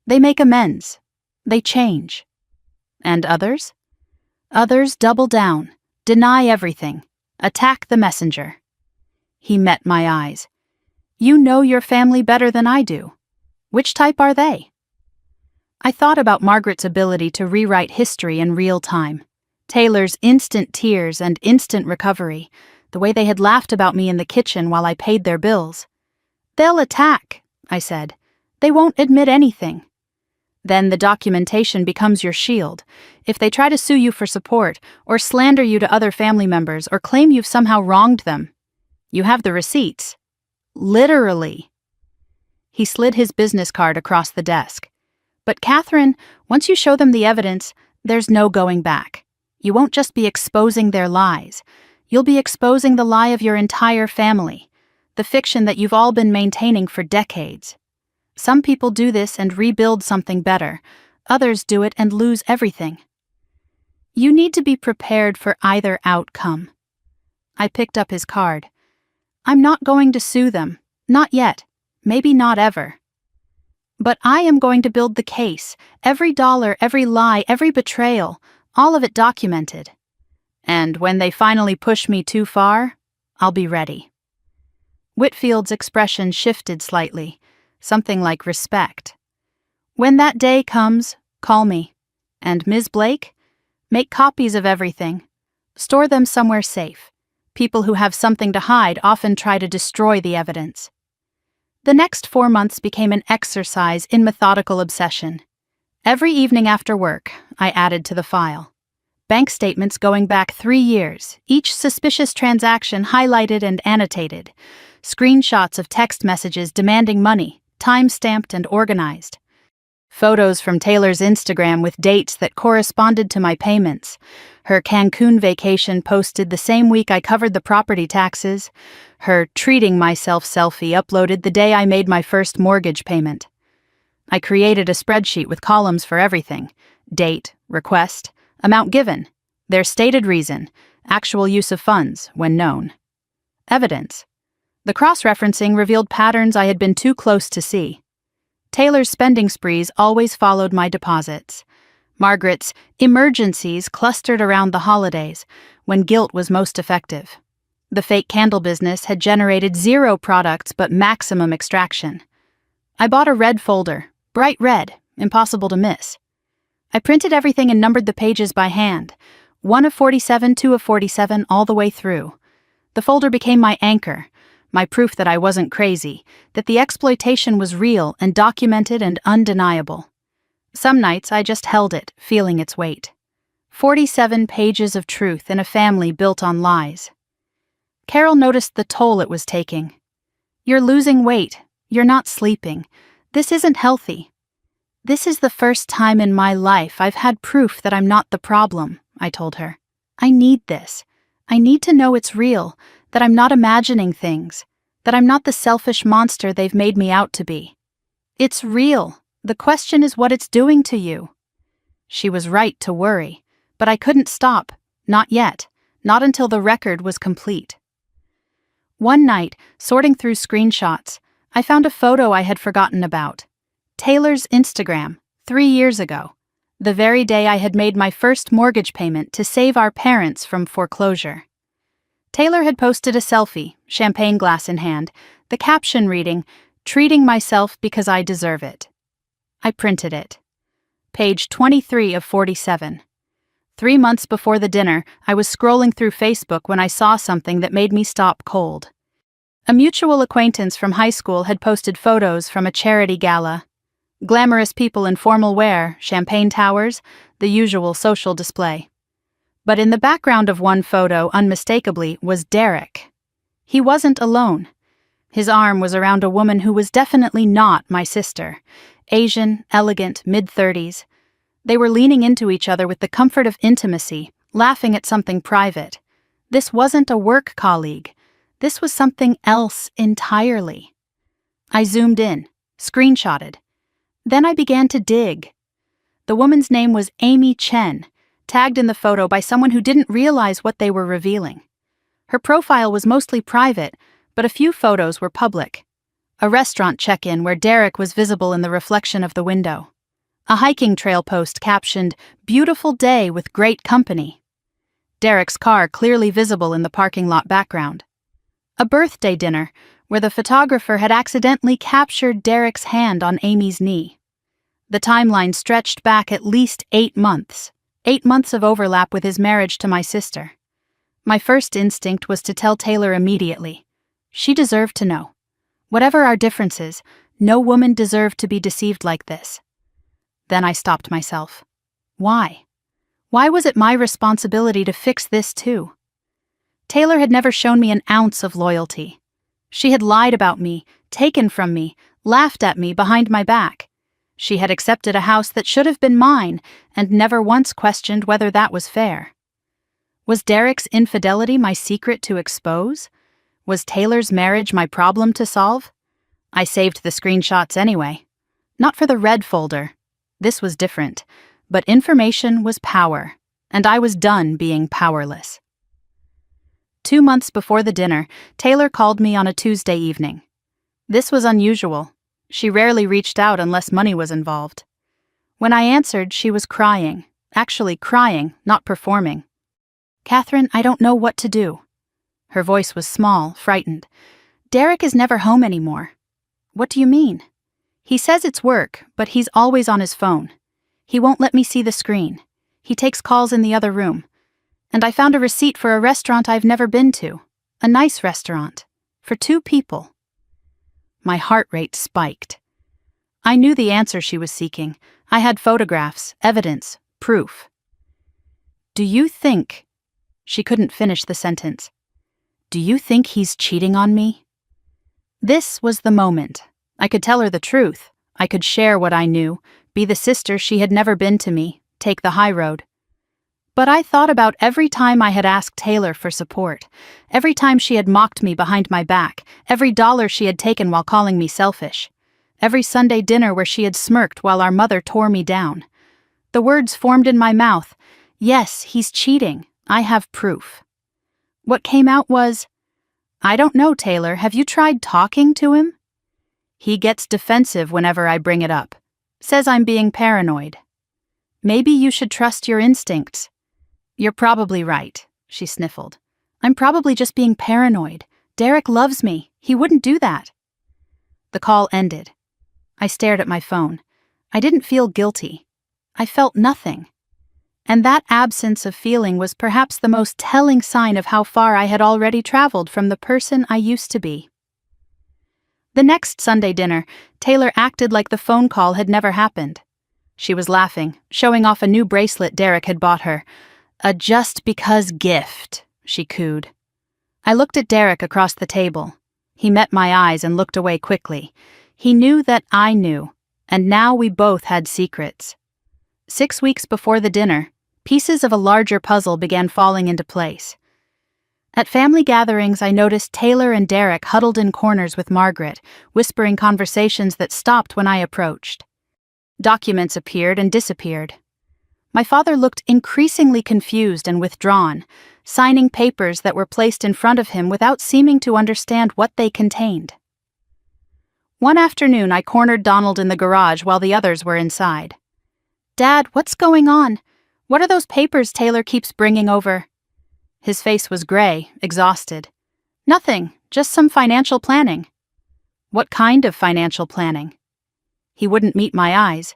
They make amends. They change. And others? Others double down, deny everything, attack the messenger." He met my eyes. "You know your family better than I do. Which type are they?" I thought about Margaret's ability to rewrite history in real time. Taylor's instant tears and instant recovery, the way they had laughed about me in the kitchen while I paid their bills. "They'll attack," I said. "They won't admit anything. Then the documentation becomes your shield. If they try to sue you for support, or slander you to other family members, or claim you've somehow wronged them, you have the receipts. Literally." He slid his business card across the desk. "But Catherine, once you show them the evidence, there's no going back. You won't just be exposing their lies. You'll be exposing the lie of your entire family, the fiction that you've all been maintaining for decades. Some people do this and rebuild something better. Others do it and lose everything. You need to be prepared for either outcome." I picked up his card. I'm not going to sue them. Not yet. Maybe not ever. But I am going to build the case. Every dollar, every lie, every betrayal, all of it documented. And when they finally push me too far, I'll be ready. Whitfield's expression shifted slightly, something like respect. When that day comes, call me. And Ms. Blake, make copies of everything. Store them somewhere safe. People who have something to hide often try to destroy the evidence. The next 4 months became an exercise in methodical obsession. Every evening after work, I added to the file. Bank statements going back 3 years, each suspicious transaction highlighted and annotated. Screenshots of text messages demanding money, time-stamped and organized. Photos from Taylor's Instagram with dates that corresponded to my payments. Her Cancun vacation posted the same week I covered the property taxes. Her treating myself selfie uploaded the day I made my first mortgage payment. I created a spreadsheet with columns for everything: date, request, amount given, their stated reason, actual use of funds when known. Evidence. The cross-referencing revealed patterns I had been too close to see. Taylor's spending sprees always followed my deposits. Margaret's emergencies clustered around the holidays, when guilt was most effective. The fake candle business had generated 0 products but maximum extraction. I bought a red folder, bright red, impossible to miss. I printed everything and numbered the pages by hand, 1 of 47, 2 of 47, all the way through. The folder became my anchor, my proof that I wasn't crazy, that the exploitation was real and documented and undeniable. Some nights I just held it, feeling its weight. 47 pages of truth in a family built on lies. Carol noticed the toll it was taking. "You're losing weight. You're not sleeping. This isn't healthy." "This is the first time in my life I've had proof that I'm not the problem," I told her. "I need this. I need to know it's real, that I'm not imagining things, that I'm not the selfish monster they've made me out to be. It's real. The question is what it's doing to you." She was right to worry, but I couldn't stop, not yet, not until the record was complete. One night, sorting through screenshots, I found a photo I had forgotten about. Taylor's Instagram, 3 years ago, the very day I had made my first mortgage payment to save our parents from foreclosure. Taylor had posted a selfie, champagne glass in hand, the caption reading, "Treating myself because I deserve it." I printed it. Page 23 of 47. 3 months before the dinner, I was scrolling through Facebook when I saw something that made me stop cold. A mutual acquaintance from high school had posted photos from a charity gala. Glamorous people in formal wear, champagne towers, the usual social display. But in the background of one photo, unmistakably, was Derek. He wasn't alone. His arm was around a woman who was definitely not my sister. Asian, elegant, mid-30s. They were leaning into each other with the comfort of intimacy, laughing at something private. This wasn't a work colleague. This was something else entirely. I zoomed in, screenshotted. Then I began to dig. The woman's name was Amy Chen, tagged in the photo by someone who didn't realize what they were revealing. Her profile was mostly private, but a few photos were public. A restaurant check-in where Derek was visible in the reflection of the window. A hiking trail post captioned, "Beautiful day with great company." Derek's car clearly visible in the parking lot background. A birthday dinner where the photographer had accidentally captured Derek's hand on Amy's knee. The timeline stretched back at least 8 months. 8 months of overlap with his marriage to my sister. My first instinct was to tell Taylor immediately. She deserved to know. Whatever our differences, no woman deserved to be deceived like this. Then I stopped myself. Why? Why was it my responsibility to fix this too? Taylor had never shown me an ounce of loyalty. She had lied about me, taken from me, laughed at me behind my back. She had accepted a house that should have been mine and never once questioned whether that was fair. Was Derek's infidelity my secret to expose? Was Taylor's marriage my problem to solve? I saved the screenshots anyway. Not for the red folder. This was different. But information was power, and I was done being powerless. 2 months before the dinner, Taylor called me on a Tuesday evening. This was unusual. She rarely reached out unless money was involved. When I answered, she was crying. Actually crying, not performing. "Catherine, I don't know what to do." Her voice was small, frightened. "Derek is never home anymore." "What do you mean?" "He says it's work, but he's always on his phone. He won't let me see the screen. He takes calls in the other room. And I found a receipt for a restaurant I've never been to. A nice restaurant. For 2 people. My heart rate spiked. I knew the answer she was seeking. I had photographs, evidence, proof. "Do you think—" She couldn't finish the sentence. "Do you think he's cheating on me?" This was the moment. I could tell her the truth. I could share what I knew, be the sister she had never been to me, take the high road. But I thought about every time I had asked Taylor for support, every time she had mocked me behind my back, every dollar she had taken while calling me selfish, every Sunday dinner where she had smirked while our mother tore me down. The words formed in my mouth. "Yes, he's cheating. I have proof." What came out was, "I don't know, Taylor. Have you tried talking to him?" He gets defensive whenever I bring it up. Says I'm being paranoid. "Maybe you should trust your instincts." "You're probably right," she sniffled. "I'm probably just being paranoid. Derek loves me. He wouldn't do that." The call ended. I stared at my phone. I didn't feel guilty. I felt nothing. And that absence of feeling was perhaps the most telling sign of how far I had already traveled from the person I used to be. The next Sunday dinner, Taylor acted like the phone call had never happened. She was laughing, showing off a new bracelet Derek had bought her. "A just because gift," she cooed. I looked at Derek across the table. He met my eyes and looked away quickly. He knew that I knew, and now we both had secrets. 6 weeks before the dinner, pieces of a larger puzzle began falling into place. At family gatherings, I noticed Taylor and Derek huddled in corners with Margaret, whispering conversations that stopped when I approached. Documents appeared and disappeared. My father looked increasingly confused and withdrawn, signing papers that were placed in front of him without seeming to understand what they contained. One afternoon, I cornered Donald in the garage while the others were inside. "Dad, what's going on? What are those papers Taylor keeps bringing over?" His face was gray, exhausted. "Nothing, just some financial planning." "What kind of financial planning?" He wouldn't meet my eyes.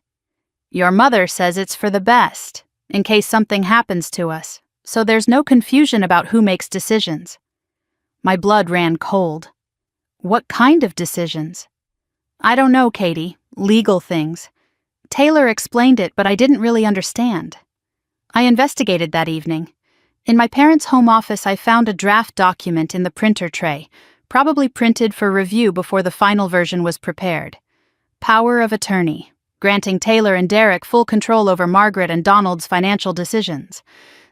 "Your mother says it's for the best, in case something happens to us, so there's no confusion about who makes decisions." My blood ran cold. "What kind of decisions?" "I don't know, Katie. Legal things. Taylor explained it, but I didn't really understand." I investigated that evening. In my parents' home office, I found a draft document in the printer tray, probably printed for review before the final version was prepared. Power of attorney, granting Taylor and Derek full control over Margaret and Donald's financial decisions.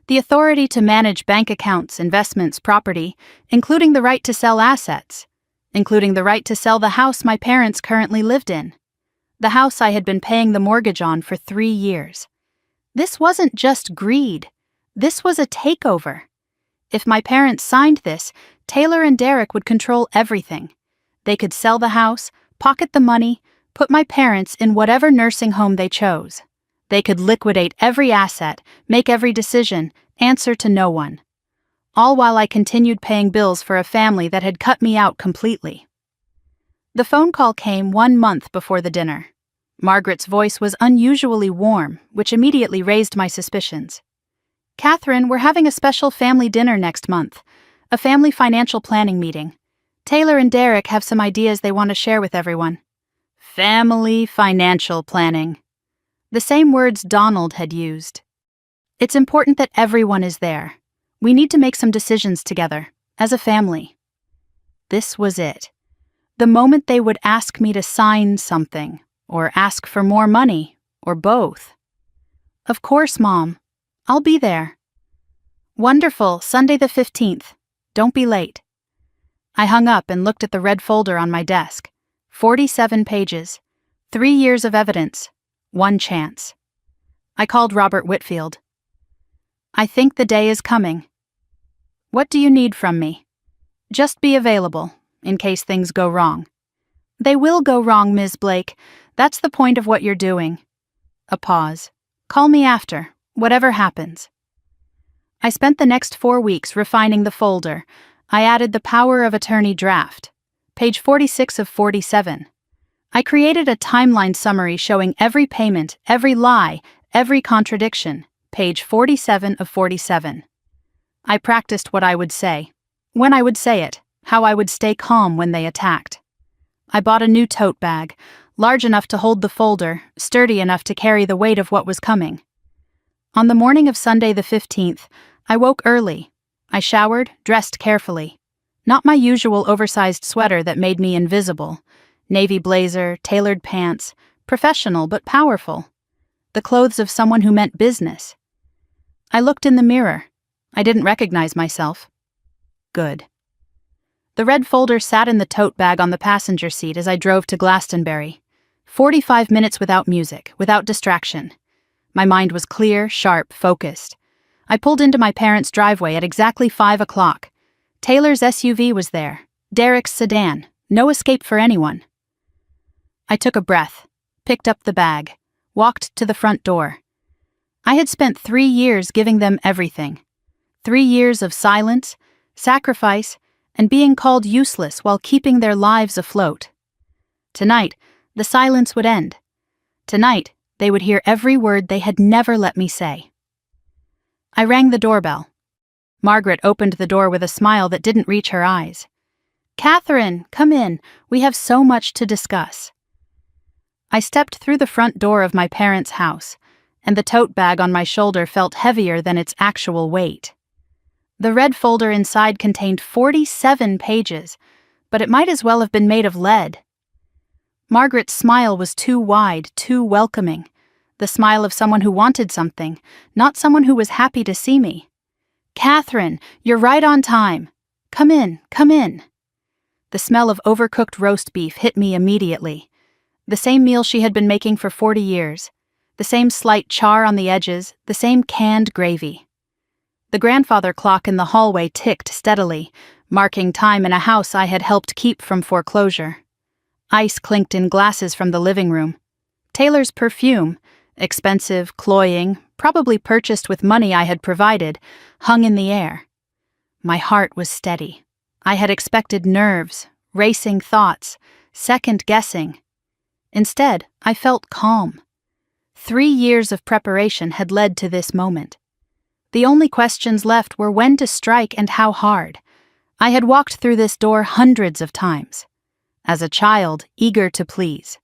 The authority to manage bank accounts, investments, property, including the right to sell assets, including the right to sell the house my parents currently lived in. The house I had been paying the mortgage on for 3 years. This wasn't just greed. This was a takeover. If my parents signed this, Taylor and Derek would control everything. They could sell the house, pocket the money, put my parents in whatever nursing home they chose. They could liquidate every asset, make every decision, answer to no one. All while I continued paying bills for a family that had cut me out completely. The phone call came 1 month before the dinner. Margaret's voice was unusually warm, which immediately raised my suspicions. "Catherine, we're having a special family dinner next month. A family financial planning meeting. Taylor and Derek have some ideas they want to share with everyone." Family financial planning. The same words Donald had used. "It's important that everyone is there. We need to make some decisions together, as a family." This was it. The moment they would ask me to sign something, or ask for more money, or both. "Of course, Mom. I'll be there." "Wonderful, Sunday the 15th. Don't be late." I hung up and looked at the red folder on my desk. 47 pages. 3 years of evidence. 1 chance. I called Robert Whitfield. "I think the day is coming." What do you need from me? Just be available, in case things go wrong. They will go wrong, Ms. Blake. That's the point of what you're doing. A pause. Call me after, whatever happens. I spent the next 4 weeks refining the folder. I added the power of attorney draft. Page 46 of 47. I created a timeline summary showing every payment, every lie, every contradiction. Page 47 of 47. I practiced what I would say, when I would say it, how I would stay calm when they attacked. I bought a new tote bag, large enough to hold the folder, sturdy enough to carry the weight of what was coming. On the morning of Sunday the 15th, I woke early. I showered, dressed carefully. Not my usual oversized sweater that made me invisible. Navy blazer, tailored pants, professional but powerful. The clothes of someone who meant business. I looked in the mirror. I didn't recognize myself. Good. The red folder sat in the tote bag on the passenger seat as I drove to Glastonbury. 45 minutes without music, without distraction. My mind was clear, sharp, focused. I pulled into my parents' driveway at exactly 5 o'clock. Taylor's SUV was there. Derek's sedan. No escape for anyone. I took a breath, picked up the bag, walked to the front door. I had spent 3 years giving them everything. 3 years of silence, sacrifice, and being called useless while keeping their lives afloat. Tonight, the silence would end. Tonight, they would hear every word they had never let me say. I rang the doorbell. Margaret opened the door with a smile that didn't reach her eyes. "Catherine, come in. We have so much to discuss." I stepped through the front door of my parents' house, and the tote bag on my shoulder felt heavier than its actual weight. The red folder inside contained 47 pages, but it might as well have been made of lead. Margaret's smile was too wide, too welcoming. The smile of someone who wanted something, not someone who was happy to see me. "Catherine, you're right on time. Come in, come in." The smell of overcooked roast beef hit me immediately. The same meal she had been making for 40 years. The same slight char on the edges, the same canned gravy. The grandfather clock in the hallway ticked steadily, marking time in a house I had helped keep from foreclosure. Ice clinked in glasses from the living room. Taylor's perfume, expensive, cloying, probably purchased with money I had provided, hung in the air. My heart was steady. I had expected nerves, racing thoughts, second-guessing. Instead, I felt calm. 3 years of preparation had led to this moment. The only questions left were when to strike and how hard. I had walked through this door hundreds of times. As a child, eager to please.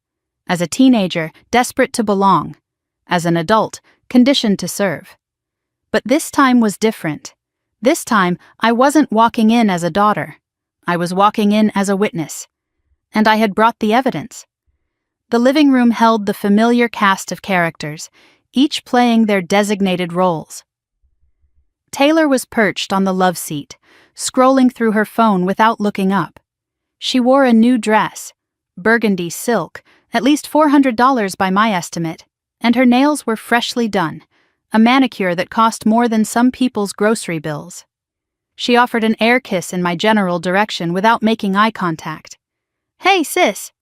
As a teenager, desperate to belong. As an adult, conditioned to serve. But this time was different. This time, I wasn't walking in as a daughter. I was walking in as a witness. And I had brought the evidence. The living room held the familiar cast of characters, each playing their designated roles. Taylor was perched on the love seat, scrolling through her phone without looking up. She wore a new dress, burgundy silk, at least $400 by my estimate, and her nails were freshly done, a manicure that cost more than some people's grocery bills. She offered an air kiss in my general direction without making eye contact. "Hey, sis!"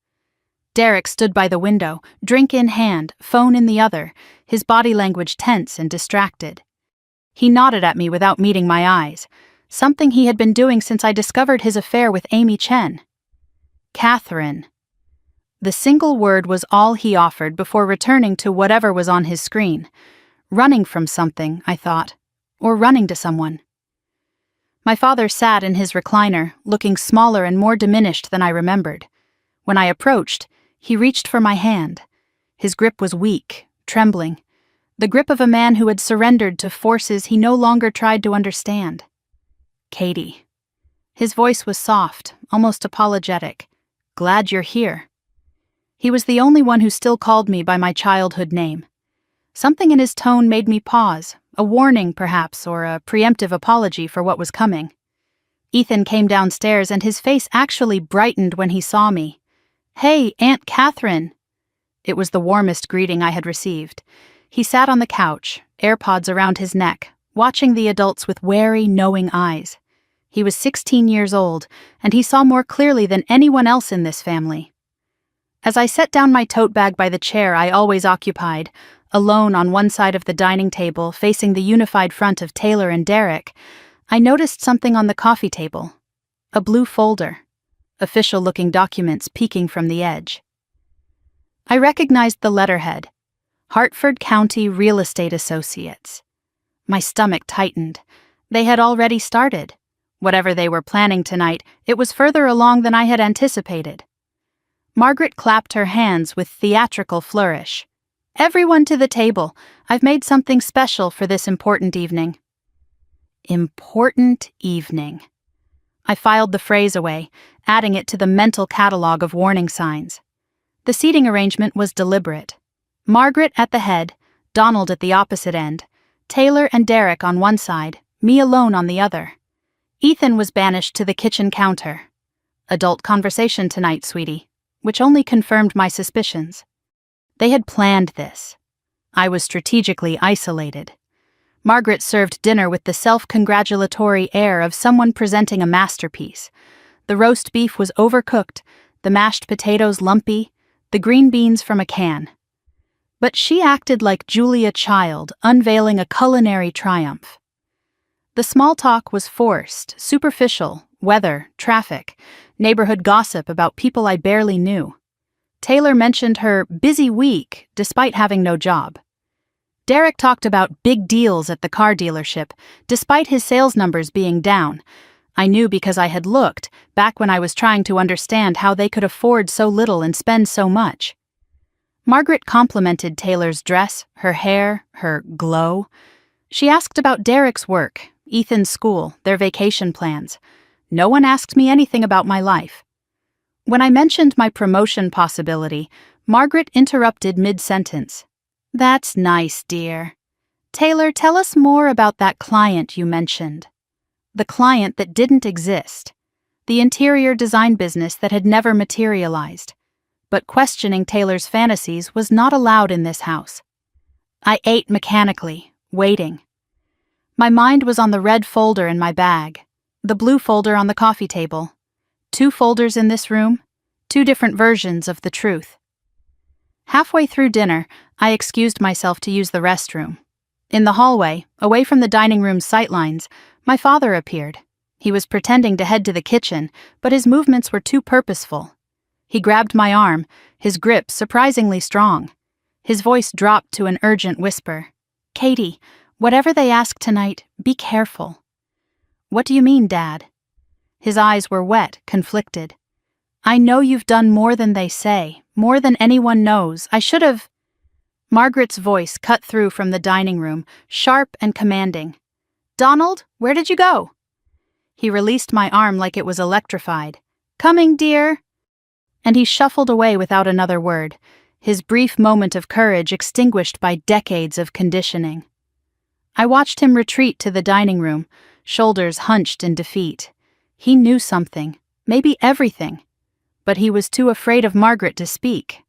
Derek stood by the window, drink in hand, phone in the other, his body language tense and distracted. He nodded at me without meeting my eyes, something he had been doing since I discovered his affair with Amy Chen. "Catherine." The single word was all he offered before returning to whatever was on his screen. Running from something, I thought, or running to someone. My father sat in his recliner, looking smaller and more diminished than I remembered. When I approached, he reached for my hand. His grip was weak, trembling, the grip of a man who had surrendered to forces he no longer tried to understand. "Katie." His voice was soft, almost apologetic. "Glad you're here." He was the only one who still called me by my childhood name. Something in his tone made me pause, a warning perhaps, or a preemptive apology for what was coming. Ethan came downstairs and his face actually brightened when he saw me. "Hey, Aunt Catherine." It was the warmest greeting I had received. He sat on the couch, AirPods around his neck, watching the adults with wary, knowing eyes. He was 16 years old, and he saw more clearly than anyone else in this family. As I set down my tote bag by the chair I always occupied, alone on one side of the dining table facing the unified front of Taylor and Derek, I noticed something on the coffee table. A blue folder. Official-looking documents peeking from the edge. I recognized the letterhead. Hartford County Real Estate Associates. My stomach tightened. They had already started. Whatever they were planning tonight, it was further along than I had anticipated. Margaret clapped her hands with theatrical flourish. "Everyone to the table. I've made something special for this important evening." Important evening. I filed the phrase away, adding it to the mental catalog of warning signs. The seating arrangement was deliberate. Margaret at the head, Donald at the opposite end, Taylor and Derek on one side, me alone on the other. Ethan was banished to the kitchen counter. Adult conversation tonight, sweetie, which only confirmed my suspicions. They had planned this. I was strategically isolated. Margaret served dinner with the self-congratulatory air of someone presenting a masterpiece. The roast beef was overcooked, the mashed potatoes lumpy, the green beans from a can. But she acted like Julia Child unveiling a culinary triumph. The small talk was forced, superficial, weather, traffic, neighborhood gossip about people I barely knew. Taylor mentioned her busy week despite having no job. Derek talked about big deals at the car dealership, despite his sales numbers being down. I knew because I had looked, back when I was trying to understand how they could afford so little and spend so much. Margaret complimented Taylor's dress, her hair, her glow. She asked about Derek's work, Ethan's school, their vacation plans. No one asked me anything about my life. When I mentioned my promotion possibility, Margaret interrupted mid-sentence. "That's nice, dear. Taylor, tell us more about that client you mentioned." The client that didn't exist. The interior design business that had never materialized. But questioning Taylor's fantasies was not allowed in this house. I ate mechanically, waiting. My mind was on the red folder in my bag, the blue folder on the coffee table. 2 folders in this room, 2 different versions of the truth. Halfway through dinner, I excused myself to use the restroom. In the hallway, away from the dining room's sightlines, my father appeared. He was pretending to head to the kitchen, but his movements were too purposeful. He grabbed my arm, his grip surprisingly strong. His voice dropped to an urgent whisper. "Katie, whatever they ask tonight, be careful." "What do you mean, Dad?" His eyes were wet, conflicted. "I know you've done more than they say, more than anyone knows. I should have—" Margaret's voice cut through from the dining room, sharp and commanding. "Donald, where did you go?" He released my arm like it was electrified. "Coming, dear." And he shuffled away without another word, his brief moment of courage extinguished by decades of conditioning. I watched him retreat to the dining room, shoulders hunched in defeat. He knew something, maybe everything, but he was too afraid of Margaret to speak.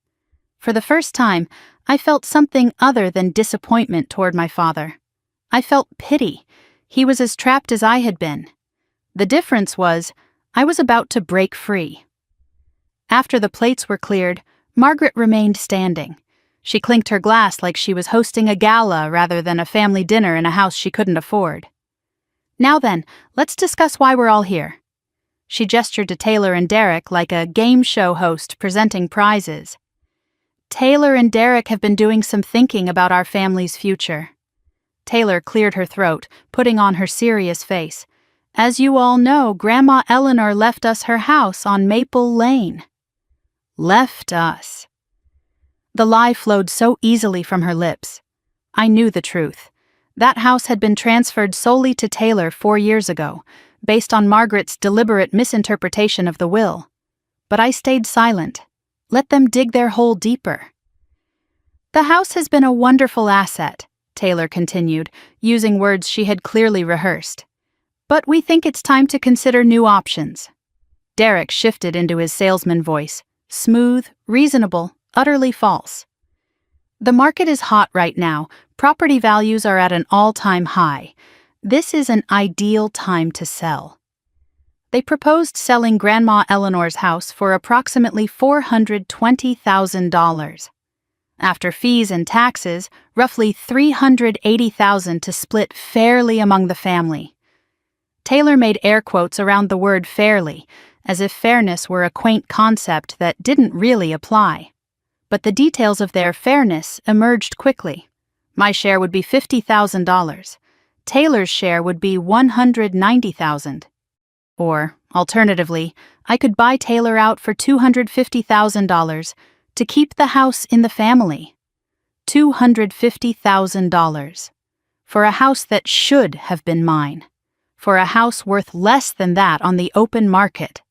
For the first time, I felt something other than disappointment toward my father. I felt pity. He was as trapped as I had been. The difference was, I was about to break free. After the plates were cleared, Margaret remained standing. She clinked her glass like she was hosting a gala rather than a family dinner in a house she couldn't afford. "Now then, let's discuss why we're all here." She gestured to Taylor and Derek like a game show host presenting prizes. "Taylor and Derek have been doing some thinking about our family's future." Taylor cleared her throat, putting on her serious face. "As you all know, Grandma Eleanor left us her house on Maple Lane." Left us. The lie flowed so easily from her lips. I knew the truth. That house had been transferred solely to Taylor 4 years ago, based on Margaret's deliberate misinterpretation of the will. But I stayed silent. Let them dig their hole deeper. "The house has been a wonderful asset," Taylor continued, using words she had clearly rehearsed. "But we think it's time to consider new options." Derek shifted into his salesman voice, smooth, reasonable, utterly false. "The market is hot right now. Property values are at an all-time high. This is an ideal time to sell." They proposed selling Grandma Eleanor's house for approximately $420,000. After fees and taxes, roughly $380,000 to split fairly among the family. Taylor made air quotes around the word fairly, as if fairness were a quaint concept that didn't really apply. But the details of their fairness emerged quickly. My share would be $50,000. Taylor's share would be $190,000. Or, alternatively, I could buy Taylor out for $250,000 to keep the house in the family. $250,000. For a house that should have been mine. For a house worth less than that on the open market.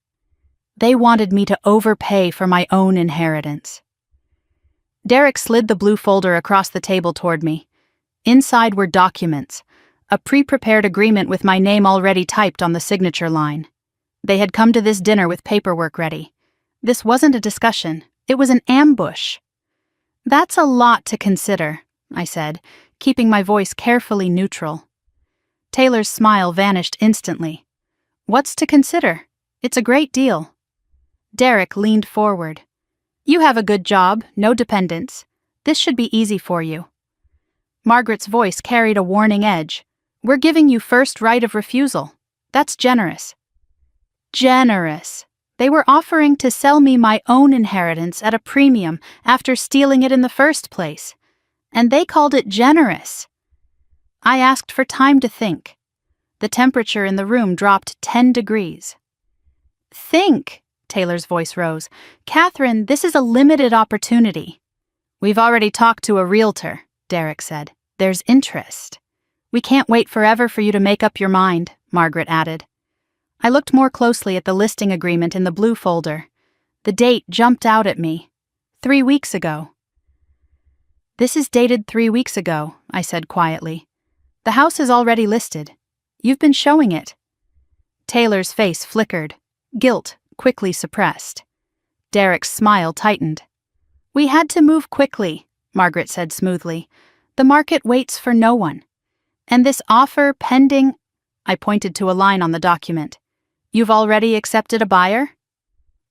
They wanted me to overpay for my own inheritance. Derek slid the blue folder across the table toward me. Inside were documents, a pre-prepared agreement with my name already typed on the signature line. They had come to this dinner with paperwork ready. This wasn't a discussion, it was an ambush. That's a lot to consider, I said, keeping my voice carefully neutral. Taylor's smile vanished instantly. What's to consider? It's a great deal. Derek leaned forward. You have a good job, no dependents. This should be easy for you. Margaret's voice carried a warning edge. We're giving you first right of refusal. That's generous. Generous. They were offering to sell me my own inheritance at a premium after stealing it in the first place. And they called it generous. I asked for time to think. The temperature in the room dropped 10 degrees. Think, Taylor's voice rose. Catherine, this is a limited opportunity. We've already talked to a realtor, Derek said. There's interest. We can't wait forever for you to make up your mind, Margaret added. I looked more closely at the listing agreement in the blue folder. The date jumped out at me. 3 weeks ago. This is dated 3 weeks ago, I said quietly. The house is already listed. You've been showing it. Taylor's face flickered. Guilt quickly suppressed. Derek's smile tightened. We had to move quickly, Margaret said smoothly. The market waits for no one. And this offer pending... I pointed to a line on the document. You've already accepted a buyer?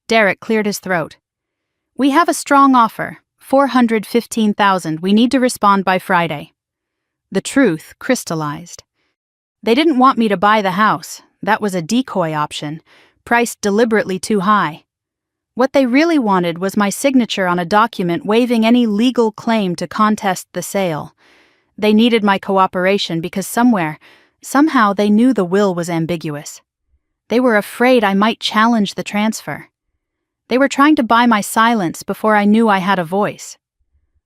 Derek cleared his throat. We have a strong offer, $415,000. We need to respond by Friday. The truth crystallized. They didn't want me to buy the house. That was a decoy option, priced deliberately too high. What they really wanted was my signature on a document waiving any legal claim to contest the sale. They needed my cooperation because somehow they knew the will was ambiguous. They were afraid I might challenge the transfer. They were trying to buy my silence before I knew I had a voice.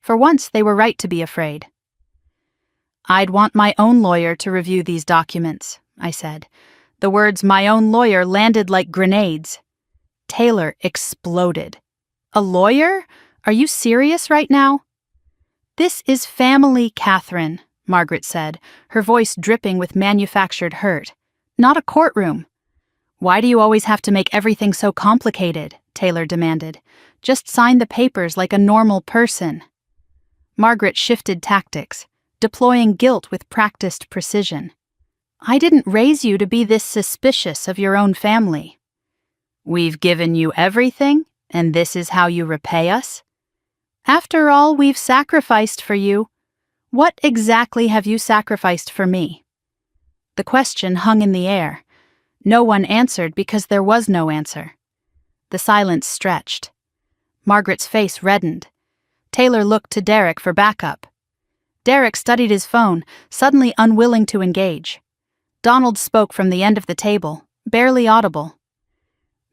For once, they were right to be afraid. I'd want my own lawyer to review these documents, I said. The words my own lawyer landed like grenades. Taylor exploded. A lawyer? Are you serious right now? This is family, Catherine, Margaret said, her voice dripping with manufactured hurt. Not a courtroom. Why do you always have to make everything so complicated? Taylor demanded. Just sign the papers like a normal person. Margaret shifted tactics, deploying guilt with practiced precision. I didn't raise you to be this suspicious of your own family. We've given you everything, and this is how you repay us? After all we've sacrificed for you, what exactly have you sacrificed for me? The question hung in the air. No one answered because there was no answer. The silence stretched. Margaret's face reddened. Taylor looked to Derek for backup. Derek studied his phone, suddenly unwilling to engage. Donald spoke from the end of the table, barely audible.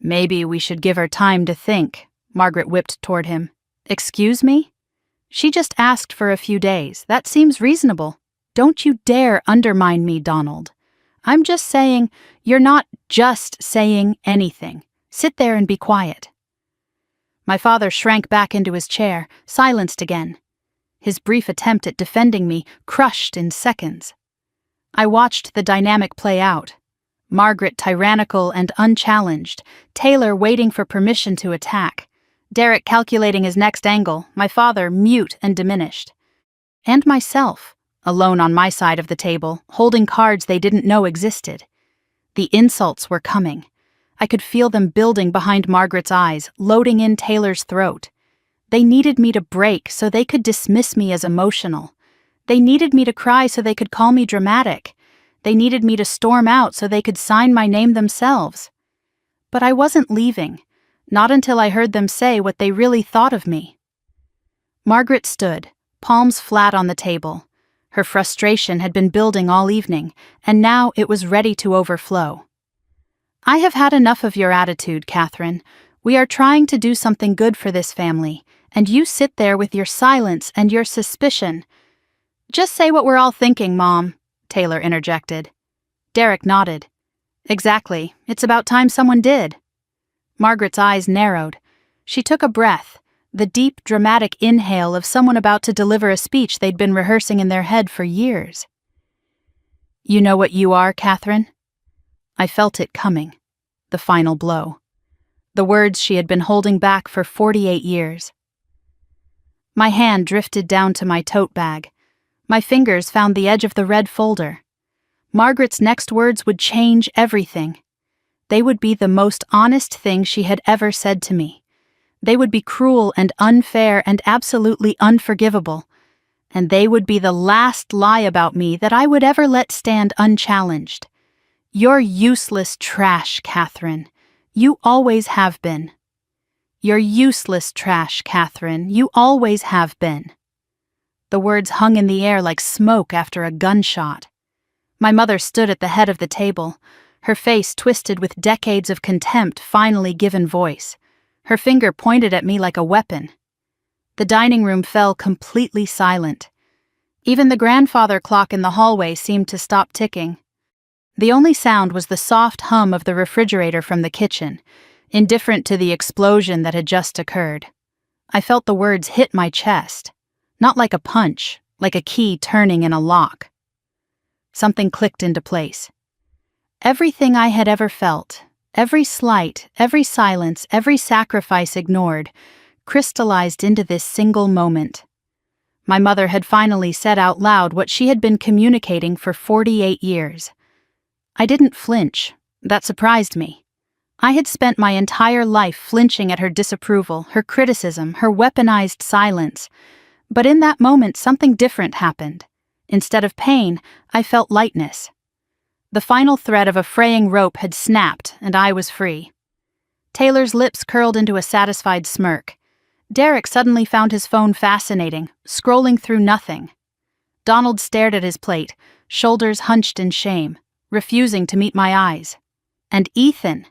Maybe we should give her time to think, Margaret whipped toward him. Excuse me? She just asked for a few days. That seems reasonable. Don't you dare undermine me, Donald. I'm just saying, you're not just saying anything. Sit there and be quiet. My father shrank back into his chair, silenced again. His brief attempt at defending me crushed in seconds. I watched the dynamic play out. Margaret tyrannical and unchallenged, Taylor waiting for permission to attack, Derek calculating his next angle, my father mute and diminished. And myself, alone on my side of the table, holding cards they didn't know existed. The insults were coming. I could feel them building behind Margaret's eyes, loading in Taylor's throat. They needed me to break so they could dismiss me as emotional. They needed me to cry so they could call me dramatic. They needed me to storm out so they could sign my name themselves. But I wasn't leaving, not until I heard them say what they really thought of me. Margaret stood, palms flat on the table. Her frustration had been building all evening, and now it was ready to overflow. "I have had enough of your attitude, Catherine. We are trying to do something good for this family, and you sit there with your silence and your suspicion." "Just say what we're all thinking, Mom," Taylor interjected. Derek nodded. "Exactly. It's about time someone did." Margaret's eyes narrowed. She took a breath, the deep, dramatic inhale of someone about to deliver a speech they'd been rehearsing in their head for years. "You know what you are, Catherine?" I felt it coming. The final blow. The words she had been holding back for 48 years. My hand drifted down to my tote bag. My fingers found the edge of the red folder. Margaret's next words would change everything. They would be the most honest thing she had ever said to me. They would be cruel and unfair and absolutely unforgivable. And they would be the last lie about me that I would ever let stand unchallenged. "You're useless trash, Catherine. You always have been. You're useless trash, Catherine. You always have been." The words hung in the air like smoke after a gunshot. My mother stood at the head of the table, her face twisted with decades of contempt finally given voice. Her finger pointed at me like a weapon. The dining room fell completely silent. Even the grandfather clock in the hallway seemed to stop ticking. The only sound was the soft hum of the refrigerator from the kitchen, indifferent to the explosion that had just occurred. I felt the words hit my chest, not like a punch, like a key turning in a lock. Something clicked into place. Everything I had ever felt, every slight, every silence, every sacrifice ignored, crystallized into this single moment. My mother had finally said out loud what she had been communicating for 48 years. I didn't flinch. That surprised me. I had spent my entire life flinching at her disapproval, her criticism, her weaponized silence. But in that moment, something different happened. Instead of pain, I felt lightness. The final thread of a fraying rope had snapped, and I was free. Taylor's lips curled into a satisfied smirk. Derek suddenly found his phone fascinating, scrolling through nothing. Donald stared at his plate, shoulders hunched in shame, refusing to meet my eyes. And Ethan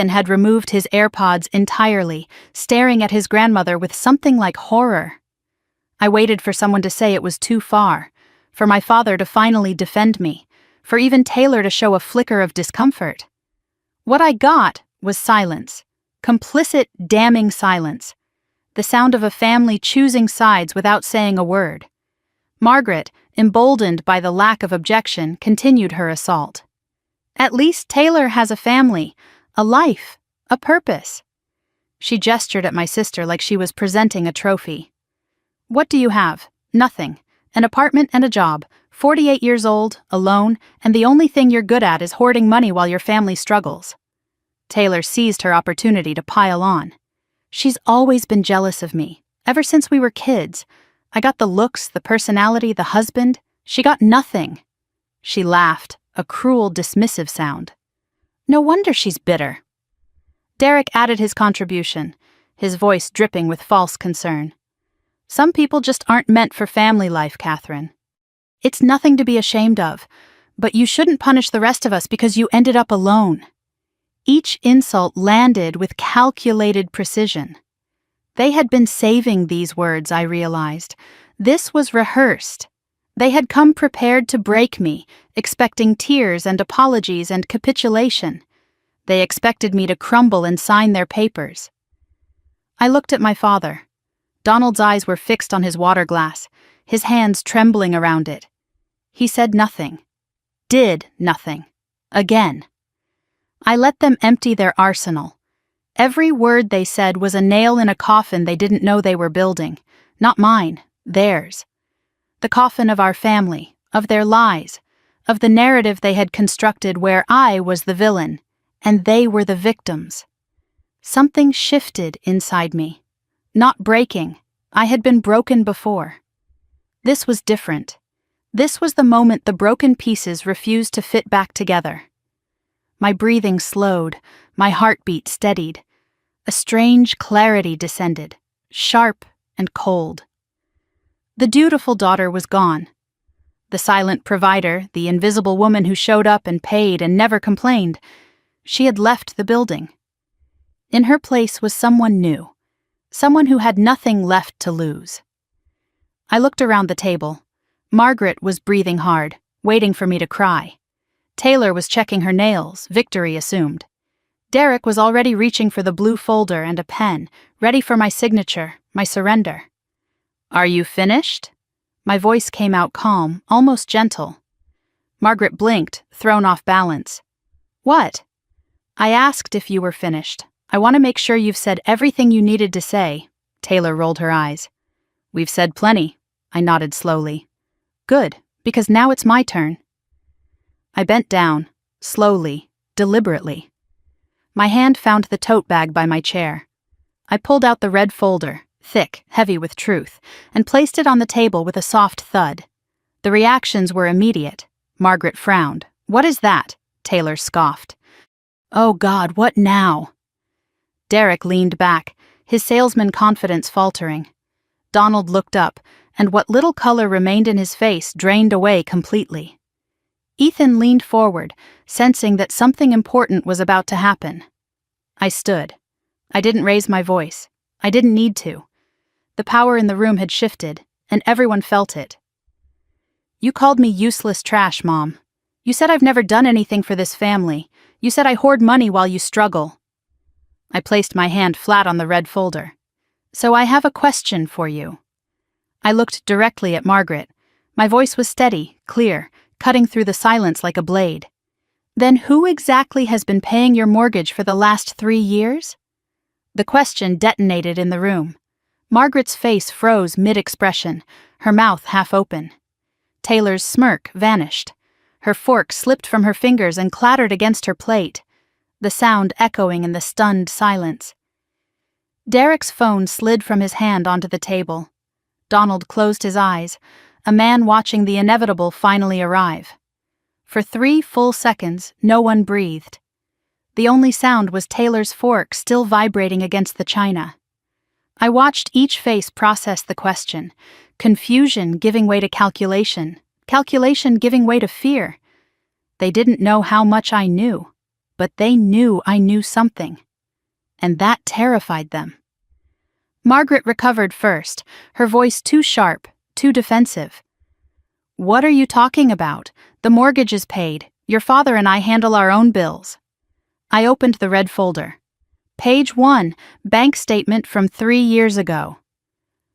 had removed his AirPods entirely, staring at his grandmother with something like horror. I waited for someone to say it was too far, for my father to finally defend me, for even Taylor to show a flicker of discomfort. What I got was silence. Complicit, damning silence. The sound of a family choosing sides without saying a word. Margaret, emboldened by the lack of objection, continued her assault. "At least Taylor has a family, a life, a purpose." She gestured at my sister like she was presenting a trophy. "What do you have? Nothing. An apartment and a job, 48 years old, alone, and the only thing you're good at is hoarding money while your family struggles." Taylor seized her opportunity to pile on. "She's always been jealous of me, ever since we were kids. I got the looks, the personality, the husband. She got nothing." She laughed, a cruel, dismissive sound. "No wonder she's bitter." Derek added his contribution, his voice dripping with false concern. "Some people just aren't meant for family life, Catherine. It's nothing to be ashamed of, but you shouldn't punish the rest of us because you ended up alone." Each insult landed with calculated precision. They had been saving these words, I realized. This was rehearsed. They had come prepared to break me, expecting tears and apologies and capitulation. They expected me to crumble and sign their papers. I looked at my father. Donald's eyes were fixed on his water glass, his hands trembling around it. He said nothing. Did nothing. Again. I let them empty their arsenal. Every word they said was a nail in a coffin they didn't know they were building. Not mine, theirs. The coffin of our family, of their lies, of the narrative they had constructed where I was the villain, and they were the victims. Something shifted inside me. Not breaking. I had been broken before. This was different. This was the moment the broken pieces refused to fit back together. My breathing slowed, my heartbeat steadied. A strange clarity descended, sharp and cold. The dutiful daughter was gone. The silent provider, the invisible woman who showed up and paid and never complained, she had left the building. In her place was someone new, someone who had nothing left to lose. I looked around the table. Margaret was breathing hard, waiting for me to cry. Taylor was checking her nails, victory assumed. Derek was already reaching for the blue folder and a pen, ready for my signature, my surrender. "Are you finished?" My voice came out calm, almost gentle. Margaret blinked, thrown off balance. "What?" "I asked if you were finished. I want to make sure you've said everything you needed to say." Taylor rolled her eyes. "We've said plenty." I nodded slowly. "Good, because now it's my turn." I bent down, slowly, deliberately. My hand found the tote bag by my chair. I pulled out the red folder, thick, heavy with truth, and placed it on the table with a soft thud. The reactions were immediate. Margaret frowned. "What is that?" Taylor scoffed. "Oh God, what now?" Derek leaned back, his salesman confidence faltering. Donald looked up, and what little color remained in his face drained away completely. Ethan leaned forward, sensing that something important was about to happen. I stood. I didn't raise my voice. I didn't need to. The power in the room had shifted, and everyone felt it. "You called me useless trash, Mom. You said I've never done anything for this family. You said I hoard money while you struggle." I placed my hand flat on the red folder. "So I have a question for you." I looked directly at Margaret. My voice was steady, clear, cutting through the silence like a blade. "Then who exactly has been paying your mortgage for the last 3 years?" The question detonated in the room. Margaret's face froze mid-expression, her mouth half open. Taylor's smirk vanished. Her fork slipped from her fingers and clattered against her plate, the sound echoing in the stunned silence. Derek's phone slid from his hand onto the table. Donald closed his eyes, a man watching the inevitable finally arrive. For 3 full seconds, no one breathed. The only sound was Taylor's fork still vibrating against the china. I watched each face process the question, confusion giving way to calculation, calculation giving way to fear. They didn't know how much I knew, but they knew I knew something. And that terrified them. Margaret recovered first, her voice too sharp, too defensive. "What are you talking about? The mortgage is paid. Your father and I handle our own bills." I opened the red folder. Page 1, bank statement from 3 years ago.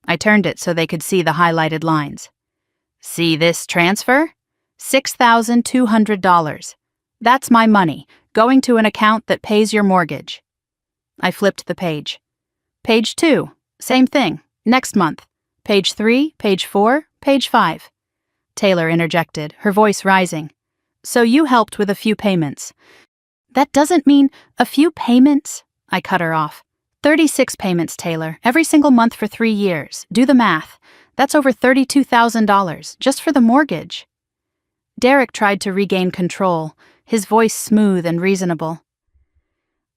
I turned it so they could see the highlighted lines. "See this transfer? $6,200. That's my money, going to an account that pays your mortgage." I flipped the page. Page 2, same thing, next month. Page 3, page 4, page 5. Taylor interjected, her voice rising. "So you helped with a few payments." "That doesn't mean a few payments," I cut her off. 36 payments, Taylor, every single month for 3 years. Do the math. That's over $32,000, just for the mortgage. Derek tried to regain control, his voice smooth and reasonable.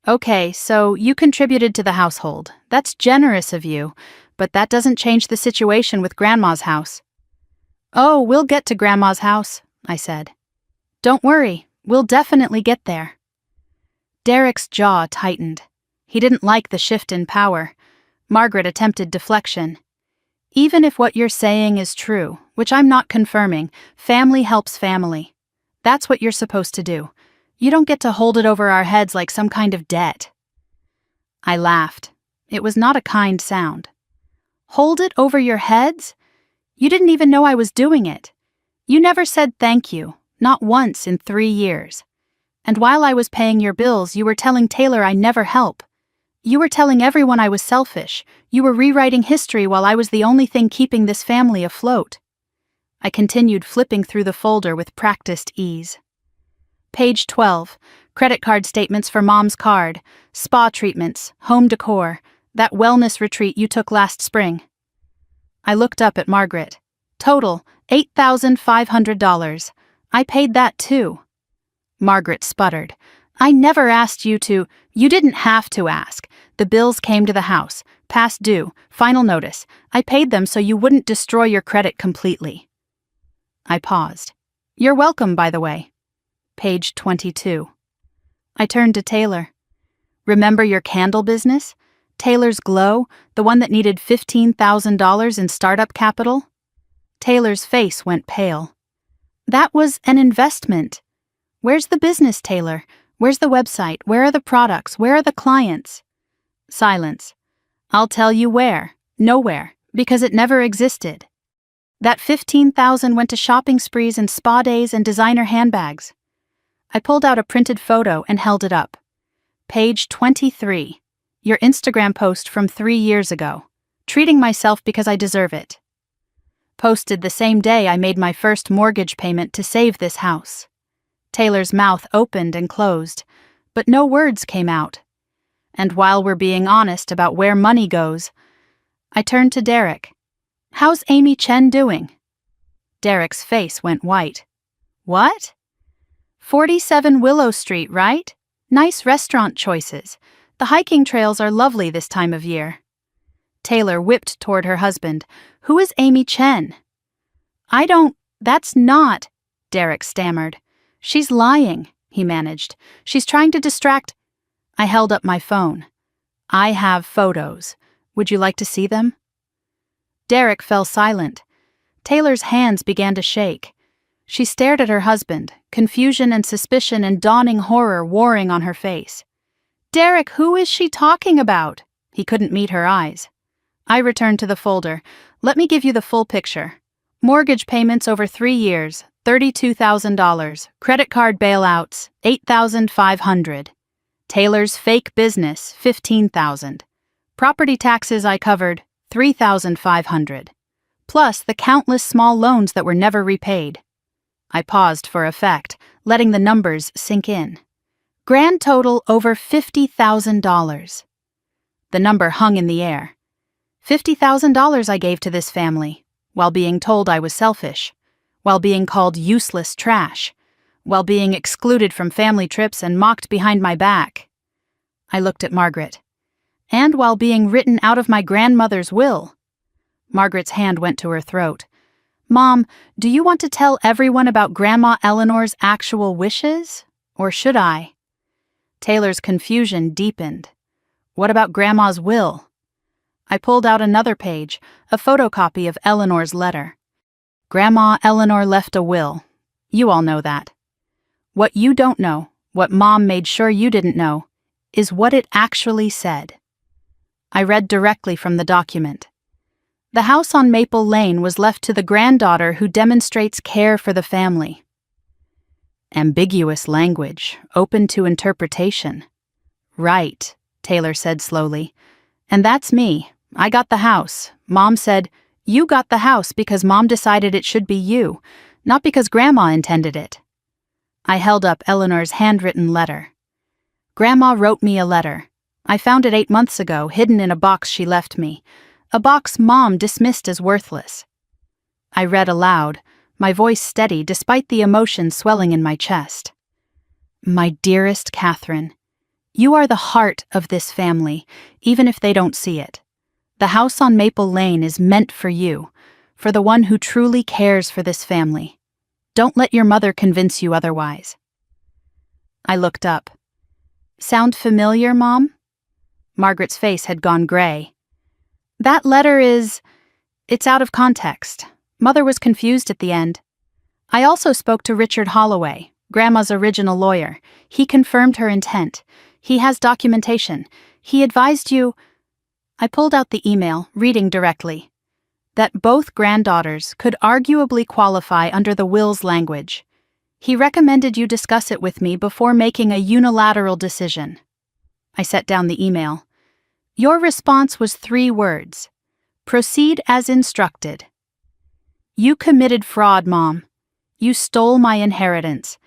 "Okay, so you contributed to the household. That's generous of you, but that doesn't change the situation with Grandma's house." "Oh, we'll get to Grandma's house," I said. "Don't worry, we'll definitely get there." Derek's jaw tightened. He didn't like the shift in power. Margaret attempted deflection. "Even if what you're saying is true, which I'm not confirming, family helps family. That's what you're supposed to do. You don't get to hold it over our heads like some kind of debt." I laughed. It was not a kind sound. "Hold it over your heads? You didn't even know I was doing it. You never said thank you, not once in 3 years. And while I was paying your bills, you were telling Taylor I never help. You were telling everyone I was selfish. You were rewriting history while I was the only thing keeping this family afloat." I continued flipping through the folder with practiced ease. Page 12, credit card statements for Mom's card, spa treatments, home decor, that wellness retreat you took last spring. I looked up at Margaret. Total, $8,500. I paid that too. Margaret sputtered. I never asked you to. You didn't have to ask. The bills came to the house. Past due, final notice. I paid them so you wouldn't destroy your credit completely. I paused. You're welcome, by the way. Page 22. I turned to Taylor. Remember your candle business? Taylor's Glow, the one that needed $15,000 in startup capital? Taylor's face went pale. That was an investment. Where's the business, Taylor? Where's the website? Where are the products? Where are the clients? Silence. I'll tell you where. Nowhere, because it never existed. That $15,000 went to shopping sprees and spa days and designer handbags. I pulled out a printed photo and held it up. Page 23. Your Instagram post from 3 years ago. Treating myself because I deserve it. Posted the same day I made my first mortgage payment to save this house. Taylor's mouth opened and closed, but no words came out. And while we're being honest about where money goes, I turned to Derek. How's Amy Chen doing? Derek's face went white. What? 47 Willow Street, right? Nice restaurant choices. The hiking trails are lovely this time of year. Taylor whipped toward her husband. Who is Amy Chen? That's not, Derek stammered. She's lying, he managed. She's trying to distract. I held up my phone. I have photos. Would you like to see them? Derek fell silent. Taylor's hands began to shake. She stared at her husband, confusion and suspicion and dawning horror warring on her face. Derek, who is she talking about? He couldn't meet her eyes. I returned to the folder. Let me give you the full picture. Mortgage payments over 3 years, $32,000. Credit card bailouts, $8,500. Taylor's fake business, $15,000. Property taxes I covered, $3,500. Plus the countless small loans that were never repaid. I paused for effect, letting the numbers sink in. Grand total over $50,000. The number hung in the air. $50,000 I gave to this family, while being told I was selfish, while being called useless trash, while being excluded from family trips and mocked behind my back. I looked at Margaret. And while being written out of my grandmother's will. Margaret's hand went to her throat. Mom, do you want to tell everyone about Grandma Eleanor's actual wishes? Or should I? Taylor's confusion deepened. What about Grandma's will? I pulled out another page, a photocopy of Eleanor's letter. Grandma Eleanor left a will. You all know that. What you don't know, what Mom made sure you didn't know, is what it actually said. I read directly from the document. The house on Maple Lane was left to the granddaughter who demonstrates care for the family. Ambiguous language, open to interpretation. Right, Taylor said slowly. And that's me. I got the house. Mom said, you got the house because Mom decided it should be you, not because Grandma intended it. I held up Eleanor's handwritten letter. Grandma wrote me a letter. I found it 8 months ago, hidden in a box she left me. A box Mom dismissed as worthless. I read aloud, my voice steady despite the emotion swelling in my chest. My dearest Catherine, you are the heart of this family, even if they don't see it. The house on Maple Lane is meant for you, for the one who truly cares for this family. Don't let your mother convince you otherwise. I looked up. Sound familiar, Mom? Margaret's face had gone gray. That letter it's out of context. Mother was confused at the end. I also spoke to Richard Holloway, Grandma's original lawyer. He confirmed her intent. He has documentation. He advised you... I pulled out the email, reading directly. That both granddaughters could arguably qualify under the will's language. He recommended you discuss it with me before making a unilateral decision. I set down the email. Your response was 3 words. Proceed as instructed. You committed fraud, Mom. You stole my inheritance.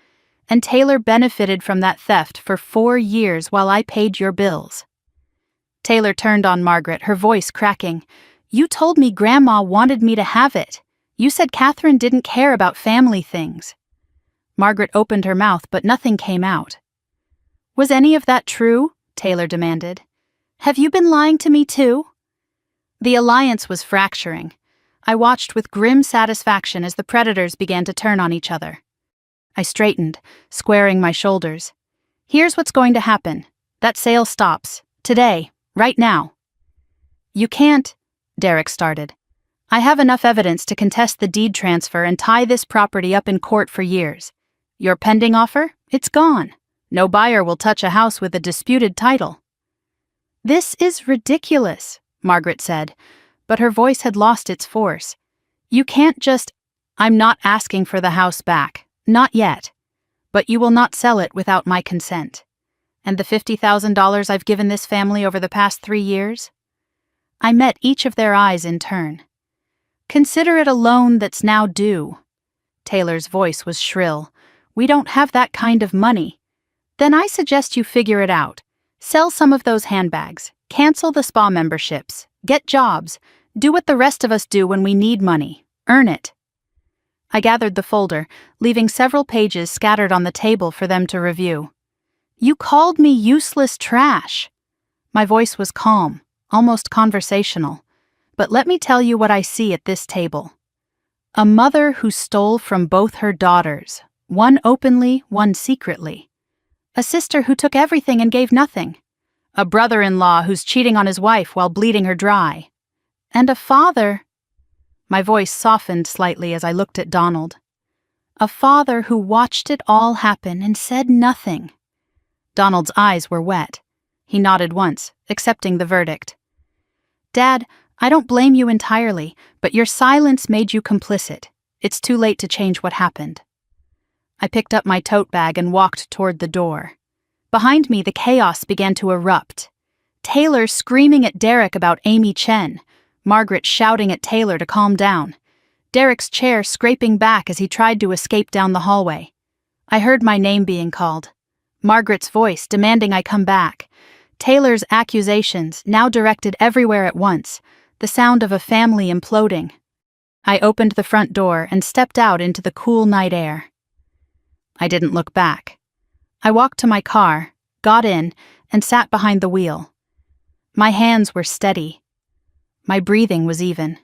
And Taylor benefited from that theft for 4 years while I paid your bills. Taylor turned on Margaret, her voice cracking. You told me Grandma wanted me to have it. You said Catherine didn't care about family things. Margaret opened her mouth, but nothing came out. Was any of that true? Taylor demanded. Have you been lying to me too? The alliance was fracturing. I watched with grim satisfaction as the predators began to turn on each other. I straightened, squaring my shoulders. Here's what's going to happen. That sale stops. Today. Right now. You can't, Derek started. I have enough evidence to contest the deed transfer and tie this property up in court for years. Your pending offer? It's gone. No buyer will touch a house with a disputed title. This is ridiculous, Margaret said, but her voice had lost its force. You can't just... I'm not asking for the house back. Not yet. But you will not sell it without my consent. And the $50,000 I've given this family over the past 3 years? I met each of their eyes in turn. Consider it a loan that's now due. Taylor's voice was shrill. We don't have that kind of money. Then I suggest you figure it out. Sell some of those handbags. Cancel the spa memberships. Get jobs. Do what the rest of us do when we need money. Earn it. I gathered the folder, leaving several pages scattered on the table for them to review. You called me useless trash. My voice was calm, almost conversational. But let me tell you what I see at this table. A mother who stole from both her daughters, one openly, one secretly. A sister who took everything and gave nothing. A brother-in-law who's cheating on his wife while bleeding her dry. And a father... My voice softened slightly as I looked at Donald. A father who watched it all happen and said nothing. Donald's eyes were wet. He nodded once, accepting the verdict. Dad, I don't blame you entirely, but your silence made you complicit. It's too late to change what happened. I picked up my tote bag and walked toward the door. Behind me, the chaos began to erupt. Taylor screaming at Derek about Amy Chen. Margaret shouting at Taylor to calm down. Derek's chair scraping back as he tried to escape down the hallway. I heard my name being called. Margaret's voice demanding I come back. Taylor's accusations, now directed everywhere at once. The sound of a family imploding. I opened the front door and stepped out into the cool night air. I didn't look back. I walked to my car, got in, and sat behind the wheel. My hands were steady. My breathing was even.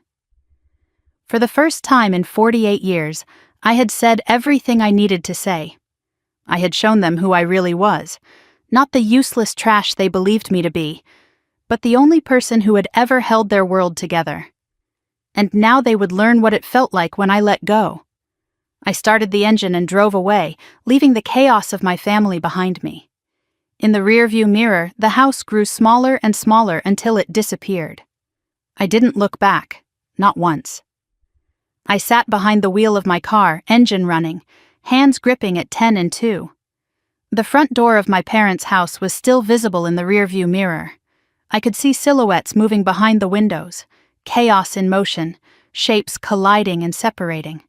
For the first time in 48 years, I had said everything I needed to say. I had shown them who I really was, not the useless trash they believed me to be, but the only person who had ever held their world together. And now they would learn what it felt like when I let go. I started the engine and drove away, leaving the chaos of my family behind me. In the rearview mirror, the house grew smaller and smaller until it disappeared. I didn't look back, not once. I sat behind the wheel of my car, engine running, hands gripping at 10 and 2. The front door of my parents' house was still visible in the rearview mirror. I could see silhouettes moving behind the windows, chaos in motion, shapes colliding and separating.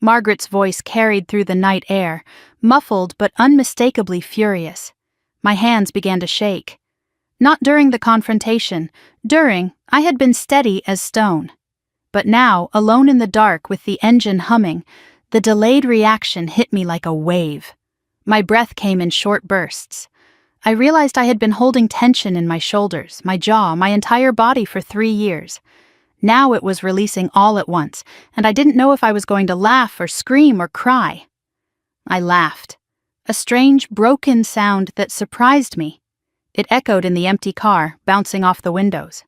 Margaret's voice carried through the night air, muffled but unmistakably furious. My hands began to shake. Not during the confrontation. During, I had been steady as stone. But now, alone in the dark with the engine humming, the delayed reaction hit me like a wave. My breath came in short bursts. I realized I had been holding tension in my shoulders, my jaw, my entire body for 3 years. Now it was releasing all at once, and I didn't know if I was going to laugh or scream or cry. I laughed. A strange, broken sound that surprised me. It echoed in the empty car, bouncing off the windows.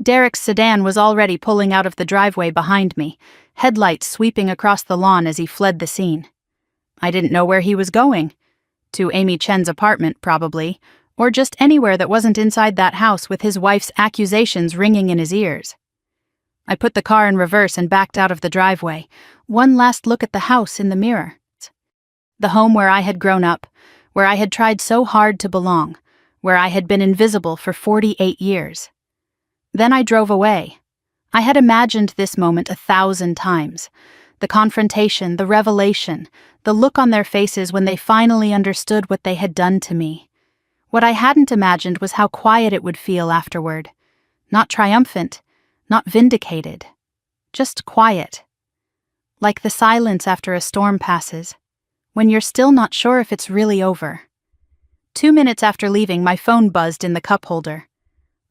Derek's sedan was already pulling out of the driveway behind me, headlights sweeping across the lawn as he fled the scene. I didn't know where he was going. To Amy Chen's apartment, probably, or just anywhere that wasn't inside that house with his wife's accusations ringing in his ears. I put the car in reverse and backed out of the driveway, one last look at the house in the mirror. The home where I had grown up, where I had tried so hard to belong, where I had been invisible for 48 years. Then I drove away. I had imagined this moment 1,000 times. The confrontation, the revelation, the look on their faces when they finally understood what they had done to me. What I hadn't imagined was how quiet it would feel afterward. Not triumphant, not vindicated. Just quiet. Like the silence after a storm passes, when you're still not sure if it's really over. 2 minutes after leaving, my phone buzzed in the cup holder.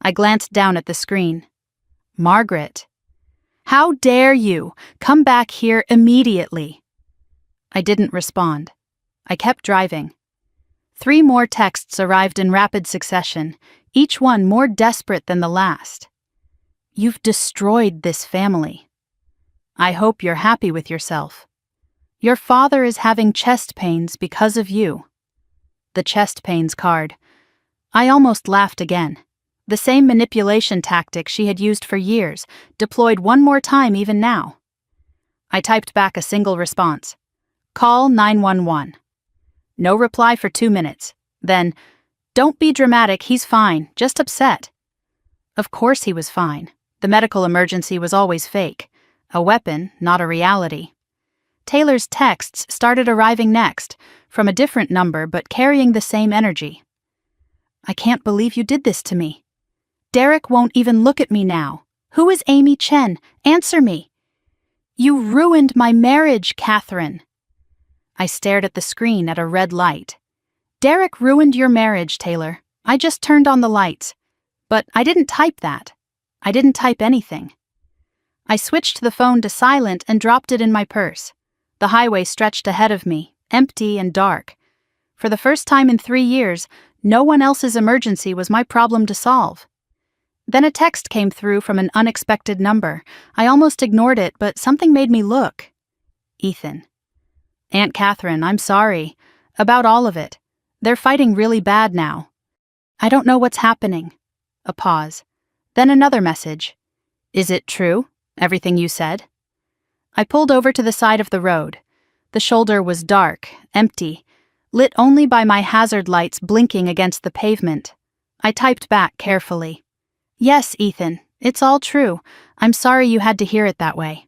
I glanced down at the screen. Margaret. How dare you? Come back here immediately. I didn't respond. I kept driving. 3 more texts arrived in rapid succession, each one more desperate than the last. You've destroyed this family. I hope you're happy with yourself. Your father is having chest pains because of you. The chest pains card. I almost laughed again. The same manipulation tactic she had used for years, deployed one more time even now. I typed back a single response. Call 911. No reply for 2 minutes. Then, don't be dramatic, he's fine, just upset. Of course he was fine. The medical emergency was always fake. A weapon, not a reality. Taylor's texts started arriving next, from a different number but carrying the same energy. I can't believe you did this to me. Derek won't even look at me now. Who is Amy Chen? Answer me. You ruined my marriage, Catherine. I stared at the screen at a red light. Derek ruined your marriage, Taylor. I just turned on the lights. But I didn't type that. I didn't type anything. I switched the phone to silent and dropped it in my purse. The highway stretched ahead of me, empty and dark. For the first time in 3 years, no one else's emergency was my problem to solve. Then a text came through from an unexpected number. I almost ignored it, but something made me look. Ethan. Aunt Catherine, I'm sorry. About all of it. They're fighting really bad now. I don't know what's happening. A pause. Then another message. Is it true, everything you said? I pulled over to the side of the road. The shoulder was dark, empty, lit only by my hazard lights blinking against the pavement. I typed back carefully. Yes, Ethan, it's all true. I'm sorry you had to hear it that way.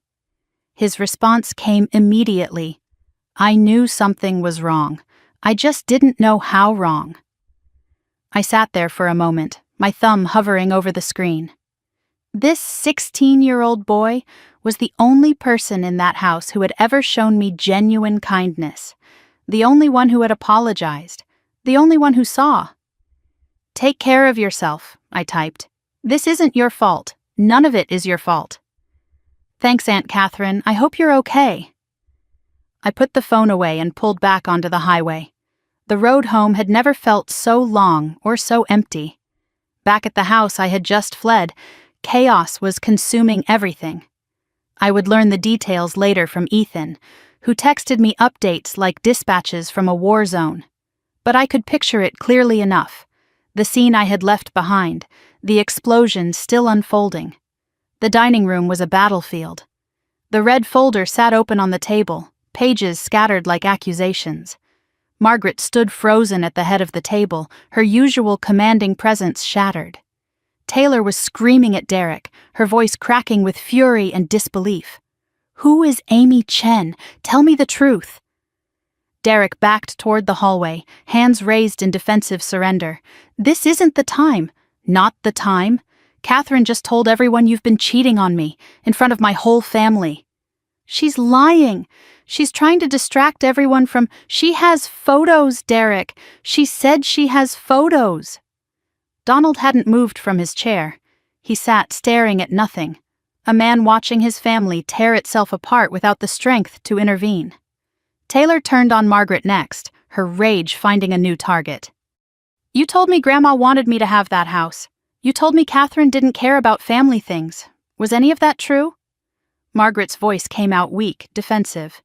His response came immediately. I knew something was wrong. I just didn't know how wrong. I sat there for a moment, my thumb hovering over the screen. This 16-year-old boy was the only person in that house who had ever shown me genuine kindness, the only one who had apologized, the only one who saw. Take care of yourself, I typed. This isn't your fault. None of it is your fault. Thanks, Aunt Catherine. I hope you're okay. I put the phone away and pulled back onto the highway. The road home had never felt so long or so empty. Back at the house I had just fled, chaos was consuming everything. I would learn the details later from Ethan, who texted me updates like dispatches from a war zone. But I could picture it clearly enough. The scene I had left behind, the explosion still unfolding. The dining room was a battlefield. The red folder sat open on the table, pages scattered like accusations. Margaret stood frozen at the head of the table, her usual commanding presence shattered. Taylor was screaming at Derek, her voice cracking with fury and disbelief. Who is Amy Chen? Tell me the truth. Derek backed toward the hallway, hands raised in defensive surrender. This isn't the time. Not the time. Catherine just told everyone you've been cheating on me, in front of my whole family. She's lying. She's trying to distract everyone from... She has photos, Derek. She said she has photos. Donald hadn't moved from his chair. He sat staring at nothing, a man watching his family tear itself apart without the strength to intervene. Taylor turned on Margaret next, her rage finding a new target. You told me Grandma wanted me to have that house. You told me Catherine didn't care about family things. Was any of that true? Margaret's voice came out weak, defensive.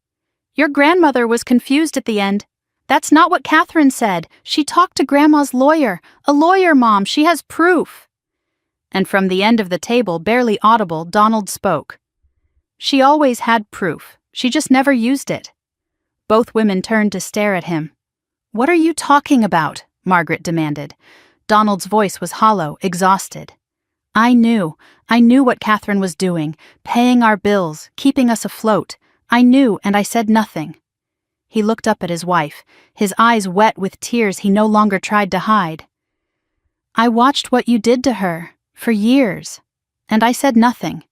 Your grandmother was confused at the end. That's not what Catherine said. She talked to Grandma's lawyer. A lawyer, Mom. She has proof. And from the end of the table, barely audible, Donald spoke. She always had proof. She just never used it. Both women turned to stare at him. What are you talking about? Margaret demanded. Donald's voice was hollow, exhausted. I knew what Catherine was doing, paying our bills, keeping us afloat. I knew, and I said nothing. He looked up at his wife, his eyes wet with tears he no longer tried to hide. I watched what you did to her, for years, and I said nothing.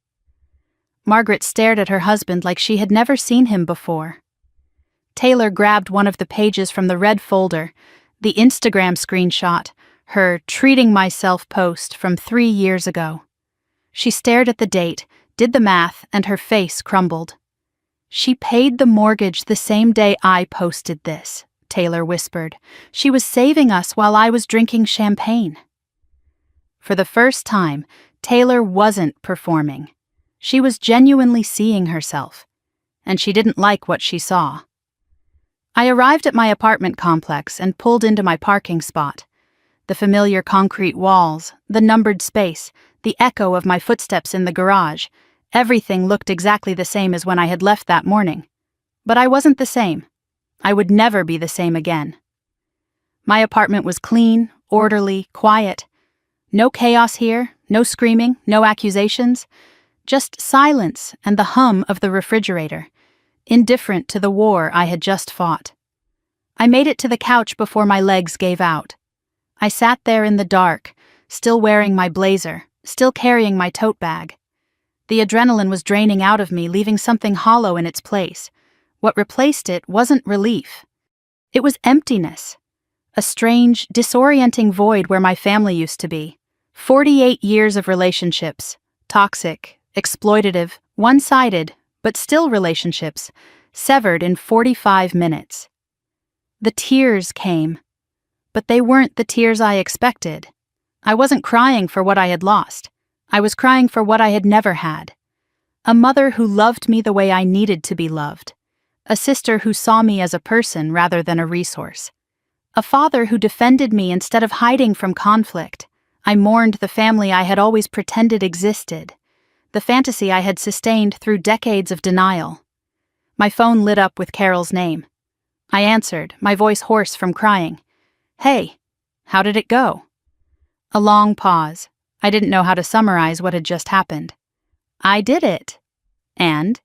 Margaret stared at her husband like she had never seen him before. Taylor grabbed one of the pages from the red folder, the Instagram screenshot, her treating myself post from 3 years ago. She stared at the date, did the math, and her face crumbled. She paid the mortgage the same day I posted this, Taylor whispered. She was saving us while I was drinking champagne. For the first time, Taylor wasn't performing. She was genuinely seeing herself, and she didn't like what she saw. I arrived at my apartment complex and pulled into my parking spot. The familiar concrete walls, the numbered space, the echo of my footsteps in the garage, everything looked exactly the same as when I had left that morning. But I wasn't the same. I would never be the same again. My apartment was clean, orderly, quiet. No chaos here, no screaming, no accusations. Just silence and the hum of the refrigerator, indifferent to the war I had just fought. I made it to the couch before my legs gave out. I sat there in the dark, still wearing my blazer, still carrying my tote bag. The adrenaline was draining out of me, leaving something hollow in its place. What replaced it wasn't relief. It was emptiness. A strange, disorienting void where my family used to be. 48 years of relationships, toxic, exploitative, one-sided, but still relationships, severed in 45 minutes. The tears came, but they weren't the tears I expected. I wasn't crying for what I had lost. I was crying for what I had never had. A mother who loved me the way I needed to be loved. A sister who saw me as a person rather than a resource. A father who defended me instead of hiding from conflict. I mourned the family I had always pretended existed. The fantasy I had sustained through decades of denial. My phone lit up with Carol's name. I answered, my voice hoarse from crying. "Hey, how did it go?" A long pause. I didn't know how to summarize what had just happened. "I did it." And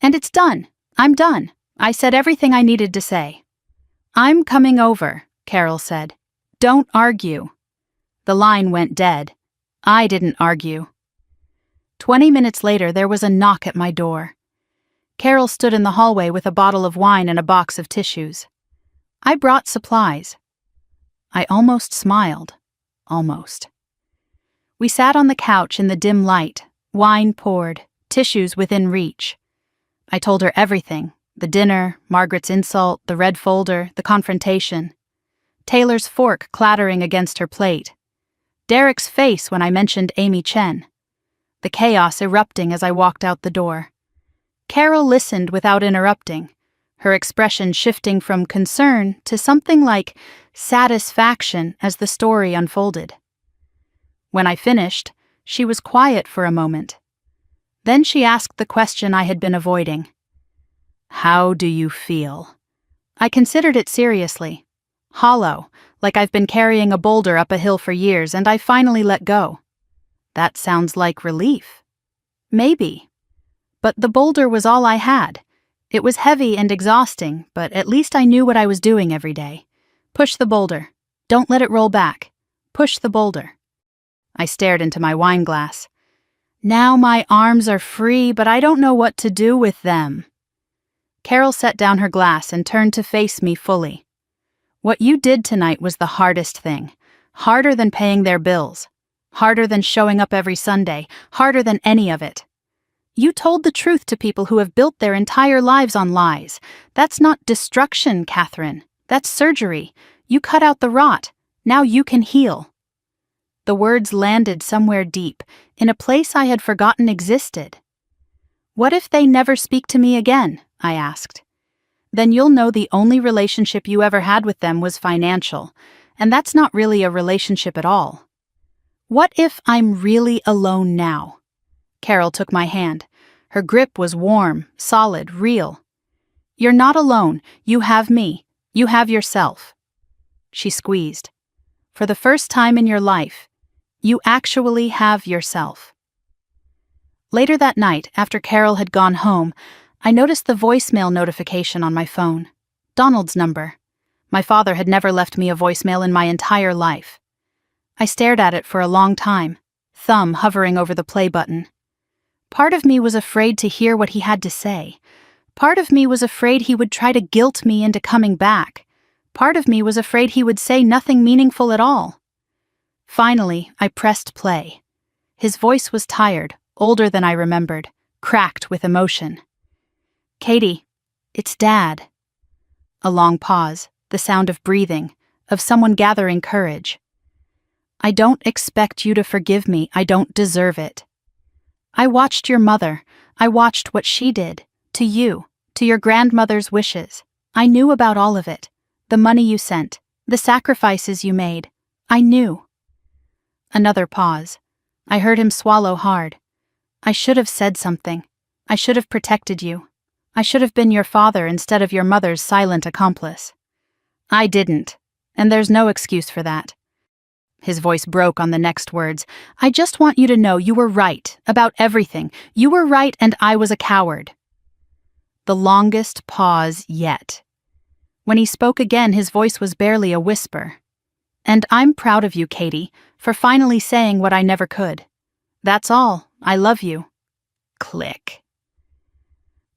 it's done. I'm done. I said everything I needed to say. "I'm coming over," Carol said. "Don't argue." The line went dead. I didn't argue. 20 minutes later, there was a knock at my door. Carol stood in the hallway with a bottle of wine and a box of tissues. I brought supplies. I almost smiled. Almost. We sat on the couch in the dim light, wine poured, tissues within reach. I told her everything, the dinner, Margaret's insult, the red folder, the confrontation. Taylor's fork clattering against her plate. Derek's face when I mentioned Amy Chen. The chaos erupting as I walked out the door. Carol listened without interrupting, her expression shifting from concern to something like satisfaction as the story unfolded. When I finished, she was quiet for a moment. Then she asked the question I had been avoiding. "How do you feel?" I considered it seriously. Hollow, like I've been carrying a boulder up a hill for years and I finally let go. That sounds like relief. Maybe. But the boulder was all I had. It was heavy and exhausting, but at least I knew what I was doing every day. Push the boulder. Don't let it roll back. Push the boulder. I stared into my wine glass. Now my arms are free, but I don't know what to do with them. Carol set down her glass and turned to face me fully. What you did tonight was the hardest thing. Harder than paying their bills. Harder than showing up every Sunday. Harder than any of it. You told the truth to people who have built their entire lives on lies. That's not destruction, Catherine. That's surgery. You cut out the rot. Now you can heal. The words landed somewhere deep, in a place I had forgotten existed. What if they never speak to me again? I asked. Then you'll know the only relationship you ever had with them was financial, and that's not really a relationship at all. What if I'm really alone now? Carol took my hand. Her grip was warm, solid, real. You're not alone. You have me. You have yourself. She squeezed. For the first time in your life, you actually have yourself. Later that night, after Carol had gone home, I noticed the voicemail notification on my phone. Donald's number. My father had never left me a voicemail in my entire life. I stared at it for a long time, thumb hovering over the play button. Part of me was afraid to hear what he had to say. Part of me was afraid he would try to guilt me into coming back. Part of me was afraid he would say nothing meaningful at all. Finally, I pressed play. His voice was tired, older than I remembered, cracked with emotion. "Katie, it's Dad." A long pause, the sound of breathing, of someone gathering courage. "I don't expect you to forgive me. I don't deserve it. I watched your mother. I watched what she did. To you, to your grandmother's wishes. I knew about all of it. The money you sent, the sacrifices you made. I knew." Another pause. I heard him swallow hard. "I should have said something. I should have protected you. I should have been your father instead of your mother's silent accomplice. I didn't, and there's no excuse for that." His voice broke on the next words. "I just want you to know you were right about everything. You were right and I was a coward." The longest pause yet. When he spoke again, his voice was barely a whisper. "And I'm proud of you, Katie, for finally saying what I never could. That's all. I love you." Click.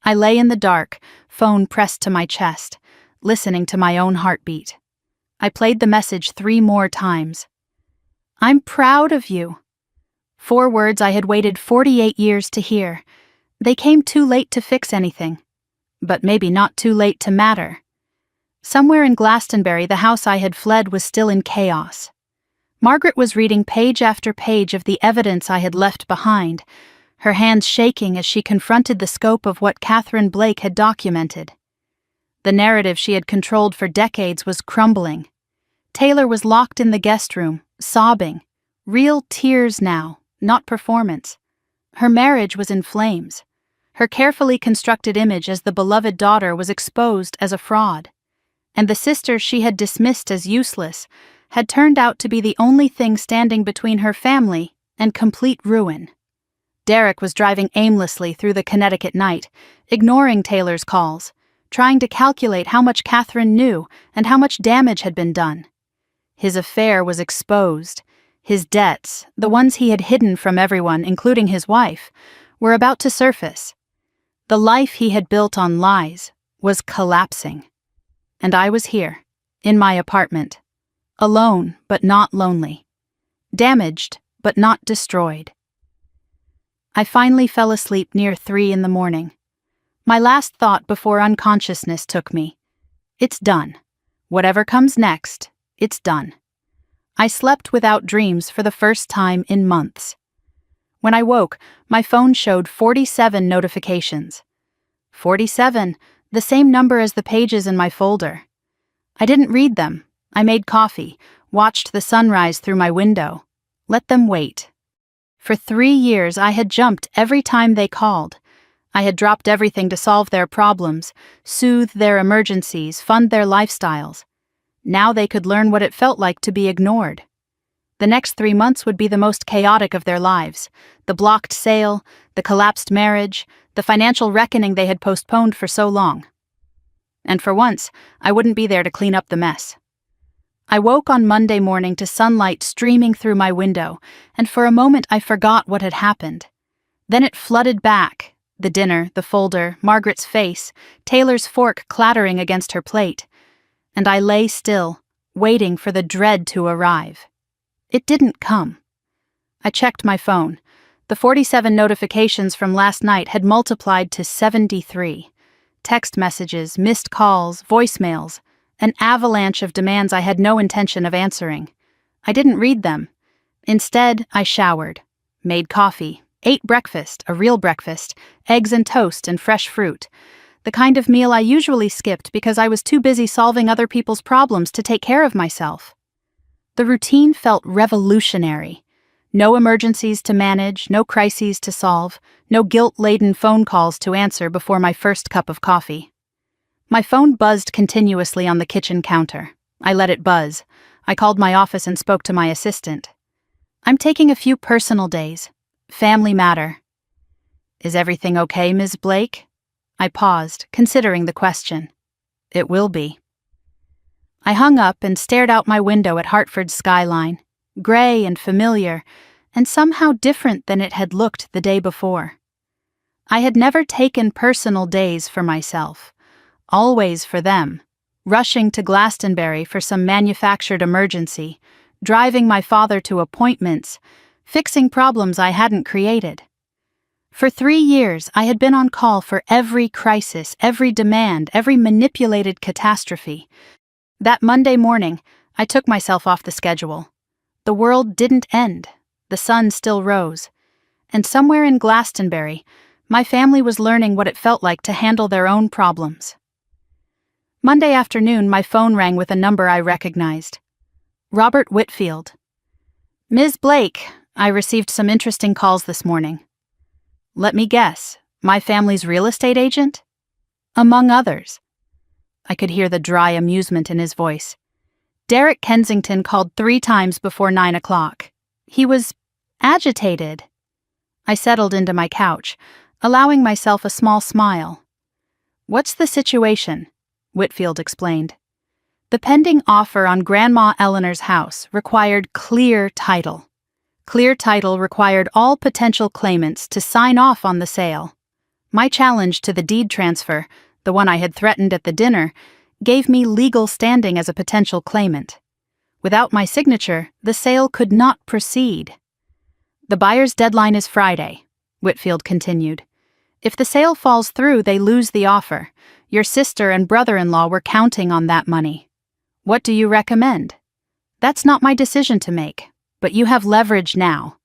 I lay in the dark, phone pressed to my chest, listening to my own heartbeat. I played the message 3 more times. "I'm proud of you." 4 words I had waited 48 years to hear. They came too late to fix anything, but maybe not too late to matter. Somewhere in Glastonbury, the house I had fled was still in chaos. Margaret was reading page after page of the evidence I had left behind, her hands shaking as she confronted the scope of what Catherine Blake had documented. The narrative she had controlled for decades was crumbling. Taylor was locked in the guest room, sobbing. Real tears now, not performance. Her marriage was in flames. Her carefully constructed image as the beloved daughter was exposed as a fraud. And the sister she had dismissed as useless had turned out to be the only thing standing between her family and complete ruin. Derek was driving aimlessly through the Connecticut night, ignoring Taylor's calls, trying to calculate how much Catherine knew and how much damage had been done. His affair was exposed. His debts, the ones he had hidden from everyone, including his wife, were about to surface. The life he had built on lies was collapsing. And I was here, in my apartment, alone but not lonely, damaged but not destroyed. I finally fell asleep near 3 in the morning. My last thought before unconsciousness took me. It's done. Whatever comes next, it's done. I slept without dreams for the first time in months. When I woke, my phone showed 47 notifications. 47, the same number as the pages in my folder. I didn't read them. I made coffee, watched the sunrise through my window. Let them wait. For 3 years, I had jumped every time they called. I had dropped everything to solve their problems, soothe their emergencies, fund their lifestyles. Now they could learn what it felt like to be ignored. The next 3 months would be the most chaotic of their lives. The blocked sale, the collapsed marriage, the financial reckoning they had postponed for so long. And for once, I wouldn't be there to clean up the mess. I woke on Monday morning to sunlight streaming through my window, and for a moment I forgot what had happened. Then it flooded back. The dinner, the folder, Margaret's face, Taylor's fork clattering against her plate. And I lay still, waiting for the dread to arrive. It didn't come. I checked my phone. The 47 notifications from last night had multiplied to 73. Text messages, missed calls, voicemails, an avalanche of demands I had no intention of answering. I didn't read them. Instead, I showered, made coffee, ate breakfast, a real breakfast, eggs and toast and fresh fruit, the kind of meal I usually skipped because I was too busy solving other people's problems to take care of myself. The routine felt revolutionary. No emergencies to manage, no crises to solve, no guilt-laden phone calls to answer before my first cup of coffee. My phone buzzed continuously on the kitchen counter. I let it buzz. I called my office and spoke to my assistant. "I'm taking a few personal days. Family matter." "Is everything okay, Ms. Blake?" I paused, considering the question. It will be. I hung up and stared out my window at Hartford's skyline, gray and familiar, and somehow different than it had looked the day before. I had never taken personal days for myself, always for them, rushing to Glastonbury for some manufactured emergency, driving my father to appointments, fixing problems I hadn't created. For 3 years, I had been on call for every crisis, every demand, every manipulated catastrophe. That Monday morning, I took myself off the schedule. The world didn't end. The sun still rose. And somewhere in Glastonbury, my family was learning what it felt like to handle their own problems. Monday afternoon, my phone rang with a number I recognized. Robert Whitfield. Ms. Blake, I received some interesting calls this morning. Let me guess, my family's real estate agent? Among others. I could hear the dry amusement in his voice. Derek Kensington called 3 times before 9 o'clock. He was agitated. I settled into my couch, allowing myself a small smile. What's the situation? Whitfield explained. The pending offer on Grandma Eleanor's house required clear title. Clear title required all potential claimants to sign off on the sale. My challenge to the deed transfer, the one I had threatened at the dinner, gave me legal standing as a potential claimant. Without my signature, the sale could not proceed. The buyer's deadline is Friday, Whitfield continued. If the sale falls through, they lose the offer. Your sister and brother-in-law were counting on that money. What do you recommend? That's not my decision to make, but you have leverage now.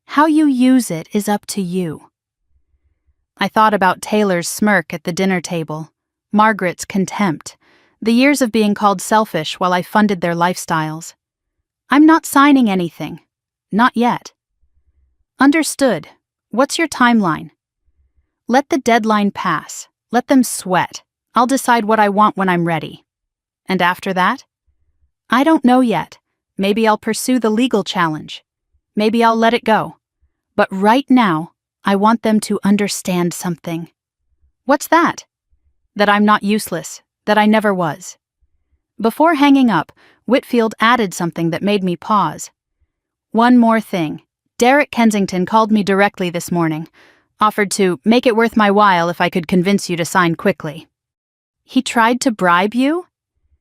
How you use it is up to you. I thought about Taylor's smirk at the dinner table, Margaret's contempt, the years of being called selfish while I funded their lifestyles. I'm not signing anything. Not yet. Understood. What's your timeline? Let the deadline pass. Let them sweat. I'll decide what I want when I'm ready. And after that? I don't know yet. Maybe I'll pursue the legal challenge. Maybe I'll let it go. But right now, I want them to understand something. What's that? That I'm not useless, that I never was. Before hanging up, Whitfield added something that made me pause. One more thing. Derek Kensington called me directly this morning, offered to make it worth my while if I could convince you to sign quickly. He tried to bribe you?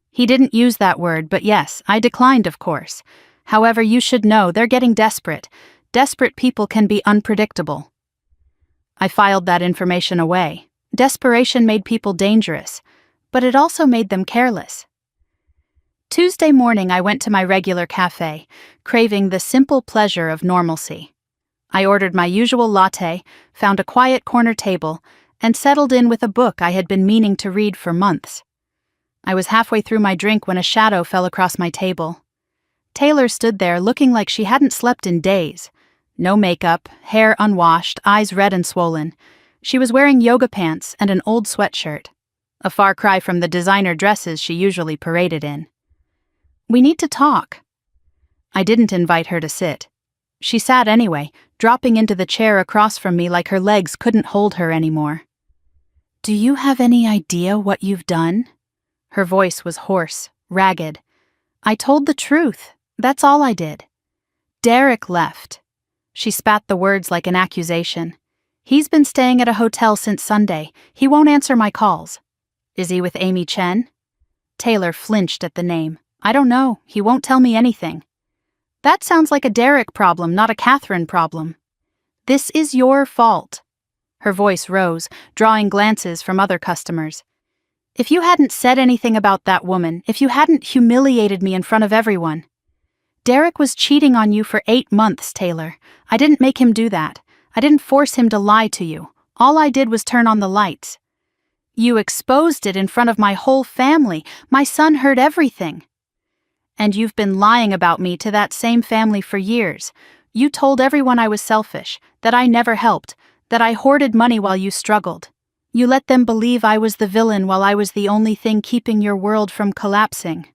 He didn't use that word, but yes, I declined, of course. However, you should know they're getting desperate. Desperate people can be unpredictable. I filed that information away. Desperation made people dangerous, but it also made them careless. Tuesday morning, I went to my regular cafe, craving the simple pleasure of normalcy. I ordered my usual latte, found a quiet corner table, and settled in with a book I had been meaning to read for months. I was halfway through my drink when a shadow fell across my table. Taylor stood there looking like she hadn't slept in days. No makeup, hair unwashed, eyes red and swollen. She was wearing yoga pants and an old sweatshirt, a far cry from the designer dresses she usually paraded in. We need to talk. I didn't invite her to sit. She sat anyway, dropping into the chair across from me like her legs couldn't hold her anymore. Do you have any idea what you've done? Her voice was hoarse, ragged. I told the truth. That's all I did. Derek left. She spat the words like an accusation. He's been staying at a hotel since Sunday. He won't answer my calls. Is he with Amy Chen? Taylor flinched at the name. I don't know. He won't tell me anything. That sounds like a Derek problem, not a Catherine problem. This is your fault. Her voice rose, drawing glances from other customers. If you hadn't said anything about that woman, if you hadn't humiliated me in front of everyone. Derek was cheating on you for 8 months, Taylor. I didn't make him do that. I didn't force him to lie to you. All I did was turn on the lights. You exposed it in front of my whole family. My son heard everything. And you've been lying about me to that same family for years. You told everyone I was selfish, that I never helped, that I hoarded money while you struggled. You let them believe I was the villain while I was the only thing keeping your world from collapsing.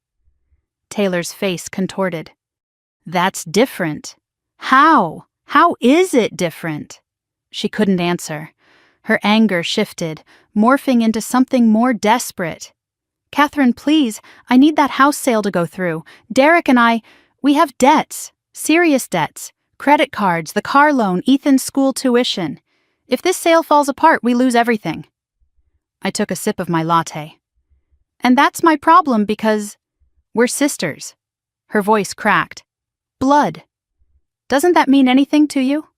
Taylor's face contorted. That's different. How? How is it different? She couldn't answer. Her anger shifted, morphing into something more desperate. "Catherine, please, I need that house sale to go through. Derek and we have debts, serious debts, credit cards, the car loan, Ethan's school tuition. If this sale falls apart, we lose everything." I took a sip of my latte. "And that's my problem because we're sisters." Her voice cracked. "Blood. Doesn't that mean anything to you?"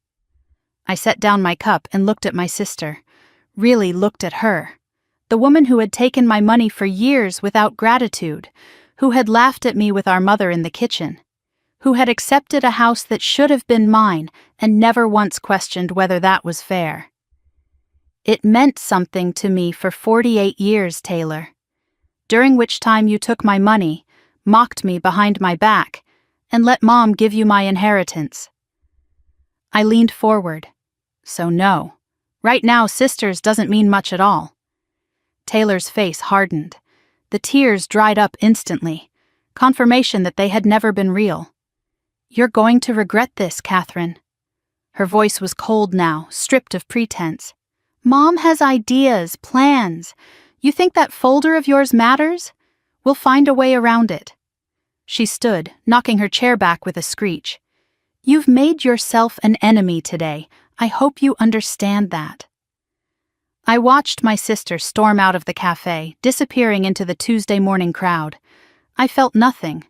I set down my cup and looked at my sister. Really looked at her. The woman who had taken my money for years without gratitude, who had laughed at me with our mother in the kitchen, who had accepted a house that should have been mine and never once questioned whether that was fair. It meant something to me for 48 years, Taylor, during which time you took my money, mocked me behind my back, and let Mom give you my inheritance. I leaned forward. So no, right now sisters doesn't mean much at all. Taylor's face hardened. The tears dried up instantly, confirmation that they had never been real. "You're going to regret this, Catherine." Her voice was cold now, stripped of pretense. "Mom has ideas, plans. You think that folder of yours matters? We'll find a way around it." She stood, knocking her chair back with a screech. "You've made yourself an enemy today. I hope you understand that." I watched my sister storm out of the cafe, disappearing into the Tuesday morning crowd. I felt nothing.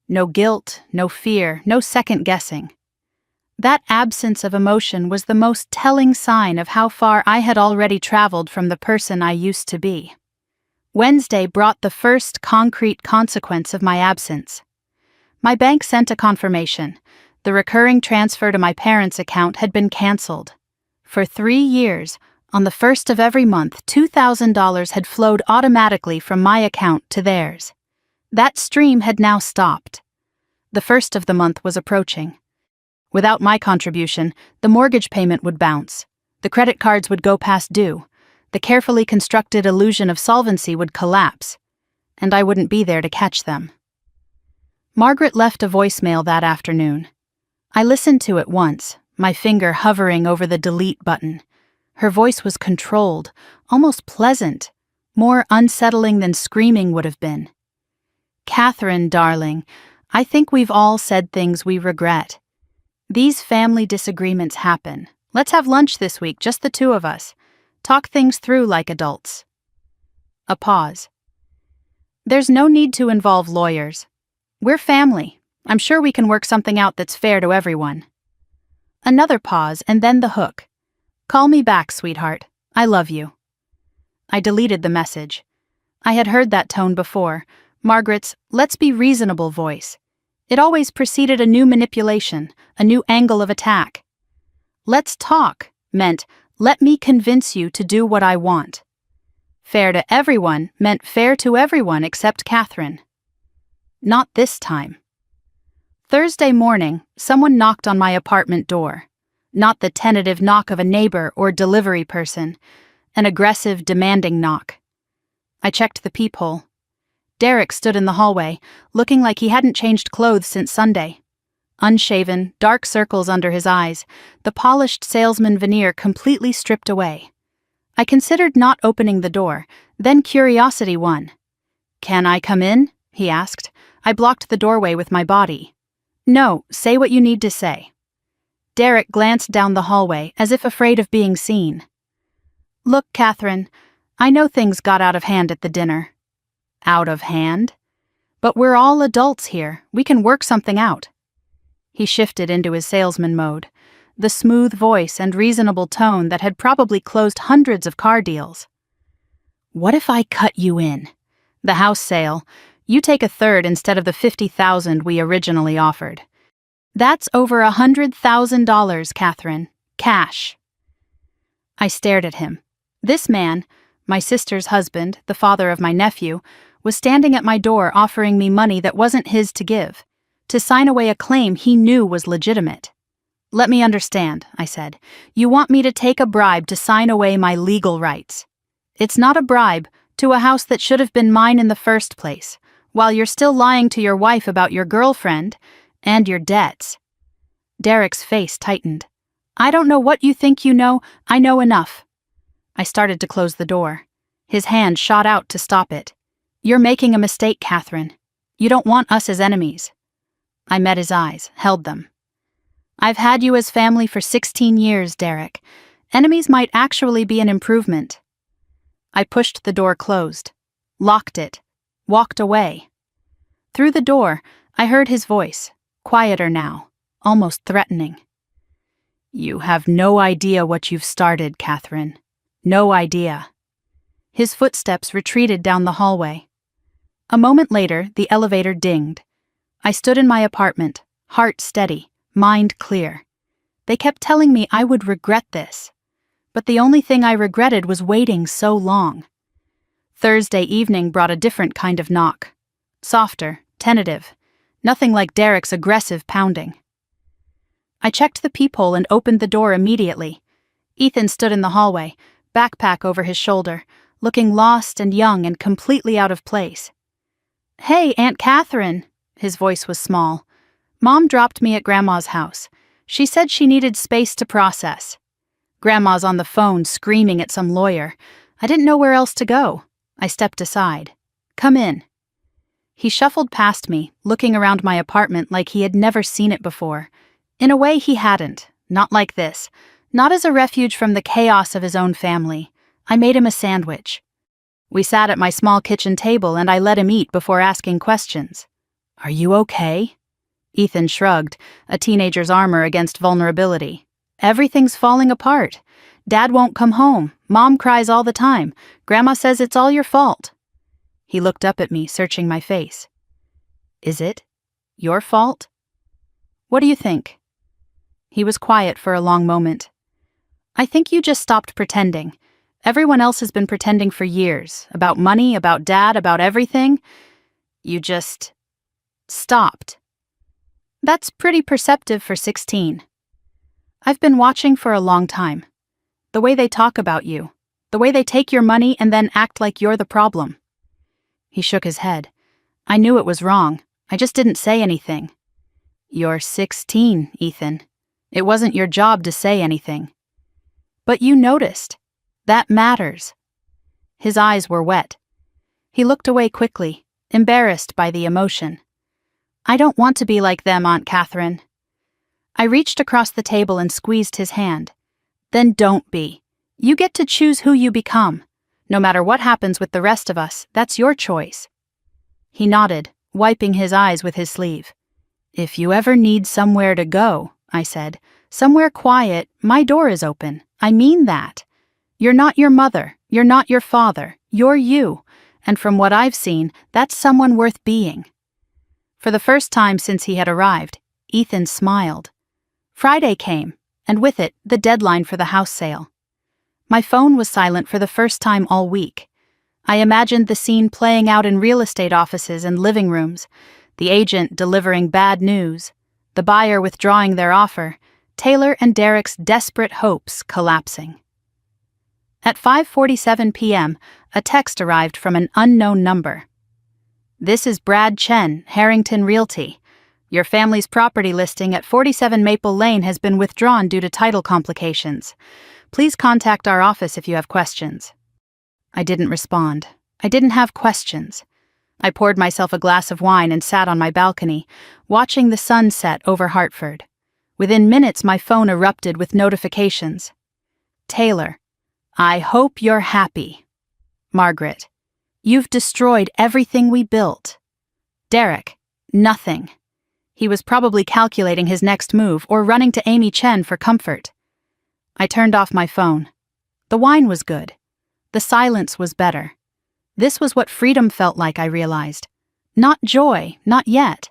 No guilt, no fear, no second guessing. That absence of emotion was the most telling sign of how far I had already traveled from the person I used to be. Wednesday brought the first concrete consequence of my absence. My bank sent a confirmation. The recurring transfer to my parents' account had been canceled. For 3 years, on the first of every month, $2,000 had flowed automatically from my account to theirs. That stream had now stopped. The first of the month was approaching. Without my contribution, the mortgage payment would bounce. The credit cards would go past due. The carefully constructed illusion of solvency would collapse. And I wouldn't be there to catch them. Margaret left a voicemail that afternoon. I listened to it once, my finger hovering over the delete button. Her voice was controlled, almost pleasant, more unsettling than screaming would have been. "Catherine, darling, I think we've all said things we regret. These family disagreements happen. Let's have lunch this week, just the two of us. Talk things through like adults." A pause. "There's no need to involve lawyers. We're family. I'm sure we can work something out that's fair to everyone." Another pause and then the hook. "Call me back, sweetheart. I love you." I deleted the message. I had heard that tone before, Margaret's "let's be reasonable" voice. It always preceded a new manipulation, a new angle of attack. "Let's talk" meant, "let me convince you to do what I want." Fair to everyone meant fair to everyone except Catherine. Not this time. Thursday morning, someone knocked on my apartment door. Not the tentative knock of a neighbor or delivery person, an aggressive, demanding knock. I checked the peephole. Derek stood in the hallway, looking like he hadn't changed clothes since Sunday. Unshaven, dark circles under his eyes, the polished salesman veneer completely stripped away. I considered not opening the door, then curiosity won. "Can I come in?" he asked. I blocked the doorway with my body. "No, say what you need to say." Derek glanced down the hallway, as if afraid of being seen. "Look, Catherine, I know things got out of hand at the dinner." Out of hand? But we're all adults here. We can work something out. He shifted into his salesman mode, the smooth voice and reasonable tone that had probably closed hundreds of car deals. "What if I cut you in? The house sale, you take a third instead of the $50,000 we originally offered. That's over $100,000, Catherine. Cash." I stared at him. This man, my sister's husband, the father of my nephew, was standing at my door offering me money that wasn't his to give, to sign away a claim he knew was legitimate. "Let me understand," I said. "You want me to take a bribe to sign away my legal rights. It's not a bribe to a house that should have been mine in the first place, while you're still lying to your wife about your girlfriend and your debts." Derek's face tightened. "I don't know what you think you know. I know enough." I started to close the door. His hand shot out to stop it. "You're making a mistake, Catherine. You don't want us as enemies." I met his eyes, held them. "I've had you as family for 16 years, Derek. Enemies might actually be an improvement." I pushed the door closed, locked it, walked away. Through the door, I heard his voice, quieter now, almost threatening. "You have no idea what you've started, Catherine. No idea." His footsteps retreated down the hallway. A moment later, the elevator dinged. I stood in my apartment, heart steady, mind clear. They kept telling me I would regret this. But the only thing I regretted was waiting so long. Thursday evening brought a different kind of knock. Softer, tentative, nothing like Derek's aggressive pounding. I checked the peephole and opened the door immediately. Ethan stood in the hallway, backpack over his shoulder, looking lost and young and completely out of place. "Hey, Aunt Catherine," his voice was small. "Mom dropped me at Grandma's house. She said she needed space to process. Grandma's on the phone screaming at some lawyer. I didn't know where else to go. I stepped aside. Come in." He shuffled past me, looking around my apartment like he had never seen it before. In a way he hadn't, not like this, not as a refuge from the chaos of his own family. I made him a sandwich. We sat at my small kitchen table and I let him eat before asking questions. "Are you okay?" Ethan shrugged, a teenager's armor against vulnerability. "Everything's falling apart. Dad won't come home. Mom cries all the time. Grandma says it's all your fault." He looked up at me, searching my face. "Is it? Your fault? What do you think?" He was quiet for a long moment. "I think you just stopped pretending. Everyone else has been pretending for years, about money, about Dad, about everything. You just stopped. That's pretty perceptive for 16. I've been watching for a long time. The way they talk about you, the way they take your money and then act like you're the problem." He shook his head. "I knew it was wrong. I just didn't say anything." "You're 16, Ethan. It wasn't your job to say anything." "But you noticed. That matters." His eyes were wet. He looked away quickly, embarrassed by the emotion. "I don't want to be like them, Aunt Catherine." I reached across the table and squeezed his hand. "Then don't be. You get to choose who you become. No matter what happens with the rest of us, that's your choice." He nodded, wiping his eyes with his sleeve. "If you ever need somewhere to go," I said, "somewhere quiet, my door is open. I mean that. You're not your mother, you're not your father, you're you, and from what I've seen, that's someone worth being." For the first time since he had arrived, Ethan smiled. Friday came, and with it, the deadline for the house sale. My phone was silent for the first time all week. I imagined the scene playing out in real estate offices and living rooms, the agent delivering bad news, the buyer withdrawing their offer, Taylor and Derek's desperate hopes collapsing. At 5:47 p.m., a text arrived from an unknown number. "This is Brad Chen, Harrington Realty. Your family's property listing at 47 Maple Lane has been withdrawn due to title complications. Please contact our office if you have questions." I didn't respond. I didn't have questions. I poured myself a glass of wine and sat on my balcony, watching the sun set over Hartford. Within minutes, my phone erupted with notifications. Taylor, "I hope you're happy." Margaret, "You've destroyed everything we built." Derek, "Nothing." He was probably calculating his next move or running to Amy Chen for comfort. I turned off my phone. The wine was good. The silence was better. This was what freedom felt like, I realized. Not joy, not yet.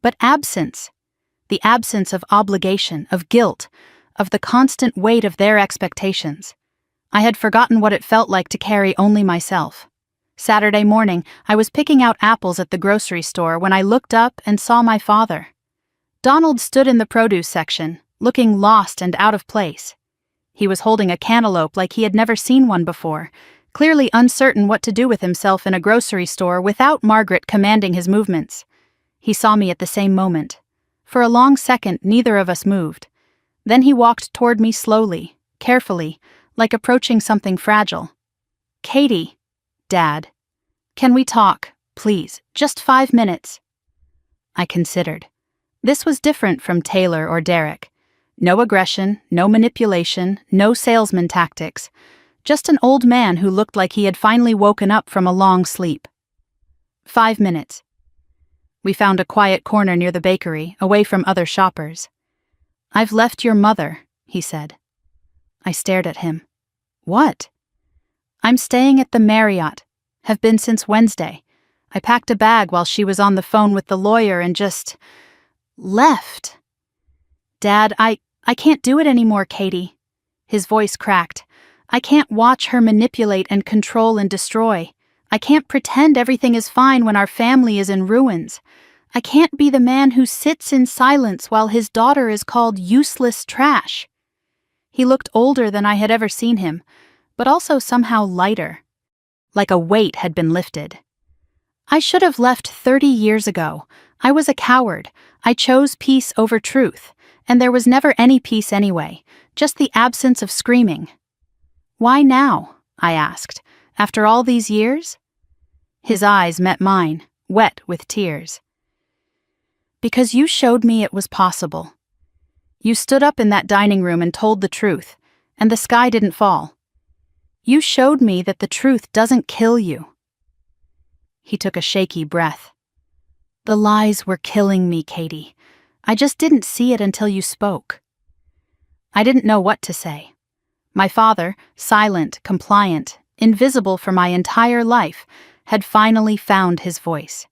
But absence. The absence of obligation, of guilt, of the constant weight of their expectations. I had forgotten what it felt like to carry only myself. Saturday morning, I was picking out apples at the grocery store when I looked up and saw my father. Donald stood in the produce section, looking lost and out of place. He was holding a cantaloupe like he had never seen one before, clearly uncertain what to do with himself in a grocery store without Margaret commanding his movements. He saw me at the same moment. For a long second, neither of us moved. Then he walked toward me slowly, carefully, like approaching something fragile. "Katie." "Dad." "Can we talk, please? Just 5 minutes." I considered. This was different from Taylor or Derek. No aggression, no manipulation, no salesman tactics. Just an old man who looked like he had finally woken up from a long sleep. 5 minutes. We found a quiet corner near the bakery, away from other shoppers. "I've left your mother," he said. I stared at him. "What?" "I'm staying at the Marriott. Have been since Wednesday. I packed a bag while she was on the phone with the lawyer and just left." "Dad, I can't do it anymore, Katie." His voice cracked. "I can't watch her manipulate and control and destroy. I can't pretend everything is fine when our family is in ruins. I can't be the man who sits in silence while his daughter is called useless trash." He looked older than I had ever seen him, but also somehow lighter. Like a weight had been lifted. "I should have left 30 years ago. I was a coward. I chose peace over truth, and there was never any peace anyway, just the absence of screaming." "Why now?" I asked. "After all these years?" His eyes met mine, wet with tears. "Because you showed me it was possible. You stood up in that dining room and told the truth, and the sky didn't fall. You showed me that the truth doesn't kill you." He took a shaky breath. "The lies were killing me, Katie. I just didn't see it until you spoke." I didn't know what to say. My father, silent, compliant, invisible for my entire life, had finally found his voice.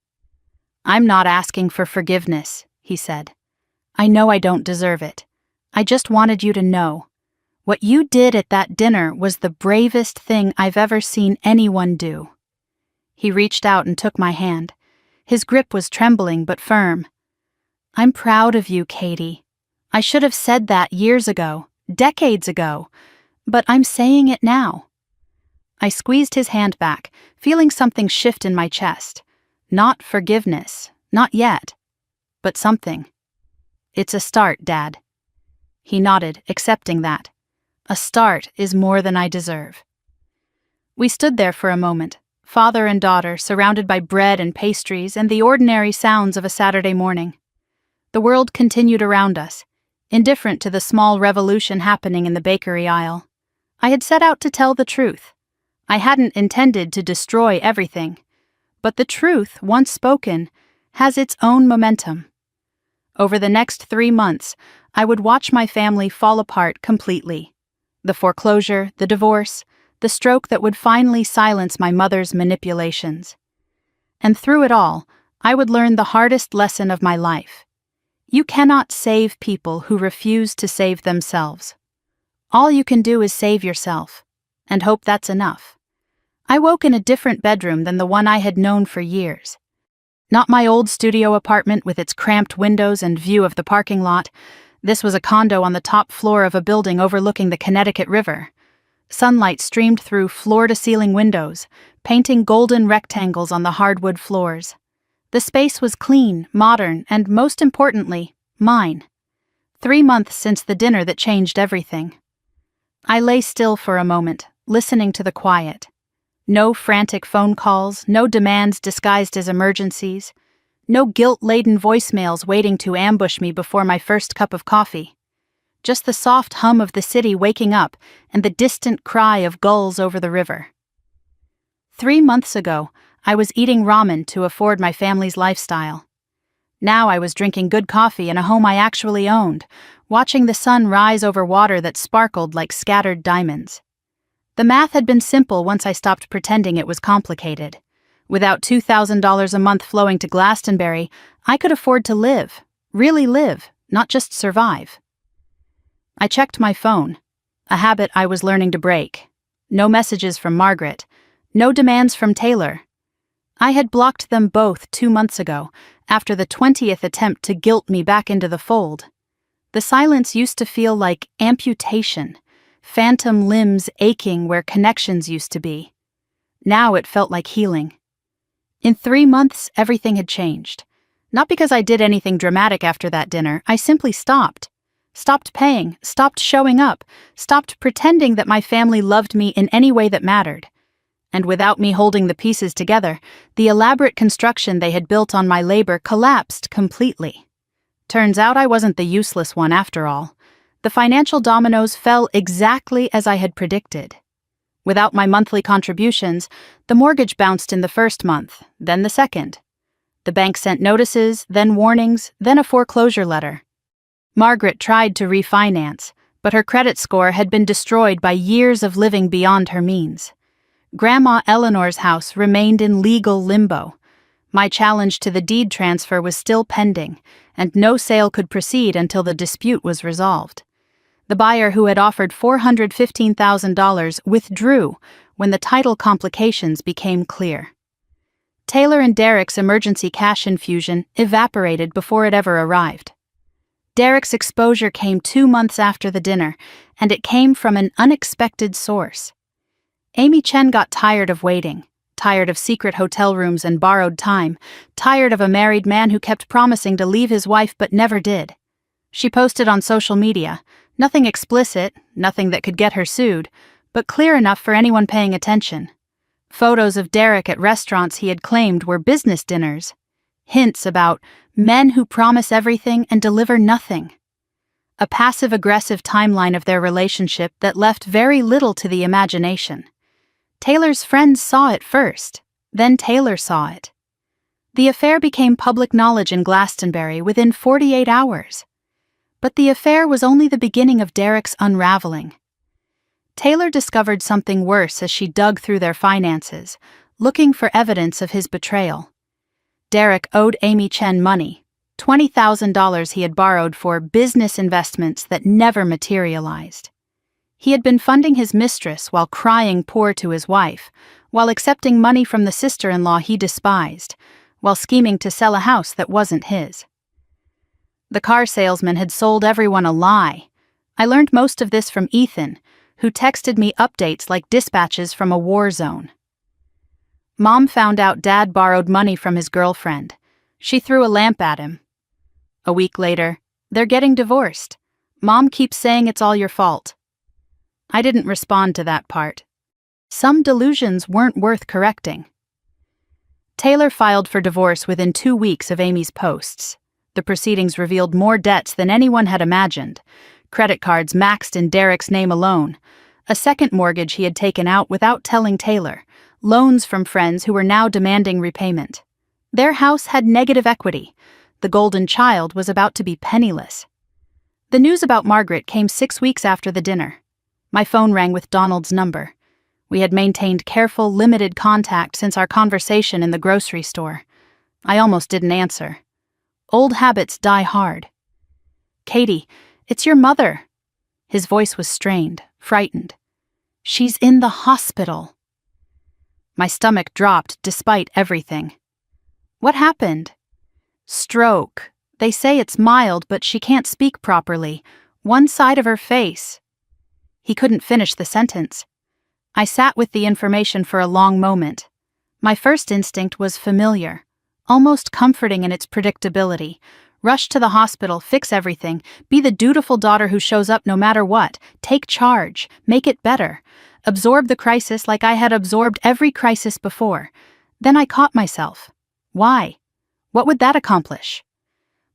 "I'm not asking for forgiveness," he said. "I know I don't deserve it. I just wanted you to know. What you did at that dinner was the bravest thing I've ever seen anyone do." He reached out and took my hand. His grip was trembling but firm. "I'm proud of you, Katie. I should have said that years ago, decades ago, but I'm saying it now." I squeezed his hand back, feeling something shift in my chest. Not forgiveness, not yet, but something. "It's a start, Dad." He nodded, accepting that. A start is more than I deserve. We stood there for a moment, father and daughter, surrounded by bread and pastries and the ordinary sounds of a Saturday morning. The world continued around us, indifferent to the small revolution happening in the bakery aisle. I had set out to tell the truth. I hadn't intended to destroy everything, but the truth, once spoken, has its own momentum. Over the next 3 months, I would watch my family fall apart completely. The foreclosure, the divorce, the stroke that would finally silence my mother's manipulations. And through it all, I would learn the hardest lesson of my life. You cannot save people who refuse to save themselves. All you can do is save yourself, and hope that's enough. I woke in a different bedroom than the one I had known for years. Not my old studio apartment with its cramped windows and view of the parking lot. This was a condo on the top floor of a building overlooking the Connecticut River. Sunlight streamed through floor-to-ceiling windows, painting golden rectangles on the hardwood floors. The space was clean, modern, and most importantly, mine. 3 months since the dinner that changed everything. I lay still for a moment, listening to the quiet. No frantic phone calls, no demands disguised as emergencies, no guilt-laden voicemails waiting to ambush me before my first cup of coffee. Just the soft hum of the city waking up and the distant cry of gulls over the river. 3 months ago, I was eating ramen to afford my family's lifestyle. Now I was drinking good coffee in a home I actually owned, watching the sun rise over water that sparkled like scattered diamonds. The math had been simple once I stopped pretending it was complicated. Without $2,000 a month flowing to Glastonbury, I could afford to live, really live, not just survive. I checked my phone, a habit I was learning to break. No messages from Margaret, no demands from Taylor. I had blocked them both 2 months ago, after the 20th attempt to guilt me back into the fold. The silence used to feel like amputation, phantom limbs aching where connections used to be. Now it felt like healing. In 3 months, everything had changed. Not because I did anything dramatic after that dinner, I simply stopped. stopped paying, stopped showing up, stopped pretending that my family loved me in any way that mattered. And without me holding the pieces together, the elaborate construction they had built on my labor collapsed completely. Turns out I wasn't the useless one after all. The financial dominoes fell exactly as I had predicted. Without my monthly contributions, the mortgage bounced in the first month, then the second. The bank sent notices, then warnings, then a foreclosure letter. Margaret tried to refinance, but her credit score had been destroyed by years of living beyond her means. Grandma Eleanor's house remained in legal limbo. My challenge to the deed transfer was still pending, and no sale could proceed until the dispute was resolved. The buyer, who had offered $415,000, withdrew when the title complications became clear. Taylor and Derek's emergency cash infusion evaporated before it ever arrived. Derek's exposure came 2 months after the dinner, and it came from an unexpected source. Amy Chen got tired of waiting, tired of secret hotel rooms and borrowed time, tired of a married man who kept promising to leave his wife but never did. She posted on social media, nothing explicit, nothing that could get her sued, but clear enough for anyone paying attention. Photos of Derek at restaurants he had claimed were business dinners. Hints about men who promise everything and deliver nothing. A passive-aggressive timeline of their relationship that left very little to the imagination. Taylor's friends saw it first, then Taylor saw it. The affair became public knowledge in Glastonbury within 48 hours. But the affair was only the beginning of Derek's unraveling. Taylor discovered something worse as she dug through their finances, looking for evidence of his betrayal. Derek owed Amy Chen money, $20,000 he had borrowed for business investments that never materialized. He had been funding his mistress while crying poor to his wife, while accepting money from the sister-in-law he despised, while scheming to sell a house that wasn't his. The car salesman had sold everyone a lie. I learned most of this from Ethan, who texted me updates like dispatches from a war zone. Mom found out Dad borrowed money from his girlfriend. She threw a lamp at him. A week later, they're getting divorced. Mom keeps saying it's all your fault. I didn't respond to that part. Some delusions weren't worth correcting. Taylor filed for divorce within 2 weeks of Amy's posts. The proceedings revealed more debts than anyone had imagined. Credit cards maxed in Derek's name alone. A second mortgage he had taken out without telling Taylor. Loans from friends who were now demanding repayment. Their house had negative equity. The golden child was about to be penniless. The news about Margaret came 6 weeks after the dinner. My phone rang with Donald's number. We had maintained careful, limited contact since our conversation in the grocery store. I almost didn't answer. Old habits die hard. "Katie, it's your mother." His voice was strained, frightened. "She's in the hospital." My stomach dropped despite everything. "What happened?" "Stroke. They say it's mild, but she can't speak properly. One side of her face." He couldn't finish the sentence. I sat with the information for a long moment. My first instinct was familiar, almost comforting in its predictability. Rush to the hospital, fix everything, be the dutiful daughter who shows up no matter what, take charge, make it better, absorb the crisis like I had absorbed every crisis before. Then I caught myself. Why? What would that accomplish?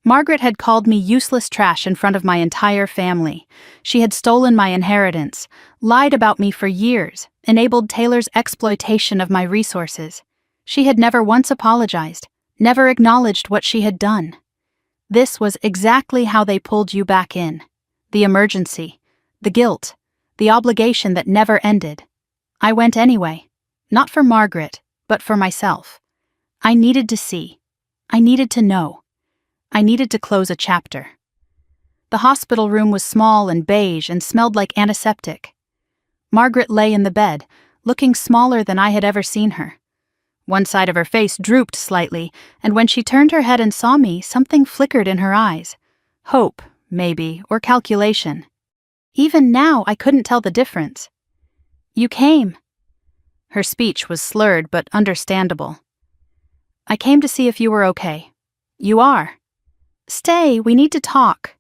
Margaret had called me useless trash in front of my entire family. She had stolen my inheritance, lied about me for years, enabled Taylor's exploitation of my resources. She had never once apologized, never acknowledged what she had done. This was exactly how they pulled you back in. The emergency, the guilt, the obligation that never ended. I went anyway, not for Margaret, but for myself. I needed to see. I needed to know. I needed to close a chapter. The hospital room was small and beige and smelled like antiseptic. Margaret lay in the bed, looking smaller than I had ever seen her. One side of her face drooped slightly, and when she turned her head and saw me, something flickered in her eyes. Hope, maybe, or calculation. Even now, I couldn't tell the difference. "You came." Her speech was slurred but understandable. "I came to see if you were okay." "You are." "Stay, we need to talk."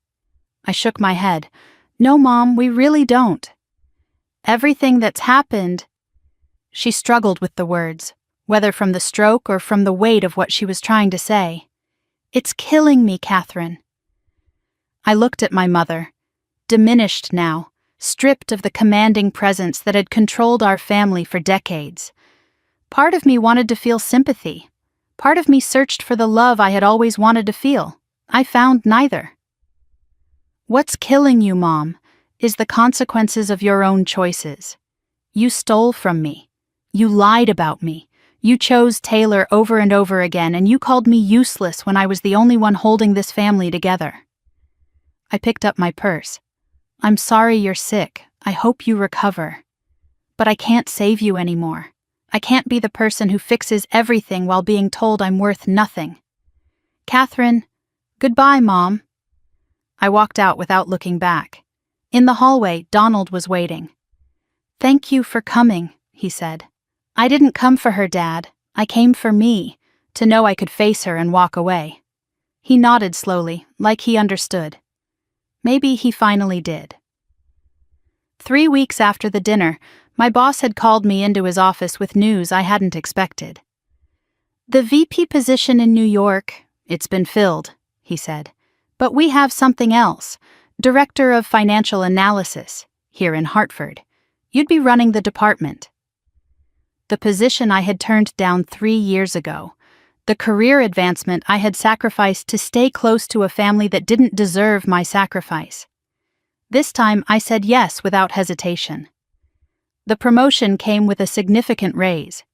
I shook my head. No, Mom, we really don't. Everything that's happened. She struggled with the words, whether from the stroke or from the weight of what she was trying to say. It's killing me, Catherine. I looked at my mother, diminished now, stripped of the commanding presence that had controlled our family for decades. Part of me wanted to feel sympathy. Part of me searched for the love I had always wanted to feel. I found neither. What's killing you, Mom, is the consequences of your own choices. You stole from me. You lied about me. You chose Taylor over and over again, and you called me useless when I was the only one holding this family together. I picked up my purse. I'm sorry you're sick. I hope you recover. But I can't save you anymore. I can't be the person who fixes everything while being told I'm worth nothing. Catherine, goodbye, Mom. I walked out without looking back. In the hallway, Donald was waiting. Thank you for coming, he said. I didn't come for her, Dad. I came for me, to know I could face her and walk away. He nodded slowly, like he understood. Maybe he finally did. 3 weeks after the dinner, my boss had called me into his office with news I hadn't expected. The VP position in New York, it's been filled, he said. But we have something else, Director of Financial Analysis, here in Hartford. You'd be running the department. The position I had turned down 3 years ago, the career advancement I had sacrificed to stay close to a family that didn't deserve my sacrifice. This time I said yes without hesitation. The promotion came with a significant raise.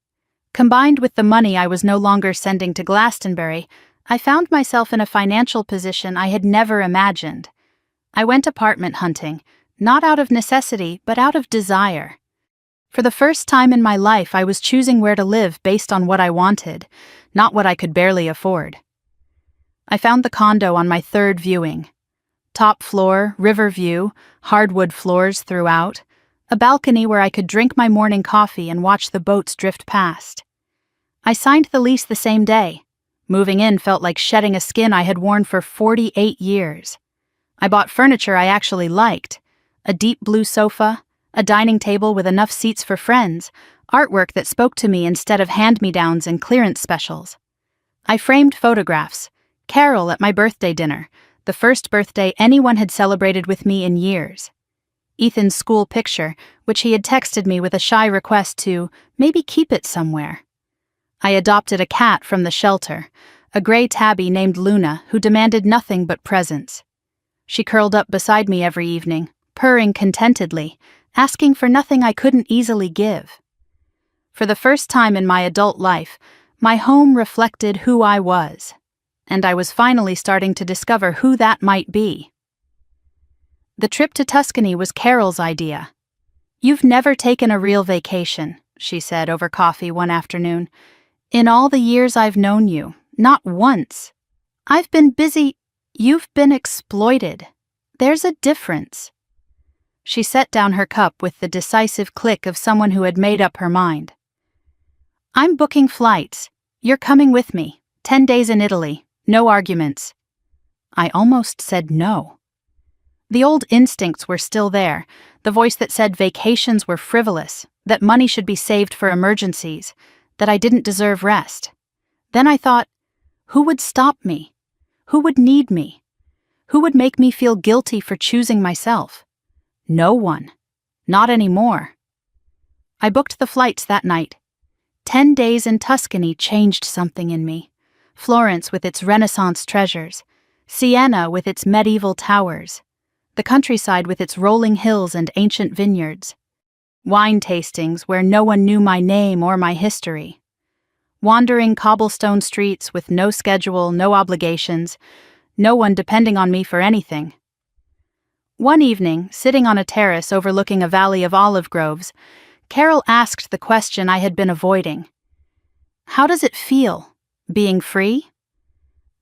Combined with the money I was no longer sending to Glastonbury, I found myself in a financial position I had never imagined. I went apartment hunting, not out of necessity, but out of desire. For the first time in my life, I was choosing where to live based on what I wanted, not what I could barely afford. I found the condo on my third viewing. Top floor, river view, hardwood floors throughout, a balcony where I could drink my morning coffee and watch the boats drift past. I signed the lease the same day. Moving in felt like shedding a skin I had worn for 48 years. I bought furniture I actually liked, a deep blue sofa, a dining table with enough seats for friends, artwork that spoke to me instead of hand-me-downs and clearance specials. I framed photographs, Carol at my birthday dinner, the first birthday anyone had celebrated with me in years. Ethan's school picture, which he had texted me with a shy request to maybe keep it somewhere. I adopted a cat from the shelter, a gray tabby named Luna who demanded nothing but presents. She curled up beside me every evening, purring contentedly, asking for nothing I couldn't easily give. For the first time in my adult life, my home reflected who I was, and I was finally starting to discover who that might be. The trip to Tuscany was Carol's idea. You've never taken a real vacation, she said over coffee one afternoon. In all the years I've known you, not once. I've been busy. You've been exploited. There's a difference. She set down her cup with the decisive click of someone who had made up her mind. I'm booking flights. You're coming with me. 10 days in Italy. No arguments. I almost said no. The old instincts were still there, the voice that said vacations were frivolous, that money should be saved for emergencies, that I didn't deserve rest. Then I thought, who would stop me? Who would need me? Who would make me feel guilty for choosing myself? No one. Not anymore. I booked the flights that night. 10 days in Tuscany changed something in me. Florence with its Renaissance treasures, Siena with its medieval towers, the countryside with its rolling hills and ancient vineyards, wine tastings where no one knew my name or my history, wandering cobblestone streets with no schedule, no obligations, no one depending on me for anything. One evening, sitting on a terrace overlooking a valley of olive groves, Carol asked the question I had been avoiding. How does it feel, being free?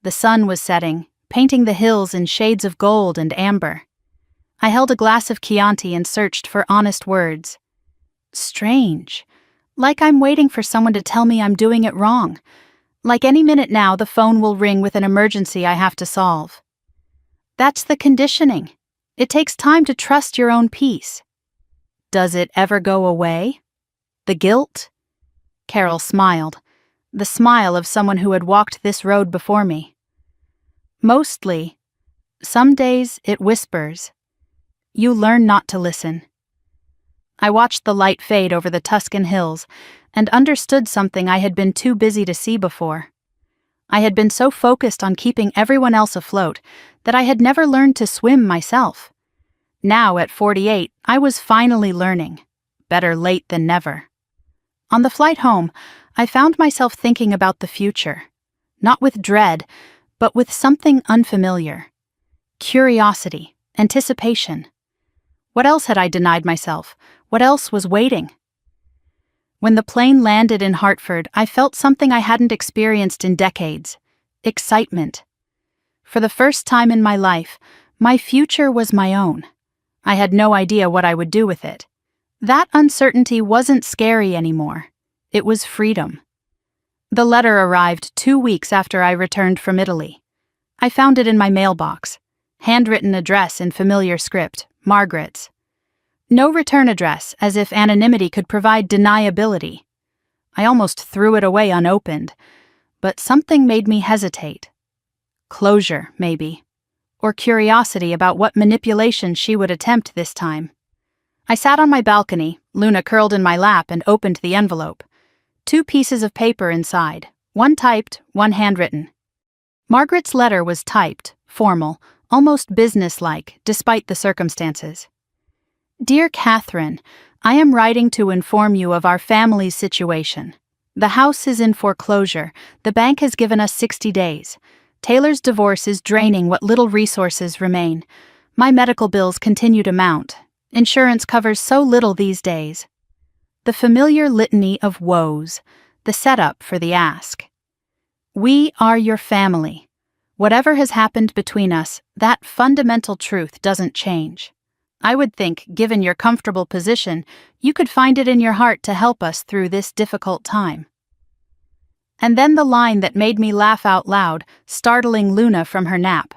The sun was setting, painting the hills in shades of gold and amber. I held a glass of Chianti and searched for honest words. Strange. Like I'm waiting for someone to tell me I'm doing it wrong. Like any minute now the phone will ring with an emergency I have to solve. That's the conditioning, It takes time to trust your own peace. Does it ever go away? The guilt? Carol smiled, the smile of someone who had walked this road before me. Mostly. Some days it whispers. You learn not to listen. I watched the light fade over the Tuscan hills and understood something I had been too busy to see before. I had been so focused on keeping everyone else afloat that I had never learned to swim myself. Now, at 48, I was finally learning. Better late than never. On the flight home, I found myself thinking about the future. Not with dread, but with something unfamiliar. Curiosity, anticipation. What else had I denied myself? What else was waiting? When the plane landed in Hartford, I felt something I hadn't experienced in decades. Excitement. For the first time in my life, my future was my own. I had no idea what I would do with it. That uncertainty wasn't scary anymore. It was freedom. The letter arrived 2 weeks after I returned from Italy. I found it in my mailbox. Handwritten address in familiar script, Margaret's. No return address, as if anonymity could provide deniability. I almost threw it away unopened, but something made me hesitate. Closure, maybe. Or curiosity about what manipulation she would attempt this time. I sat on my balcony, Luna curled in my lap, and opened the envelope. 2 pieces of paper inside, one typed, one handwritten. Margaret's letter was typed, formal, almost businesslike, despite the circumstances. Dear Catherine, I am writing to inform you of our family's situation. The house is in foreclosure. The bank has given us 60 days. Taylor's divorce is draining what little resources remain. My medical bills continue to mount. Insurance covers so little these days. The familiar litany of woes, the setup for the ask. We are your family. Whatever has happened between us, that fundamental truth doesn't change. I would think, given your comfortable position, you could find it in your heart to help us through this difficult time. And then the line that made me laugh out loud, startling Luna from her nap.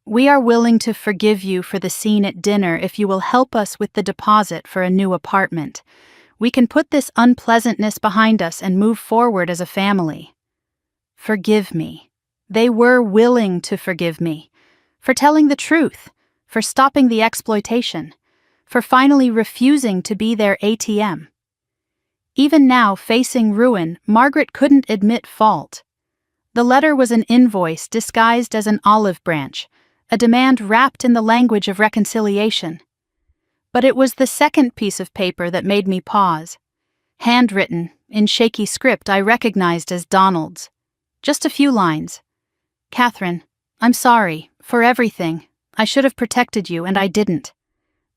We are willing to forgive you for the scene at dinner if you will help us with the deposit for a new apartment. We can put this unpleasantness behind us and move forward as a family. Forgive me. They were willing to forgive me. For telling the truth. For stopping the exploitation, for finally refusing to be their ATM. Even now, facing ruin, Margaret couldn't admit fault. The letter was an invoice disguised as an olive branch, a demand wrapped in the language of reconciliation. But it was the second piece of paper that made me pause. Handwritten, in shaky script I recognized as Donald's. Just a few lines. Catherine, I'm sorry, for everything. I should have protected you, and I didn't.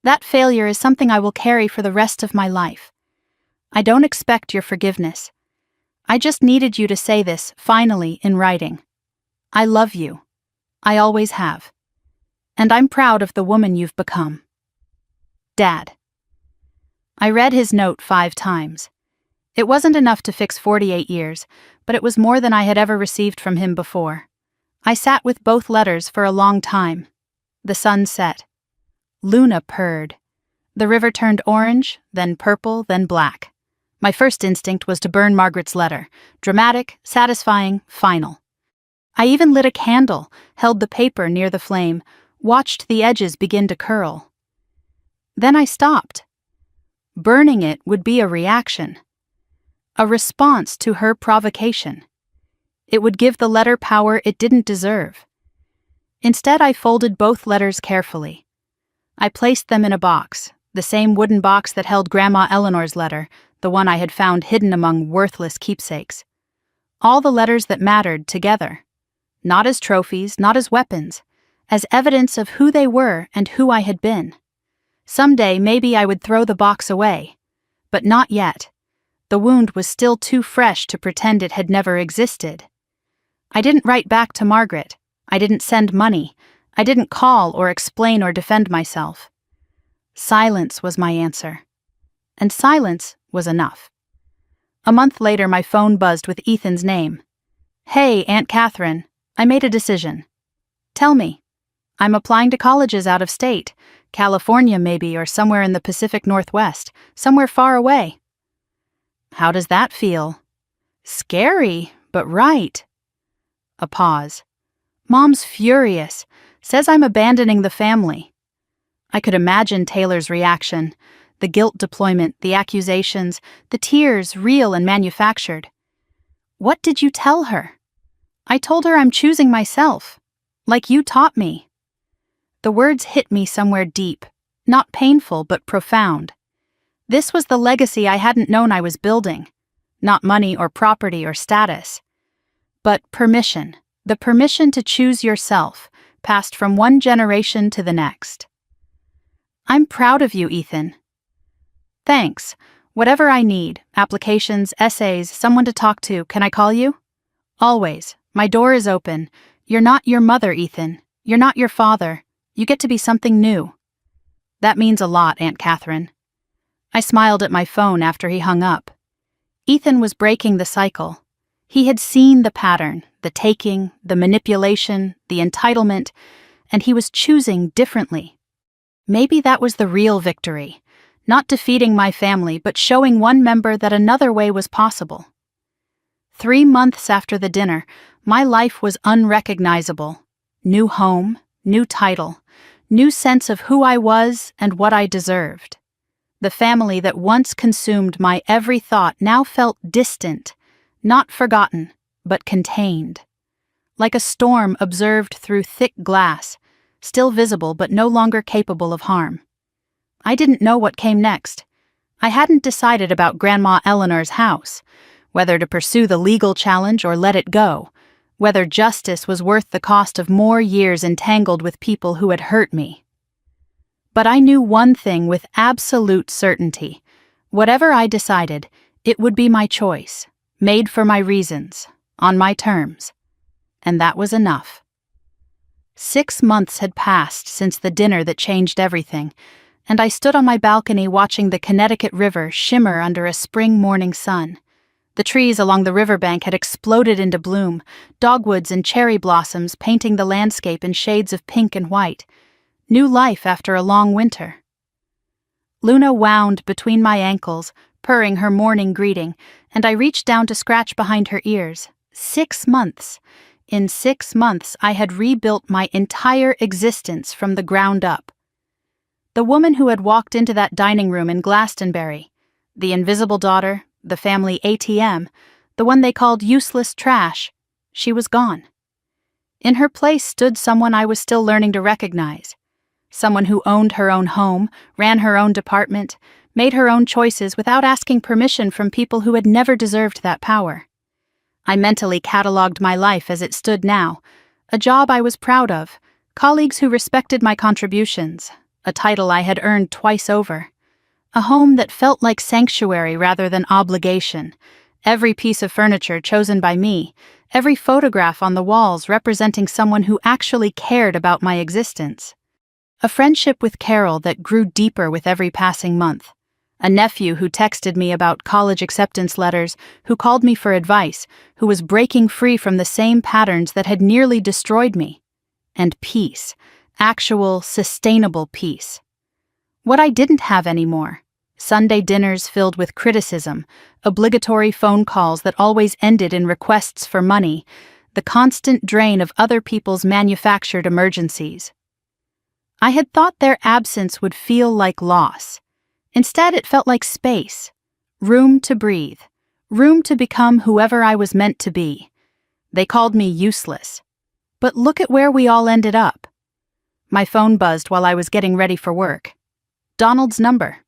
That failure is something I will carry for the rest of my life. I don't expect your forgiveness. I just needed you to say this, finally, in writing. I love you. I always have. And I'm proud of the woman you've become. Dad. I read his note 5 times. It wasn't enough to fix 48 years, but it was more than I had ever received from him before. I sat with both letters for a long time. The sun set. Luna purred. The river turned orange, then purple, then black. My first instinct was to burn Margaret's letter. Dramatic, satisfying, final. I even lit a candle, held the paper near the flame, watched the edges begin to curl. Then I stopped. Burning it would be a reaction. A response to her provocation. It would give the letter power it didn't deserve. Instead, I folded both letters carefully. I placed them in a box, the same wooden box that held Grandma Eleanor's letter, the one I had found hidden among worthless keepsakes. All the letters that mattered together. Not as trophies, not as weapons, as evidence of who they were and who I had been. Someday, maybe I would throw the box away. But not yet. The wound was still too fresh to pretend it had never existed. I didn't write back to Margaret. I didn't send money. I didn't call or explain or defend myself. Silence was my answer. And silence was enough. A month later, my phone buzzed with Ethan's name. Hey, Aunt Catherine, I made a decision. Tell me. I'm applying to colleges out of state. California maybe, or somewhere in the Pacific Northwest. Somewhere far away. How does that feel? Scary, but right. A pause. Mom's furious. Says I'm abandoning the family. I could imagine Taylor's reaction. The guilt deployment, the accusations, the tears, real and manufactured. What did you tell her? I told her I'm choosing myself. Like you taught me. The words hit me somewhere deep. Not painful, but profound. This was the legacy I hadn't known I was building. Not money or property or status. But permission. The permission to choose yourself, passed from one generation to the next. I'm proud of you, Ethan. Thanks. Whatever I need, applications, essays, someone to talk to, can I call you? Always. My door is open. You're not your mother, Ethan. You're not your father. You get to be something new. That means a lot, Aunt Catherine. I smiled at my phone after he hung up. Ethan was breaking the cycle. He had seen the pattern, the taking, the manipulation, the entitlement, and he was choosing differently. Maybe that was the real victory. Not defeating my family, but showing one member that another way was possible. 3 months after the dinner, my life was unrecognizable. New home, new title, new sense of who I was and what I deserved. The family that once consumed my every thought now felt distant, not forgotten, but contained. Like a storm observed through thick glass, still visible but no longer capable of harm. I didn't know what came next. I hadn't decided about Grandma Eleanor's house, whether to pursue the legal challenge or let it go, whether justice was worth the cost of more years entangled with people who had hurt me. But I knew one thing with absolute certainty. Whatever I decided, it would be my choice, made for my reasons, on my terms. And that was enough. 6 months had passed since the dinner that changed everything, and I stood on my balcony watching the Connecticut River shimmer under a spring morning sun. The trees along the riverbank had exploded into bloom, dogwoods and cherry blossoms painting the landscape in shades of pink and white. New life after a long winter. Luna wound between my ankles, purring her morning greeting, and I reached down to scratch behind her ears. 6 months. In 6 months, I had rebuilt my entire existence from the ground up. The woman who had walked into that dining room in Glastonbury, the invisible daughter, the family ATM, the one they called useless trash, she was gone. In her place stood someone I was still learning to recognize. Someone who owned her own home, ran her own department, made her own choices without asking permission from people who had never deserved that power. I mentally cataloged my life as it stood now, a job I was proud of, colleagues who respected my contributions, a title I had earned twice over, a home that felt like sanctuary rather than obligation, every piece of furniture chosen by me, every photograph on the walls representing someone who actually cared about my existence. A friendship with Carol that grew deeper with every passing month. A nephew who texted me about college acceptance letters, who called me for advice, who was breaking free from the same patterns that had nearly destroyed me. And peace. Actual, sustainable peace. What I didn't have anymore. Sunday dinners filled with criticism, obligatory phone calls that always ended in requests for money, the constant drain of other people's manufactured emergencies. I had thought their absence would feel like loss. Instead, it felt like space, room to breathe, room to become whoever I was meant to be. They called me useless. But look at where we all ended up. My phone buzzed while I was getting ready for work. Donald's number.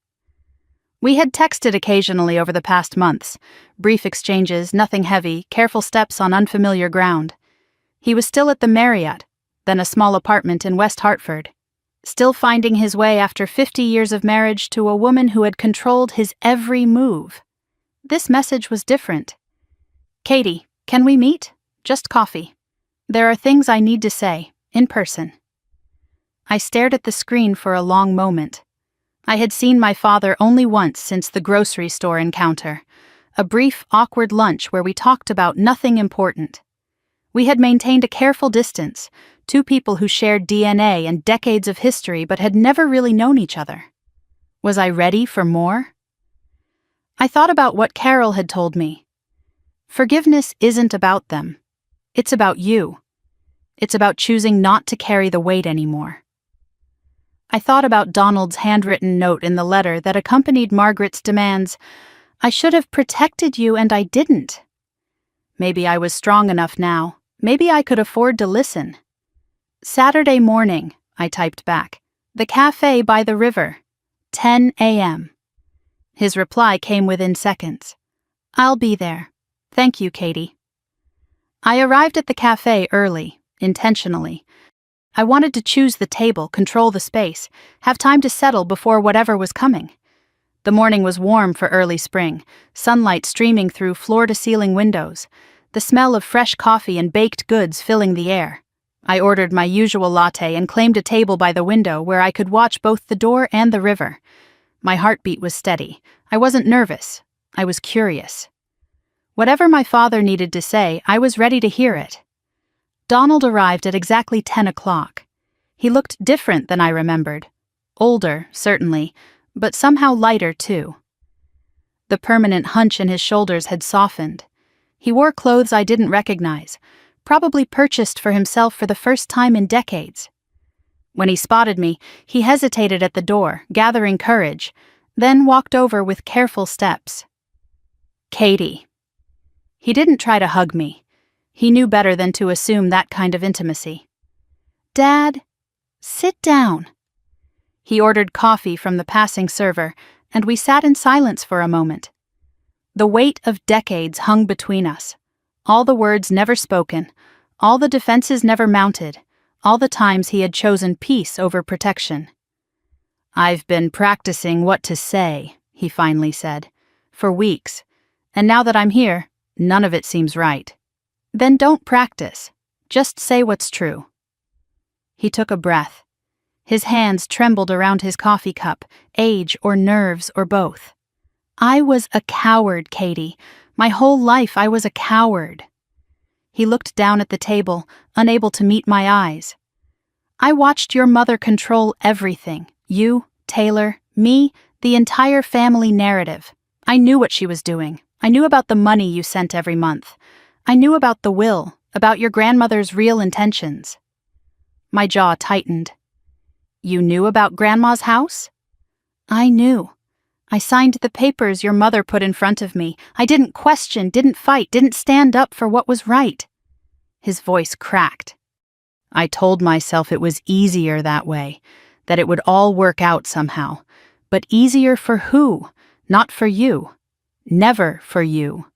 We had texted occasionally over the past months, brief exchanges, nothing heavy, careful steps on unfamiliar ground. He was still at the Marriott, then a small apartment in West Hartford. Still finding his way after 50 years of marriage to a woman who had controlled his every move. This message was different. Katie, can we meet? Just coffee. There are things I need to say, in person. I stared at the screen for a long moment. I had seen my father only once since the grocery store encounter, a brief, awkward lunch where we talked about nothing important. We had maintained a careful distance, Two people who shared DNA and decades of history but had never really known each other. Was I ready for more? I thought about what Carol had told me. Forgiveness isn't about them. It's about you. It's about choosing not to carry the weight anymore. I thought about Donald's handwritten note in the letter that accompanied Margaret's demands. I should have protected you and I didn't. Maybe I was strong enough now. Maybe I could afford to listen. Saturday morning, I typed back. The cafe by the river. 10 a.m. His reply came within seconds. I'll be there. Thank you, Katie. I arrived at the cafe early, intentionally. I wanted to choose the table, control the space, have time to settle before whatever was coming. The morning was warm for early spring, sunlight streaming through floor-to-ceiling windows, the smell of fresh coffee and baked goods filling the air. I ordered my usual latte and claimed a table by the window where I could watch both the door and the river. My heartbeat was steady. I wasn't nervous. I was curious. Whatever my father needed to say, I was ready to hear it. Donald arrived at exactly 10 o'clock. He looked different than I remembered. Older, certainly, but somehow lighter, too. The permanent hunch in his shoulders had softened. He wore clothes I didn't recognize, probably purchased for himself for the first time in decades. When he spotted me, he hesitated at the door, gathering courage, then walked over with careful steps. Katie. He didn't try to hug me. He knew better than to assume that kind of intimacy. Dad, sit down. He ordered coffee from the passing server, and we sat in silence for a moment. The weight of decades hung between us. All the words never spoken, all the defenses never mounted, all the times he had chosen peace over protection. I've been practicing what to say, he finally said, for weeks, and now that I'm here, none of it seems right. Then don't practice. Just say what's true. He took a breath. His hands trembled around his coffee cup, age or nerves or both. I was a coward, Katie. My whole life I was a coward. He looked down at the table, unable to meet my eyes. I watched your mother control everything. You, Taylor, me, the entire family narrative. I knew what she was doing. I knew about the money you sent every month. I knew about the will, about your grandmother's real intentions. My jaw tightened. You knew about Grandma's house? I knew. I signed the papers your mother put in front of me. I didn't question, didn't fight, didn't stand up for what was right. His voice cracked. I told myself it was easier that way, that it would all work out somehow. But easier for who? Not for you. Never for you.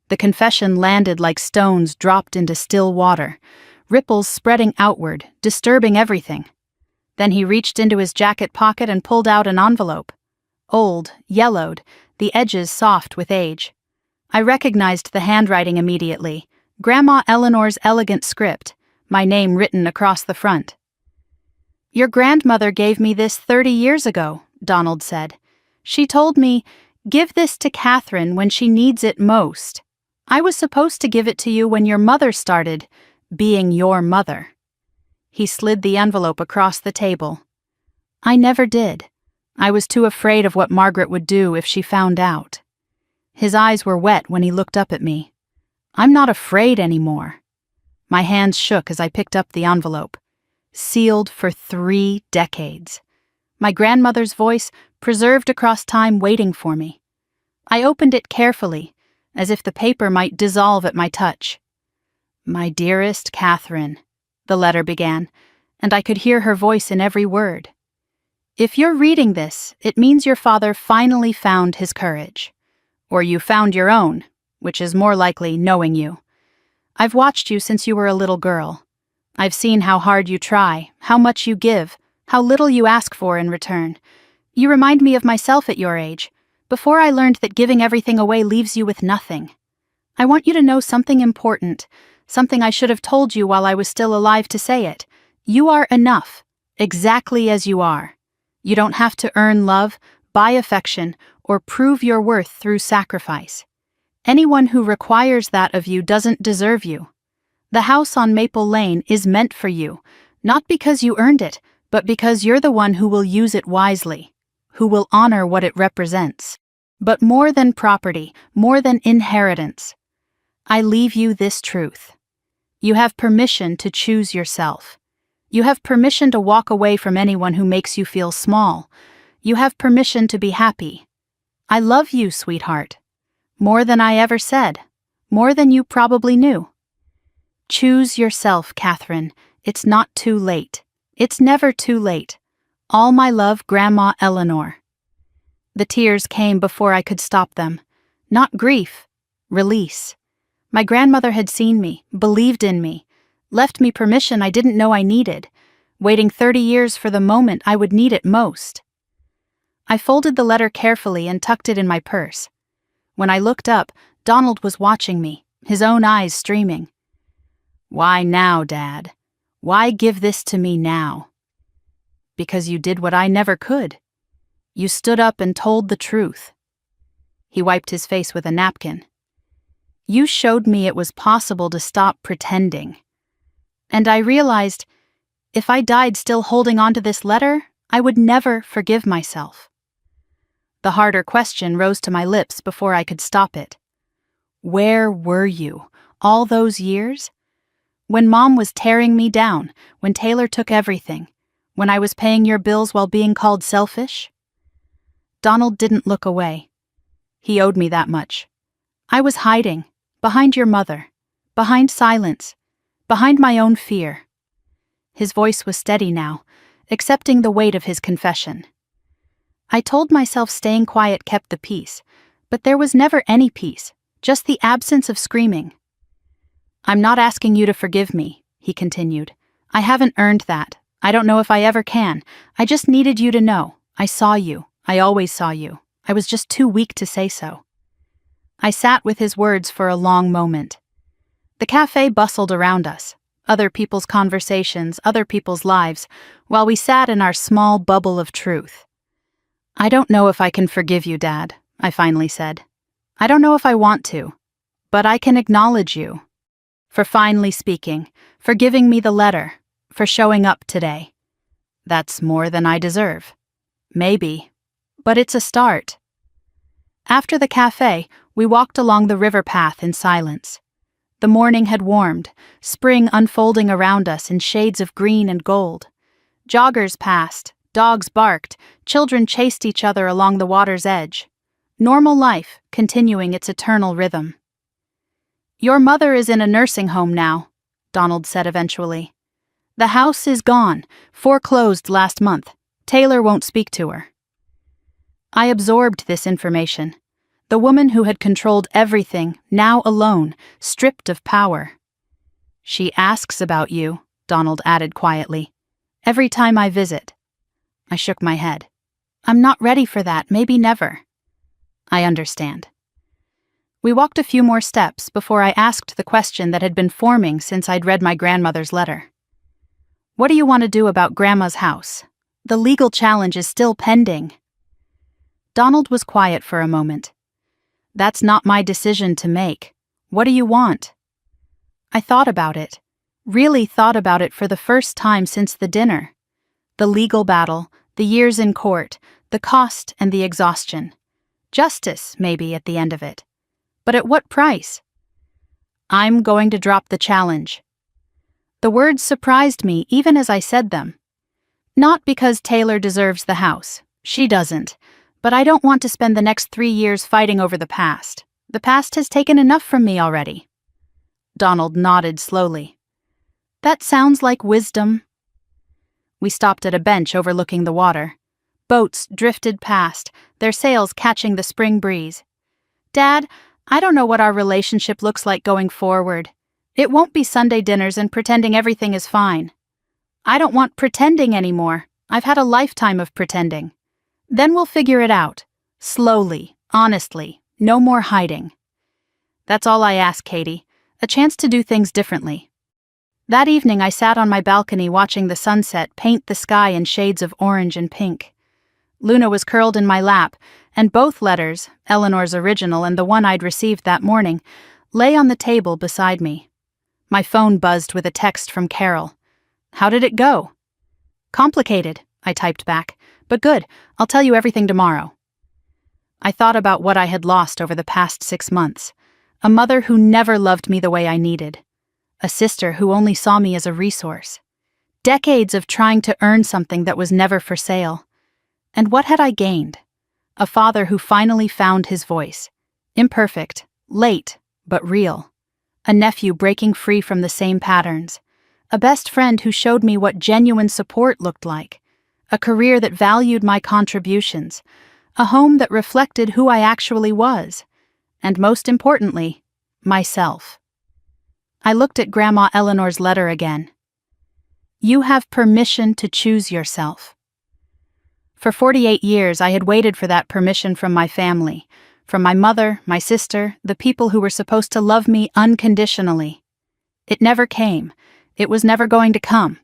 The confession landed like stones dropped into still water, ripples spreading outward, disturbing everything. Then he reached into his jacket pocket and pulled out an envelope. Old, yellowed, the edges soft with age. I recognized the handwriting immediately. Grandma Eleanor's elegant script, my name written across the front. Your grandmother gave me this 30 years ago, Donald said. She told me, give this to Catherine when she needs it most. I was supposed to give it to you when your mother started being your mother. He slid the envelope across the table. I never did. I was too afraid of what Margaret would do if she found out. His eyes were wet when he looked up at me. I'm not afraid anymore. My hands shook as I picked up the envelope. Sealed for 3 decades. My grandmother's voice preserved across time waiting for me. I opened it carefully, as if the paper might dissolve at my touch. My dearest Catherine, the letter began, and I could hear her voice in every word. If you're reading this, it means your father finally found his courage. Or you found your own, which is more likely knowing you. I've watched you since you were a little girl. I've seen how hard you try, how much you give, how little you ask for in return. You remind me of myself at your age, before I learned that giving everything away leaves you with nothing. I want you to know something important, something I should have told you while I was still alive to say it. You are enough, exactly as you are. You don't have to earn love, buy affection, or prove your worth through sacrifice. Anyone who requires that of you doesn't deserve you. The house on Maple Lane is meant for you, not because you earned it, but because you're the one who will use it wisely, who will honor what it represents. But more than property, more than inheritance, I leave you this truth. You have permission to choose yourself. You have permission to walk away from anyone who makes you feel small. You have permission to be happy. I love you, sweetheart. More than I ever said. More than you probably knew. Choose yourself, Catherine. It's not too late. It's never too late. All my love, Grandma Eleanor. The tears came before I could stop them. Not grief, release. My grandmother had seen me, believed in me, left me permission I didn't know I needed, waiting 30 years for the moment I would need it most. I folded the letter carefully and tucked it in my purse. When I looked up, Donald was watching me, his own eyes streaming. Why now, Dad? Why give this to me now? Because you did what I never could. You stood up and told the truth. He wiped his face with a napkin. You showed me it was possible to stop pretending. And I realized, if I died still holding on to this letter, I would never forgive myself. The harder question rose to my lips before I could stop it. Where were you all those years? When Mom was tearing me down, when Taylor took everything, when I was paying your bills while being called selfish? Donald didn't look away. He owed me that much. I was hiding, behind your mother, behind silence, behind my own fear. His voice was steady now, accepting the weight of his confession. I told myself staying quiet kept the peace, but there was never any peace, just the absence of screaming. I'm not asking you to forgive me, he continued. I haven't earned that. I don't know if I ever can. I just needed you to know. I saw you. I always saw you. I was just too weak to say so. I sat with his words for a long moment. The cafe bustled around us, other people's conversations, other people's lives, while we sat in our small bubble of truth. I don't know if I can forgive you, Dad, I finally said. I don't know if I want to, but I can acknowledge you. For finally speaking, for giving me the letter, for showing up today. That's more than I deserve. Maybe, but it's a start. After the cafe, we walked along the river path in silence. The morning had warmed, spring unfolding around us in shades of green and gold. Joggers passed, dogs barked, children chased each other along the water's edge. Normal life, continuing its eternal rhythm. Your mother is in a nursing home now, Donald said eventually. The house is gone, foreclosed last month. Taylor won't speak to her. I absorbed this information. The woman who had controlled everything, now alone, stripped of power. She asks about you, Donald added quietly. Every time I visit. I shook my head. I'm not ready for that, maybe never. I understand. We walked a few more steps before I asked the question that had been forming since I'd read my grandmother's letter. What do you want to do about Grandma's house? The legal challenge is still pending. Donald was quiet for a moment. That's not my decision to make. What do you want? I thought about it. Really thought about it for the first time since the dinner. The legal battle, the years in court, the cost and the exhaustion. Justice, maybe, at the end of it. But at what price? I'm going to drop the challenge. The words surprised me even as I said them. Not because Taylor deserves the house. She doesn't. But I don't want to spend the next 3 years fighting over the past. The past has taken enough from me already. Donald nodded slowly. That sounds like wisdom. We stopped at a bench overlooking the water. Boats drifted past, their sails catching the spring breeze. Dad, I don't know what our relationship looks like going forward. It won't be Sunday dinners and pretending everything is fine. I don't want pretending anymore. I've had a lifetime of pretending. Then we'll figure it out. Slowly, honestly, no more hiding. That's all I ask, Katie. A chance to do things differently. That evening I sat on my balcony watching the sunset paint the sky in shades of orange and pink. Luna was curled in my lap, and both letters, Eleanor's original and the one I'd received that morning, lay on the table beside me. My phone buzzed with a text from Carol. "How did it go?" "Complicated," I typed back, "but good. I'll tell you everything tomorrow." I thought about what I had lost over the past 6 months. A mother who never loved me the way I needed. A sister who only saw me as a resource. Decades of trying to earn something that was never for sale. And what had I gained? A father who finally found his voice. Imperfect, late, but real. A nephew breaking free from the same patterns. A best friend who showed me what genuine support looked like. A career that valued my contributions. A home that reflected who I actually was. And most importantly, myself. I looked at Grandma Eleanor's letter again. You have permission to choose yourself. For 48 years, I had waited for that permission from my family, from my mother, my sister, the people who were supposed to love me unconditionally. It never came. It was never going to come.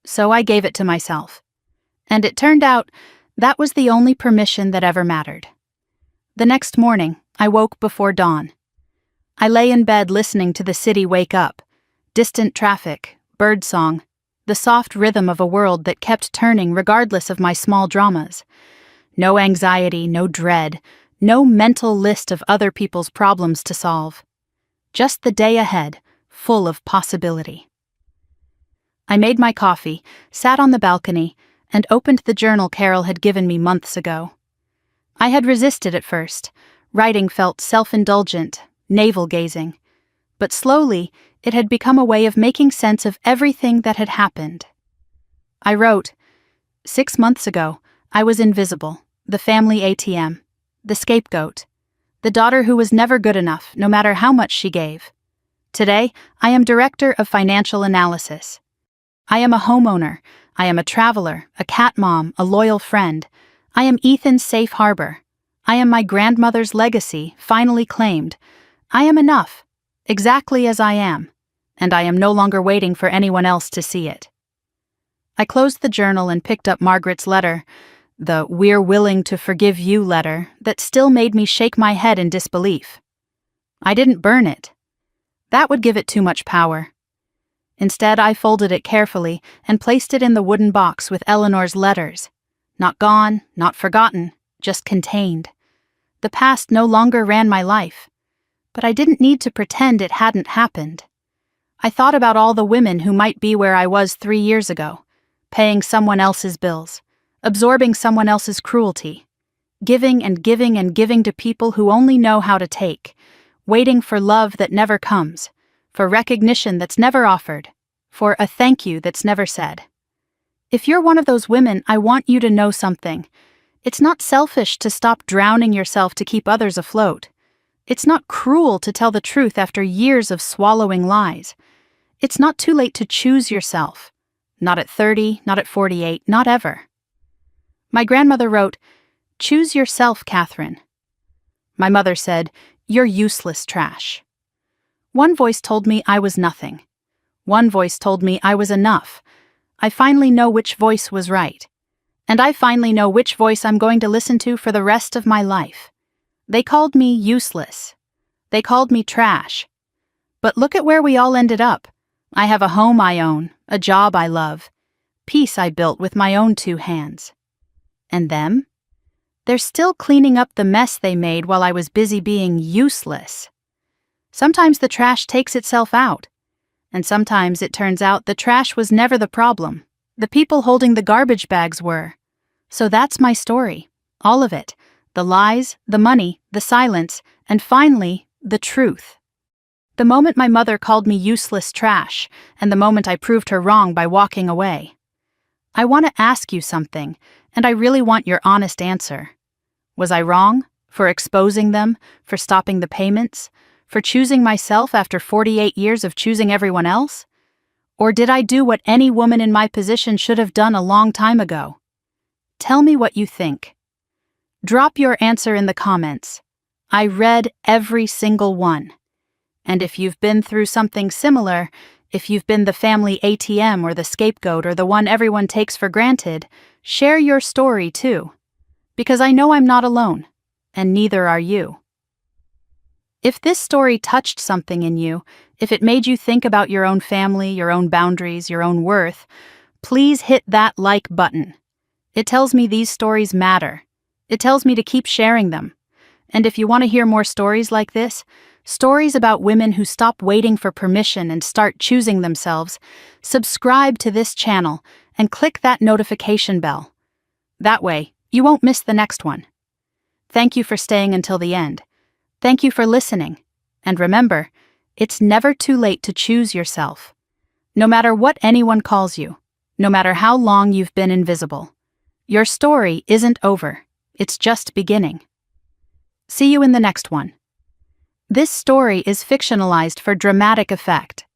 So I gave it to myself. And it turned out that was the only permission that ever mattered. The next morning, I woke before dawn. I lay in bed listening to the city wake up. Distant traffic, birdsong, the soft rhythm of a world that kept turning regardless of my small dramas. No anxiety, no dread, no mental list of other people's problems to solve. Just the day ahead, full of possibility. I made my coffee, sat on the balcony, and opened the journal Carol had given me months ago. I had resisted at first. Writing felt self-indulgent, navel-gazing. But slowly, it had become a way of making sense of everything that had happened. I wrote, 6 months ago, I was invisible, the family ATM, the scapegoat, the daughter who was never good enough, no matter how much she gave. Today, I am director of financial analysis. I am a homeowner, I am a traveler, a cat mom, a loyal friend. I am Ethan's safe harbor. I am my grandmother's legacy, finally claimed. I am enough, exactly as I am, and I am no longer waiting for anyone else to see it. I closed the journal and picked up Margaret's letter, the "We're willing to forgive you" letter that still made me shake my head in disbelief. I didn't burn it. That would give it too much power. Instead, I folded it carefully and placed it in the wooden box with Eleanor's letters. Not gone, not forgotten, just contained. The past no longer ran my life. But I didn't need to pretend it hadn't happened. I thought about all the women who might be where I was 3 years ago, paying someone else's bills, absorbing someone else's cruelty, giving and giving and giving to people who only know how to take, waiting for love that never comes, for recognition that's never offered, for a thank you that's never said. If you're one of those women, I want you to know something. It's not selfish to stop drowning yourself to keep others afloat. It's not cruel to tell the truth after years of swallowing lies. It's not too late to choose yourself. Not at 30, not at 48, not ever. My grandmother wrote, "Choose yourself, Catherine." My mother said, "You're useless trash." One voice told me I was nothing. One voice told me I was enough. I finally know which voice was right. And I finally know which voice I'm going to listen to for the rest of my life. They called me useless. They called me trash. But look at where we all ended up. I have a home I own, a job I love, peace I built with my own 2 hands. And them? They're still cleaning up the mess they made while I was busy being useless. Sometimes the trash takes itself out. And sometimes it turns out the trash was never the problem. The people holding the garbage bags were. So that's my story. All of it. The lies, the money, the silence, and finally, the truth. The moment my mother called me useless trash, and the moment I proved her wrong by walking away. I want to ask you something, and I really want your honest answer. Was I wrong? For exposing them? For stopping the payments? For choosing myself after 48 years of choosing everyone else? Or did I do what any woman in my position should have done a long time ago? Tell me what you think. Drop your answer in the comments. I read every single one. And if you've been through something similar, if you've been the family ATM or the scapegoat or the one everyone takes for granted, share your story too. Because I know I'm not alone, and neither are you. If this story touched something in you, if it made you think about your own family, your own boundaries, your own worth, please hit that like button. It tells me these stories matter. It tells me to keep sharing them. And if you want to hear more stories like this, stories about women who stop waiting for permission and start choosing themselves, subscribe to this channel and click that notification bell. That way, you won't miss the next one. Thank you for staying until the end. Thank you for listening. And remember, it's never too late to choose yourself. No matter what anyone calls you, no matter how long you've been invisible, your story isn't over. It's just beginning. See you in the next one. This story is fictionalized for dramatic effect.